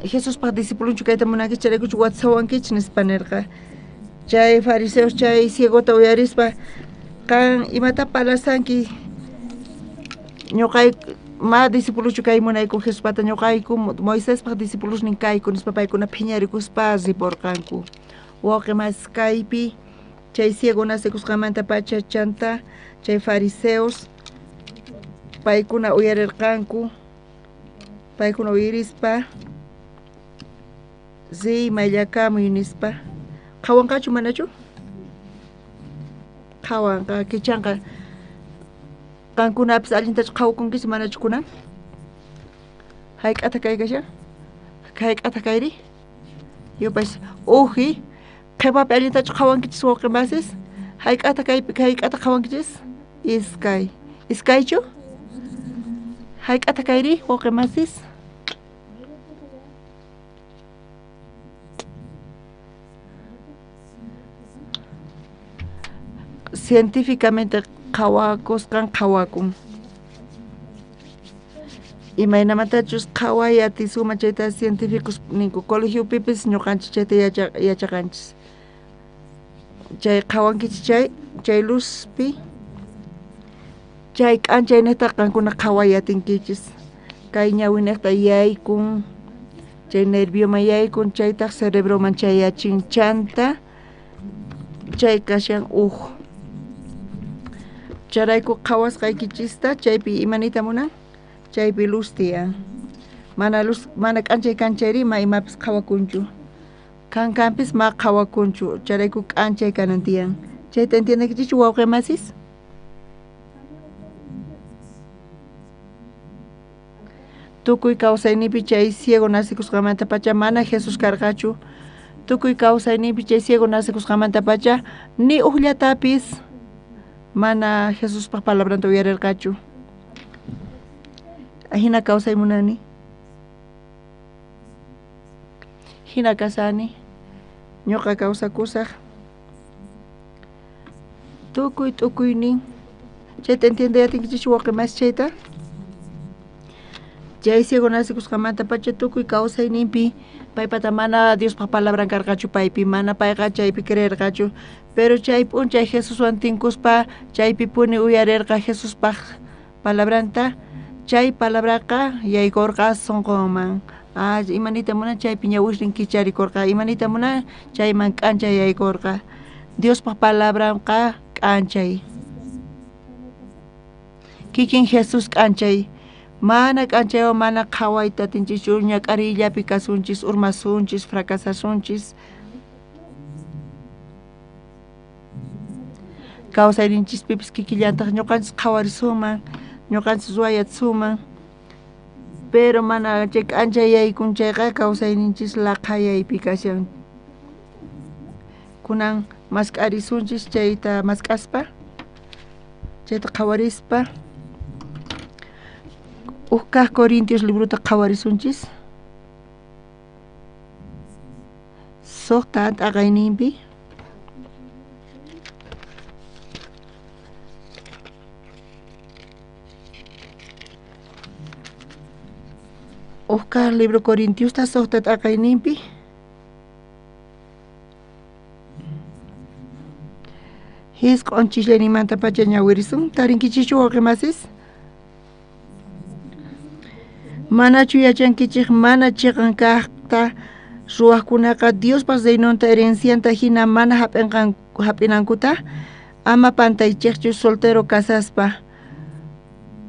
Jesuspaq discipulunchu kayta munankichis charaykuchu watsawankichis nispa nirqa chay fariseos chay ciegota uyarispa kan imata palasanki ñuqay ma discipuluchu kay munayku Jesuspata ñuqayku Moisespaq discipulus nin kayku nispa paykuna phiñarikuspa riporqanku wawqi mas kaypi chay ciego nasikusqamanta pacha chanta chay fariseos paykuna uyarirqanku paykuna uyarispa mayllakamuy nispa qhawanqachu manachu qhawanqa kichanqa qankunapis allintachu qhawkunkichis manachu kunan hayk'ata kaykasha hayk'ata kayri yupaysi uji qhipapi allintachu qhawankichis wawqimasis hayk'ata kaypi hayk'ata qhawankichis iskaychu hayk'ata kayri wawqimasis científicamente qhawakun imaynamatachus qhawayati suma chayta científicos ninku colegiopipis ñuqanchis chayta yachaqanchis chay qhawankichis chay luzpi chay k'anchay niqtaq qankuna qhawayatinkichis kay ñawi niqta yaykun chay nervioman yaykun chaytaq cerebroman chayachin chanta chay kashan charayku qhawasqaykichista chaypi imanita munan chaypi luz tiyan mana k'anchay kanchayri ma imapis qhawakunchu kankanpis ma qhawakunchu charayku k'anchay kanan tiyan chayta entiendekichichu wawqimasis tukuy kawsaynipi chay ciego nasikusqamanta pacha mana Jesus karqachu tukuy kawsaynipi chay ciego nasikusqamanta pacha ni uqllatapis mana Jesuspaq palabranta uyarirqachu hina kawsay munani hina kasani ñuqa kawsakusaq tukuynin chayta entiendeyatinkichichu wawqimas chayta chay ciego nasikusqamanta pacha tukuy kawsayninpi paypata mana Diospaq palabran karqachu paypi mana payqa chaypi creerqachu pero chay p'unchay Jesuswan tinkuspa chaypi puni uyarirqa Jesuspaq palabranta chay palabraqa yaykurqa sunqunman imanita munan chaypi ñawishnin kicharikurqa imanita munan chayman k'anchay yaykurqa Diospaq palabranqa k'anchay kikin Jesus k'anchay mana k'anchaywan mana qhawayta atinchichu ñak'arillapi kasunchis urmasunchis fracasasunchis kawsayninchispipis kikillantaq ñuqanchis qhawarisuman ñuqanchis wayatsuman pero mana chay k'anchay yaykun chayqa kawsayninchis laqhayaypi kashan kunan mask'arisunchis chayta mask'aspa chayta qhawarispa Kaq Corintios libruta qhawarisunchis suqta t'aqayninpi kaq libro Corintiusta suqta t'aqayninpi His qonchisleni manta pacha ñawirisun tarinkichichu waqemasis. Mana chuyachankichik mana chiqan kaqta ruwaqkunaqa Dios pas deynonta herencianta hina mana hap'inankuta ama pantaychiqchu soltero casaspa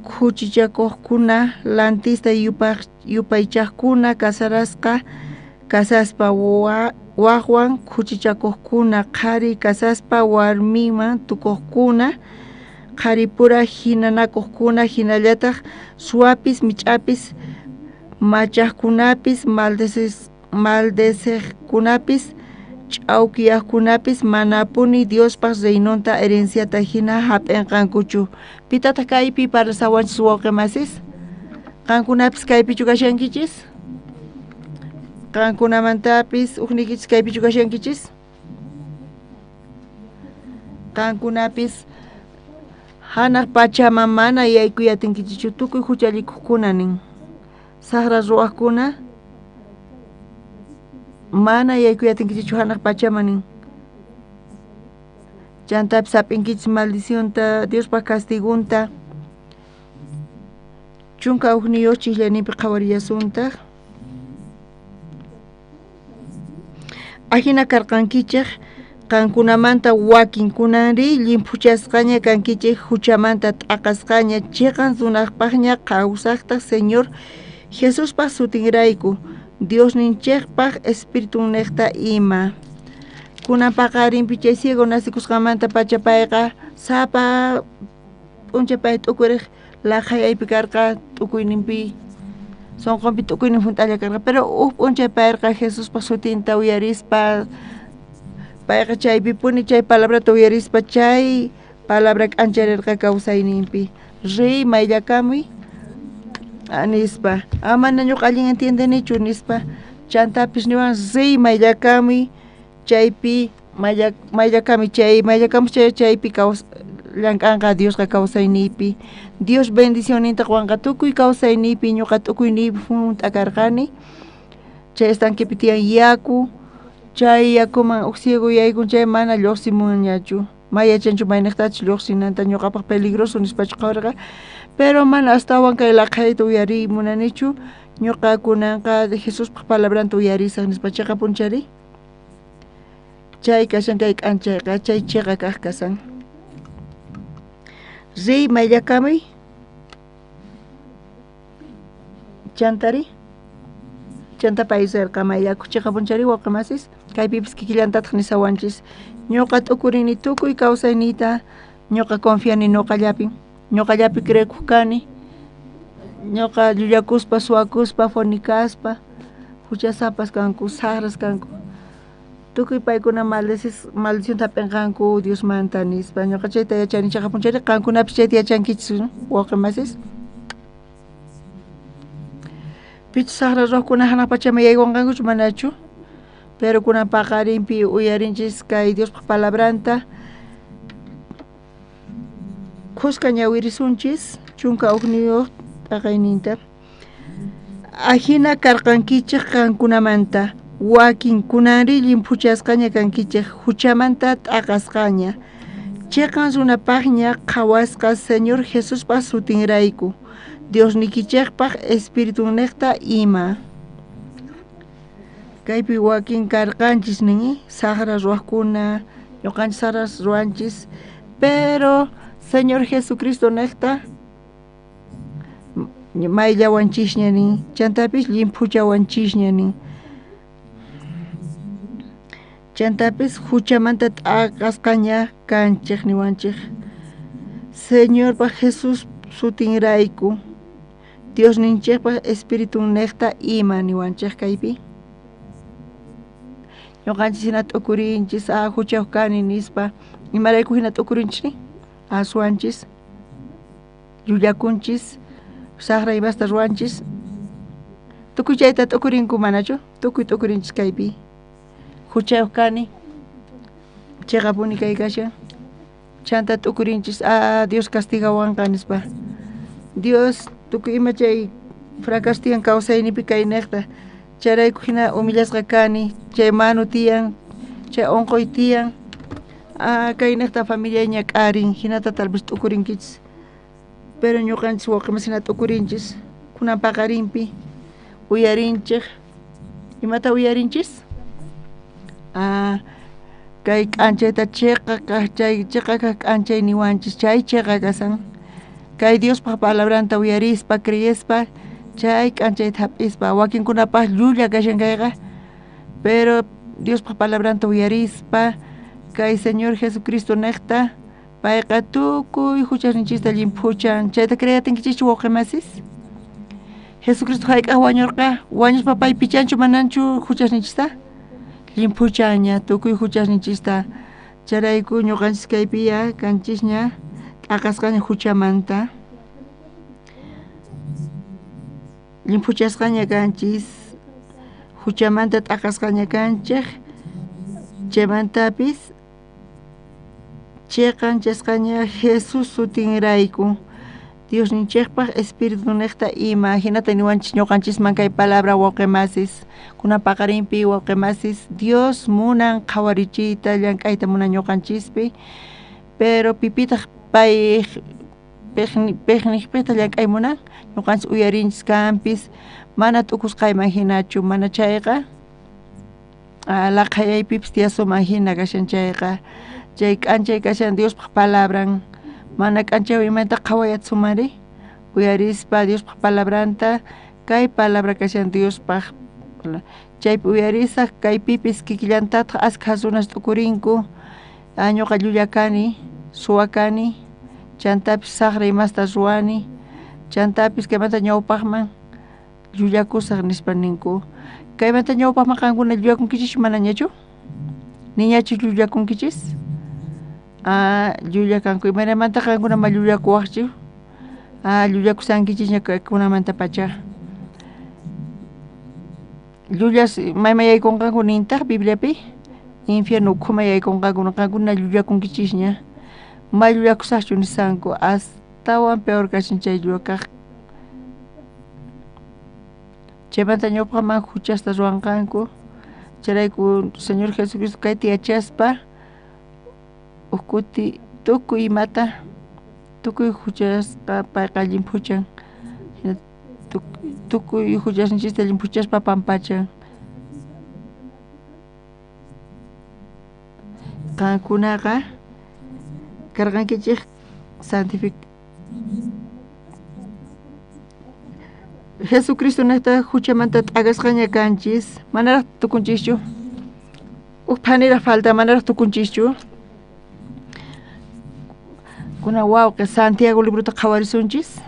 khuchichakuqkuna lantista yupaychaqkuna casaspa waqwan khuchichakuqkuna qhari casaspa warmiman tukuqkuna qharipura hinanakuqkuna hinallataq suwapis mich'apis machaqkunapis maldeciqkunapis ch'awkiyaqkunapis manapuni Diospas reynonta herenciata hina hap'inqankuchu. Pitataq kaypi parlasawanchis wawqimasis? Qankunapis kaypichu kashankichis? Qankunamantapis uqnikichis kaypichu kashankichis? Qankunapis hanaq pachaman mana yaykuyatinkichichu tukuy huchallikuqkuna nin. Saqra ruwaqkuna mana yaykuyatinkichichu hanaq pachaman nin. Chantapis hap'inkichis maldicionta Diospa castigunta chunka uqniyuq chiqllanipi qhawariyasuntaq. Ahina karqankichik qankunamanta wakinkunari llimpuchasqaña kankichik huchamanta t'aqasqaña chiqan sunaqpaqña kawsaqtaq Señor Jesuspaq sutinrayku Diosninchikpaq espiritunniqta ima. Kunan paqarinpi chay ciego nasikusqamanta pachapayqa sapa p'unchapay t'ukuriq laqhayaypi karqa t'ukuyninpi sonqonpi t'ukuynin hunt'alla karqa pero p'unchapayqa Jesuspaq sutinta uyarispa payqa chaypipuni chay palabrata uyarispa chay palabra k'ancharirqa kawsayninpi riy mayllakamuy nispa amana ñuqa allin entiendenichu nispa chantapis niwan riy mayllakamuy chaypi mayllakamuy chaypi llank'anqa Diosqa kawsayniypi Dios bendicionninta qwanqa tukuy kawsayniypi ñuqa t'ukuyniypi hunt'akarqani chay estanquepi tiyan yaku chay yakuman uq ciego yaykun chay mana lluqsimunñachu mayachanchu mayniqtachus lluqsinanta ñuqapaq peligroso nispachu qhawarqa pero mana astawan kay laqhayta uyarimunanichu ñuqa kunanqa de Jesuspaq palabranta uyarisaq nispachaqa punchari chay kashan kay k'anchayqa chay chiqa kaq kasan riy mayllakamuy chantari chantapa ayusarqa mayllaku chiqa punchari wawqimasis kaypipis kikillantataq nisawanchis ñuqa t'ukurini tukuy kawsayniyta ñuqa confiani ñuqallapi crekuq kani ñuqa llullakuspa suwakuspa fornicaspa huchasapas kanku saqras kanku tukuy paykuna maldicionta hap'inqanku Diosmanta nispa ñuqa chayta yachani chaqa punchari qankunapis chayta yachankichis wawqimasis pichu saqra ruwaqkuna hanaq pachaman yaywanqankuchu manachu pero kunan paqarinpi uyarinchis kay Diospaq palabranta qusqa ñawirisunchis chunka uqniyuq t'aqayninta ahina karqankichik qankunamanta wakinkunari llimpuchasqaña kankichik huchamanta t'aqasqaña chiqan runapaqña qhawasqa Señor Jesuspaq sutinrayku Diosnikichikpaq espiritunniqta ima kaypi wakin karqanchis nin saqra ruwaqkuna ñuqanchis saqra ruwanchis pero Señor Jesucristo niqta mayllawanchisña nin chantapis llimpuchawanchisña nin chantapis huchamanta t'aqasqaña kanchik niwanchik Señorpaq Jesús sutinrayku Diosninchikpaq espiritunniqta ima niwanchik kaypi ñuqanchis hina t'ukurinchis huchayuq kani nispa imarayku hina t'ukurinchis asuanchis llullakunchis saqra imasta ruwanchis tukuy chayta t'ukurinku manachu tukuy t'ukurinchis kaypi huchayuq kani chiqapuni kay kashan chanta t'ukurinchis Dios castigawanqa nispa Dios tukuy ima chay fracaso tiyan kawsaynipi kay niqta chayrayku hina humillasqa kani chay manu tiyan chay onqoy tiyan kainaqta familia ñak'arin hinata tal vez t'ukurinkichis pero ñuqanchis wawqimas hina t'ukurinchis kunan paqarinpi uyarinchik imata uyarinchis kay k'anchayta chiqa kaq k'anchay niwanchis chay chiqa kasan kay Diospaq palabranta uyarispa creyespa chay k'anchayta hap'ispa wakinkunapaq llulla kashan kayqa pero Diospaq palabranta uyarispa kay Señor Jesucristo niqta payqa tukuy huchasninchista llimpuchan chayta creyatinkichis wawqimasis Jesucristo hayk'aq wañurqa wañuspa pay pichanchu mananchu huchasninchista limpuchaña tukuy huchasninchista charayku ñuqanchis kaypiya kanchisña t'aqasqaña huchamanta limpuchasqaña kanchis huchamanta t'aqasqaña kanchik chaymantapis chiqanchasqaña Jesús sutinrayku Dios ninchikpaq espíritu niqta ima hinata niwanchis ñuqanchisman kay palabra wawqimasis kunan paqarinpi wawqimasis Dios munan qhawarichiyta llank'ayta munan ñuqanchispi pero pipitaq pay piqniqpita llank'ay munan ñuqanchis uyarinchis kanpis mana t'ukusqayman hinachu mana chayqa laqhayaypipis tiyasuman hina kashan chayqa chay k'anchay kashan Diospaq palabran mana k'anchaywan imanta qhawayata sumari uyarispa Diospaq palabranta kay palabra kashan Diospaq chaypi uyarisaq kaypipis kikillantataq askha hasunas t'ukurinku ñuqa llullakani suwakani chantapis saqra imasta ruwani chantapis kaymanta ñawpaqman llullakusaq nispa ninku kaymanta ñawpaqman qankuna llullakunkichis manañachu niñachu llullakunkichis llullakanku imaymanta qankuna ma llullakuwaqchu llullakusankichis kunamanta pacha llullas mayma yaykunqanku nintaq Bibliapi infierno ukhuma yaykunqankuna qankuna llullakunkichisña ma llullakusaqchu nisanku astawan peor kashan chay llullakaq chaymanta ñawpaqman huchasta ruwanqanku charayku Señor Jesucristo kayta yachaspa ukuti tukuy imata tukuy huchasqa payqa llimpuchan tukuy huchasninchista llimpuchaspa pampachan qankunaqa karqankichik Jesucristo niqta huchamanta t'aqasqaña kanchis manaraq tukunchischu phaniraq falta manaraq tukunchischu kuna wawqi Santiago libruta qhawarisunchis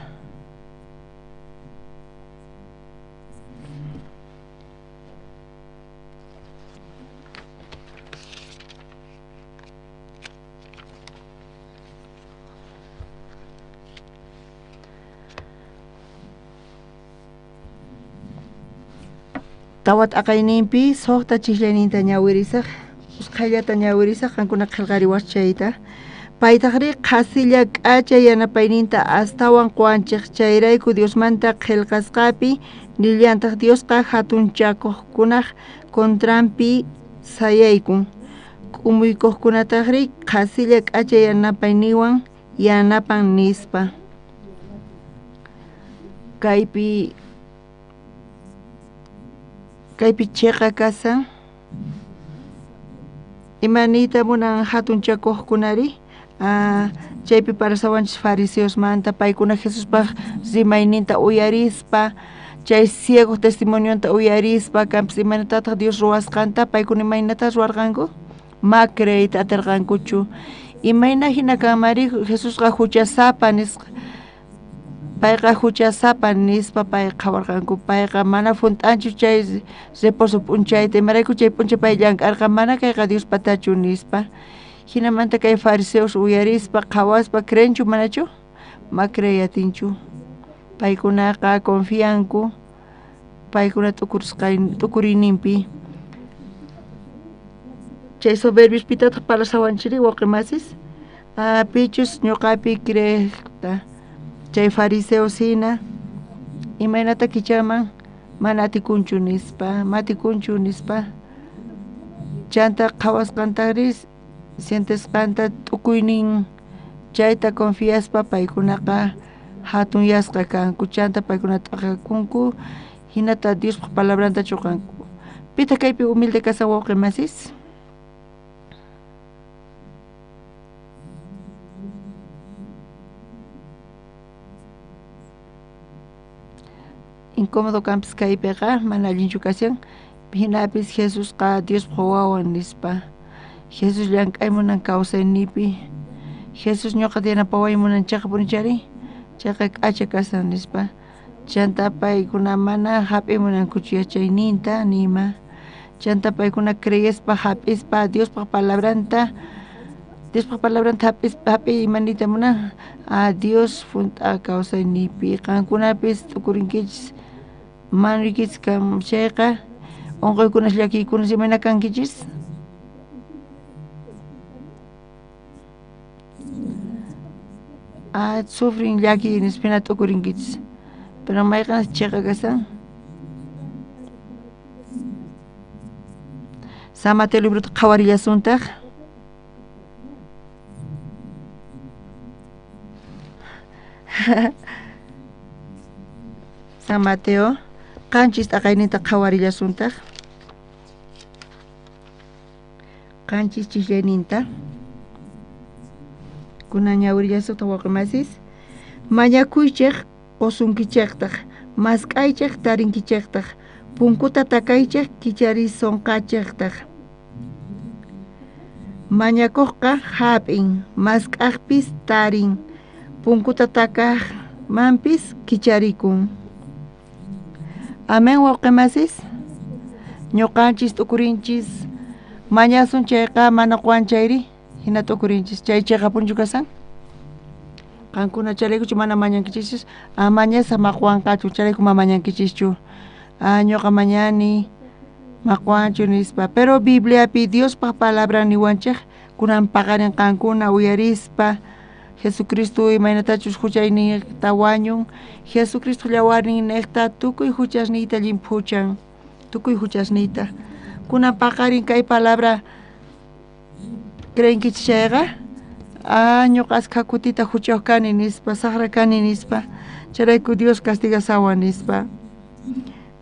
tawat aqayninpi suqta chiklayninta ñawirisaq usqhayllata ñawirisaq qankuna qillqariwaq chayta paytaqri qasilla k'achay yanapayninta astawan quwanchik chayrayku Diosmanta qillqasqapi nillantaq Diosqa hatun chakuqkunaq contranpi sayaykun k'umuykuqkunataqri qasilla k'achay yanapayniwan yanapan nispa kaypi chiqa kasan imanita munan hatun chakuqkunari chaypi parasawanchis fariseos manta paykuna Jesuspaq rimayninta uyarispa chay ciego testimonionta uyarispa kanpis imaynataq Dios ruwasqanta paykuna imaynatas ruwarqanku ma creyta atirqankuchu imayna hina kanmari Jesusqa huchasapa nisqa payqa huchasapa nispa pay qhawarqanku payqa mana funt'anchu chay reposo p'unchayta imarayku chay p'unchay pay llank'arqa mana kayqa Dios patachu nispa hinamanta kay fariseos uyarispa qhawaspa creenchu manachu ma creyatinchu paykunaqa confianku paykuna t'ukuriyninpi chay soberbios pitataq parasawanchiri wawqimasis pichus ñuqapi creekta chay fariseos hina imaynata kichaman mana atikunchu nispa chanta qhawasqantaqris sientes qanta t'ukuynin chayta confiaspa paykunaqa hatun yasqa kanku chanta paykuna t'aqakunku hinata Dios palabranta chuqanku. Pita kaypi humilde kasa wawqi masis? Incómodo campis kaypiqa mana allinchu kashan hinapis Jesús qa Dios wawan nispa Jesús llank'aymunan kawsaynipi Jesús ñuqa yanapawaymunan chayqa punichari chayqa k'acha kasan nispa chanta paykuna mana hap'imunan kuchuyachayninta nima chanta paykuna creyespa hap'ispa Diospaq palabranta hap'i imanita munan a Dios funt'a kawsaynipi qankunapis t'ukurinkichis manrikichis kan chayqa unquykunas llakiykunas imana kankichis sufrin llaki nispina t'ukurinkichis pero mayqanas chayqa kasan San Mateo libruta qhawarillasuntaq San Mateo qanchis t'aqayninta qhawarillasuntaq qanchis chillayninta kunan ñawirillasuqta waqmasis mañakuychaq qosunkichaqtaq mask'aychaq tarinkichaqtaq punkuta takaychaq kicharisonqachaqtaq mañakuqqa hap'in mask'aqpis tarin punkuta takaqmanpis kicharikun Amén wawqimasis ñuqanchis t'ukurinchis mañasun chayqa mana quwanchayri hina t'ukurinchis chay chayqa punchu kasan qankuna charaykuchu mana mañankichischu mañasa maqwanqachu charayku ma mañankichischu ñuqa mañani maqwanchu nispa pero Bibliapi Diospaq palabra niwanchaq kunan paqarinqankuna uyarispa Jesucristo imaynatachus huchayniyta wañun Jesucristo llawarnin niqta tukuy huchasniyta llimpuchan tukuy huchasniyta kunan paqarin kay palabra creenkichis chayqa ñuqa askha kutita huchawq kani nispa saqra kani nispa charayku Dios castigasawan nispa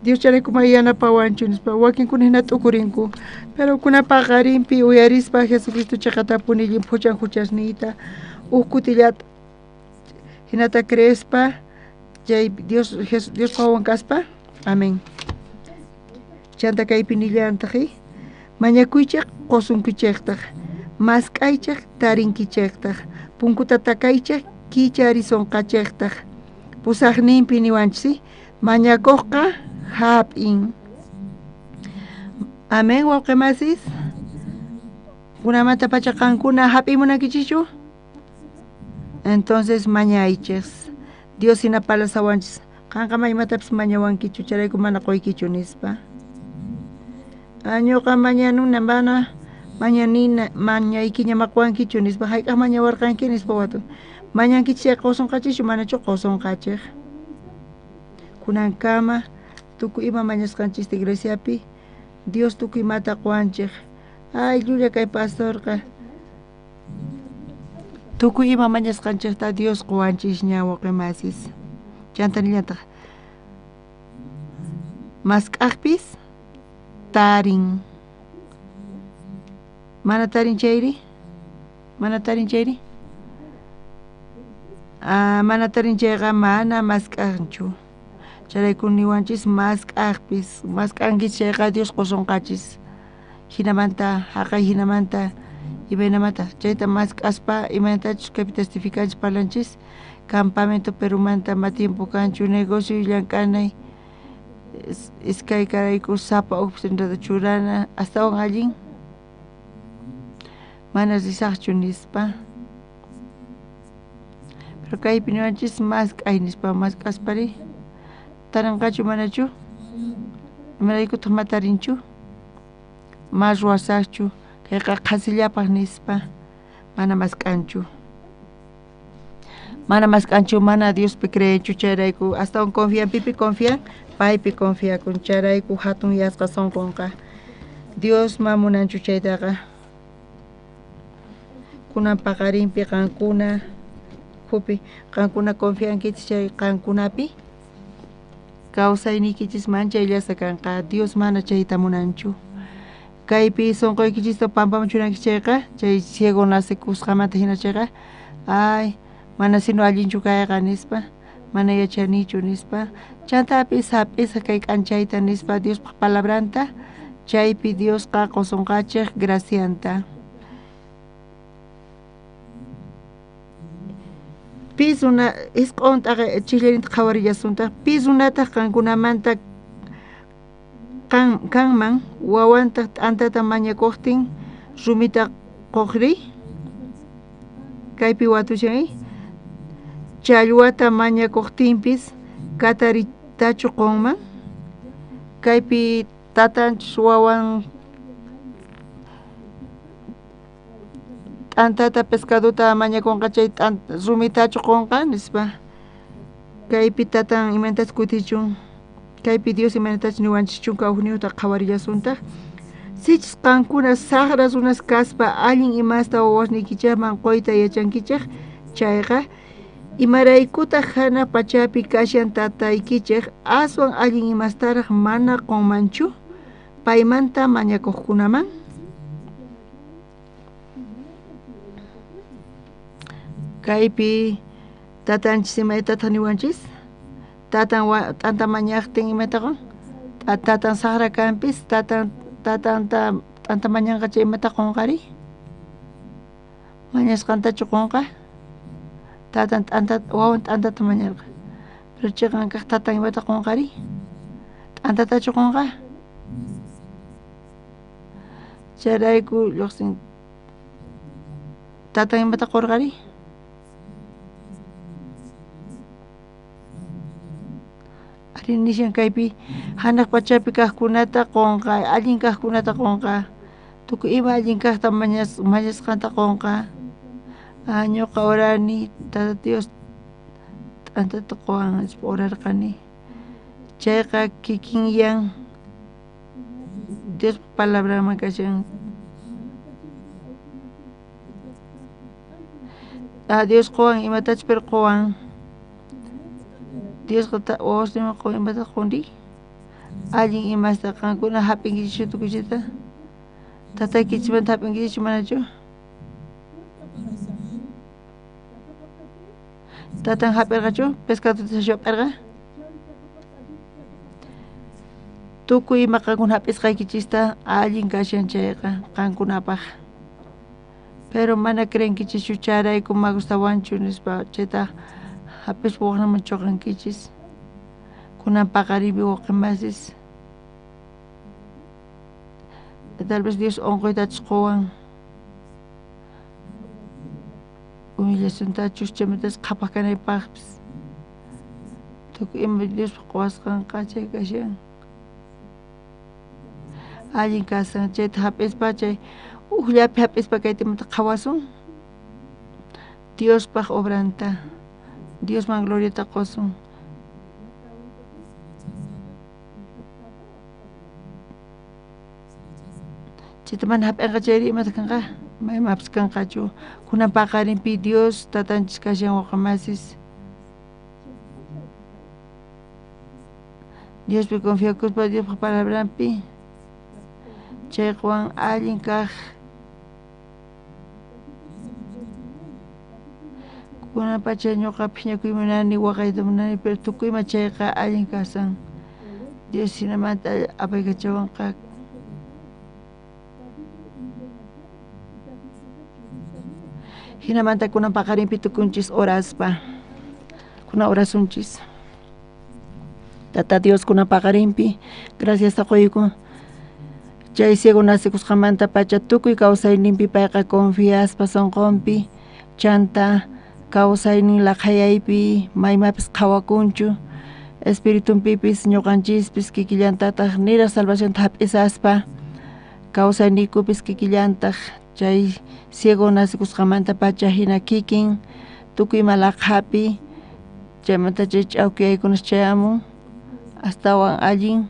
Dios charayku may yanapawanchu nispa wakinkuna hina t'ukurinku pero kunan paqarinpi uyarispa Jesucristo chaqatapuni llimpuchan huchasniyta kutillata hinata creespa chay Dios pawan kaspa amén chanta kaypi nillantaqi mañakuychaq qosunkichaqtaq mask'aychaq tarinkichaqtaq punkuta takaychaq kicharisonqachaqtaq pusaqninpi niwanchis mañakuqqa hap'in amén wawqimasis kunamanta pacha qankuna hap'imunankichischu entonces mañaychis Dios hina palasawanchis qanqa maymatapis mañawankichu charayku mana quykichu nispa ñuqa mañanuna mana mañanina mañaykiña maqwankichu nispa hayk'aq mañawarqanki nispa watun mañankichis qosunqachischu manachu qosunqachiq kunankama tukuy ima mañasqanchista iglesiapi Dios tukuy imata qwanchiq ay llulla kay pastorqa tukuy ima mañasqanchikta Dios qwanchis ña wawqimasis chantanillantaq mask'aqpis tarin mana tarin chayri mana tarin chayqa mana mask'anchu charayku niwanchis mask'aqpis mask'ankichis chayqa Dios qosunqachis hinamanta haqay hinamanta imaynamanta chayta mask'aspa imaynatachus kaypi testificanchis parlanchis campamento Perumanta ma tiempo kanchu negocio llank'anay iskay karayku sapa upisinrata churana astawan allin mana risaqchu nispa pero kaypi niwanchis mask'ay nispa mask'aspari taranqachu manachu imaraykutaq matarinchu mas ruwasaqchu kayqa qhasillapaq nispa mana mask'anchu mana Diospi creenchu chayrayku astawan confian pipi confian paypi confiakun charayku hatun yasqa sunqunqa Dios ma munanchu chaytaqa kunan paqarinpi qankuna hupi qankuna confiankichis chay qankunapi kawsaynikichis manchayllasa kanqa Dios mana chayta munanchu kaypi sunquykichista pampaman churankichayqa chay ciego nasikusqamanta hina chayqa ay mana sino allinchu kayqa nispa mana yachanichu nispa chantapis hap'isa kay k'anchayta nispa Diospaq palabranta chaypi Diosqa qusunqachiq gracianta pisuna isq'untaq chillarinta qhawarillasунta pisunata qankunamanta kanman wawanta t'antata mañakuqtin rumita quqri kaypi watushan challwata mañakuqtinpis kataritachu qunman kaypi tatanchis wawan t'antata pescaduta mañakunqa chay rumitachu qunqa nispa kaypi tatan imantachu kutichun kaypi Dios imantachu niwanchis chunka hukniyuqta qhawarillasunta sichis qankuna saqras runas kaspa allin imasta wawasnikichayman qoyta yachankichaq chayqa imaraykuta hana pachapi kashan tataykichaq aswan allin imastaraq mana qunmanchu paymanta mañakuqkunaman kaypi tatanchis imaytataq niwanchis t'anta mañaqtin imataqan tatan saqra kanpis t'anta mañanqa chay imata qunqari mañasqantachu qunqa wawan t'antata mañarqa pero chayqa kaq tatan imata qunqari t'antatachu qunqa chayrayku lluqsin tatan imata qurqari ari nishan kaypi hanaq pachapi kaqkunata qunqa allin kaqkunata qunqa tukuy ima allin kaqta mañasqanta qunqa ñuqa orani tata Dios t'antata quwan orarqani chayqa kikinyan Dios palabraman kashan Dios quwan imatachus pero quwan Dios wawasniman quwan imata qunri allin imasta qankuna hap'inkichis tukuchita tataykichimanta hap'inkichis manachu tatan hap'irqachu pescaduta hap'irqa tukuy ima qankuna hap'isqaykichista allin kashan chayqa qankunapaq pero mana creenkichis charayku ma gustawanchu nispa chayta hap'is waqnaman chuqankichis kunan paqaripi waqmasis tal vez Dios onquytachus quwan humillaciontachus chaymantas qhapaqkanaypaqpis tukuy ima Dios quwasqanqa chay kashan allin kasan chayta hap'ispa chay uqllapi hap'ispa kaytimanta qhawasun Diospaq obranta Diosman gloriata qusun chayta mana hap'inqa chayri imata kanqa maymapas kanqachu kunan paqarinpi Dios tatanchis kashan waqmasis Diospi confiakuspa Diospaq palabranpi chaywan allin kaq kunan pacha ñuqapi ñakuy munani waqayta munani pero tukuyma chayqa allin kasan Dios hinamanta apaykachawanqa hinamanta kunan paqarinpi tukunchis oraspa kunan orasunchis tata Dios kunan paqarinpi gracias taquyku chay ciego nasikusqamanta pacha tukuy kawsayninpi payqa confiaspa sunqunpi chanta kawsaynin laqhayaypi maymapas qhawakunchu espiritunpipis ñuqanchispis kikillantataq nira salvacionta hap'isaspa kawsaynikupis kikillantaq chay ciego nasikusqamanta pacha hina kikin tukuyma laqhapi chaymanta chay ch'awkiyaykunas chayamun astawan allin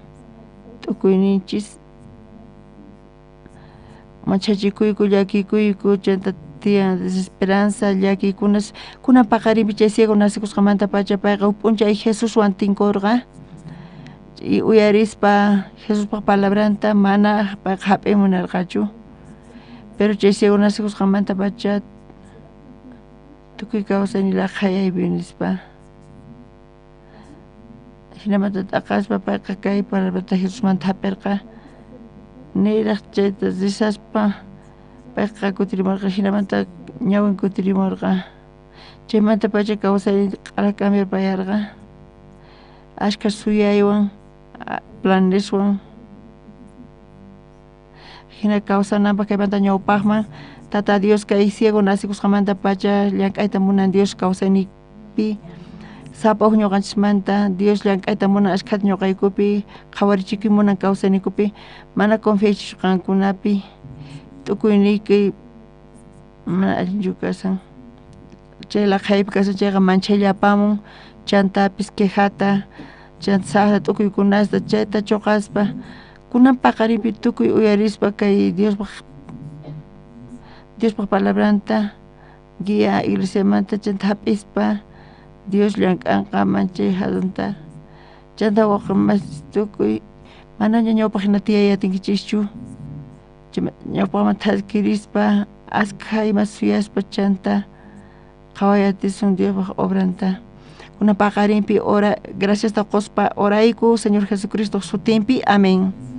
t'ukuyninchis machachikuyku llakikuyku chanta tiyan desesperanza llaki kunas kuna paqarimpi chay ciego nasikusqamanta pacha payqa up'unchay Jesuswan tinkurqa y uyarispa Jesuspa palabranta mana payqa hap'imunarqachu pero chay ciego nasikusqamanta pacha tukuy kawsaynilaq hayaypi nispa hinamanta t'aqaspa payqa kay palabranta Jesusmanta hap'irqa niraq chayta risaspa payqa kutirimurqa hinamanta ñawin kutirimurqa chaymanta pacha kawsayninta q'ala cambiarpayarqa ashka suyaywan planeswan hina kawsananpaq kaymanta ñawpaqman tata Dios kay ciego nasikusqamanta pacha llank'ayta munan Dios kawsaynipi sapaq ñuqanchikmanta Dios llank'ayta munan ashkhata ñuqaykupi qhawarichikuy munan kawsaynikupi mana confiachishqankunapi tukuyniyki mana allinchu kasan chaylaq haypi kasan chayqa manchayllapamun chantapis quejata chanta tukuykunasta chayta chuqaspa kunan paqarinpi tukuy uyarispa kay Diospaq palabranta guía iglesiamanta chanta hap'ispa Dios llank'anqa manchay hadunta chanta waqmas tukuy manaña ñawpaq hina tiyayatinkichikchu ñawpaqmanta adquirispa askha ima suyaspa chanta qhawayatisun Diospaq obranta kuna paqarinpi ora gracias ta quspa orayku Señor Jesucristo sutinpi amén.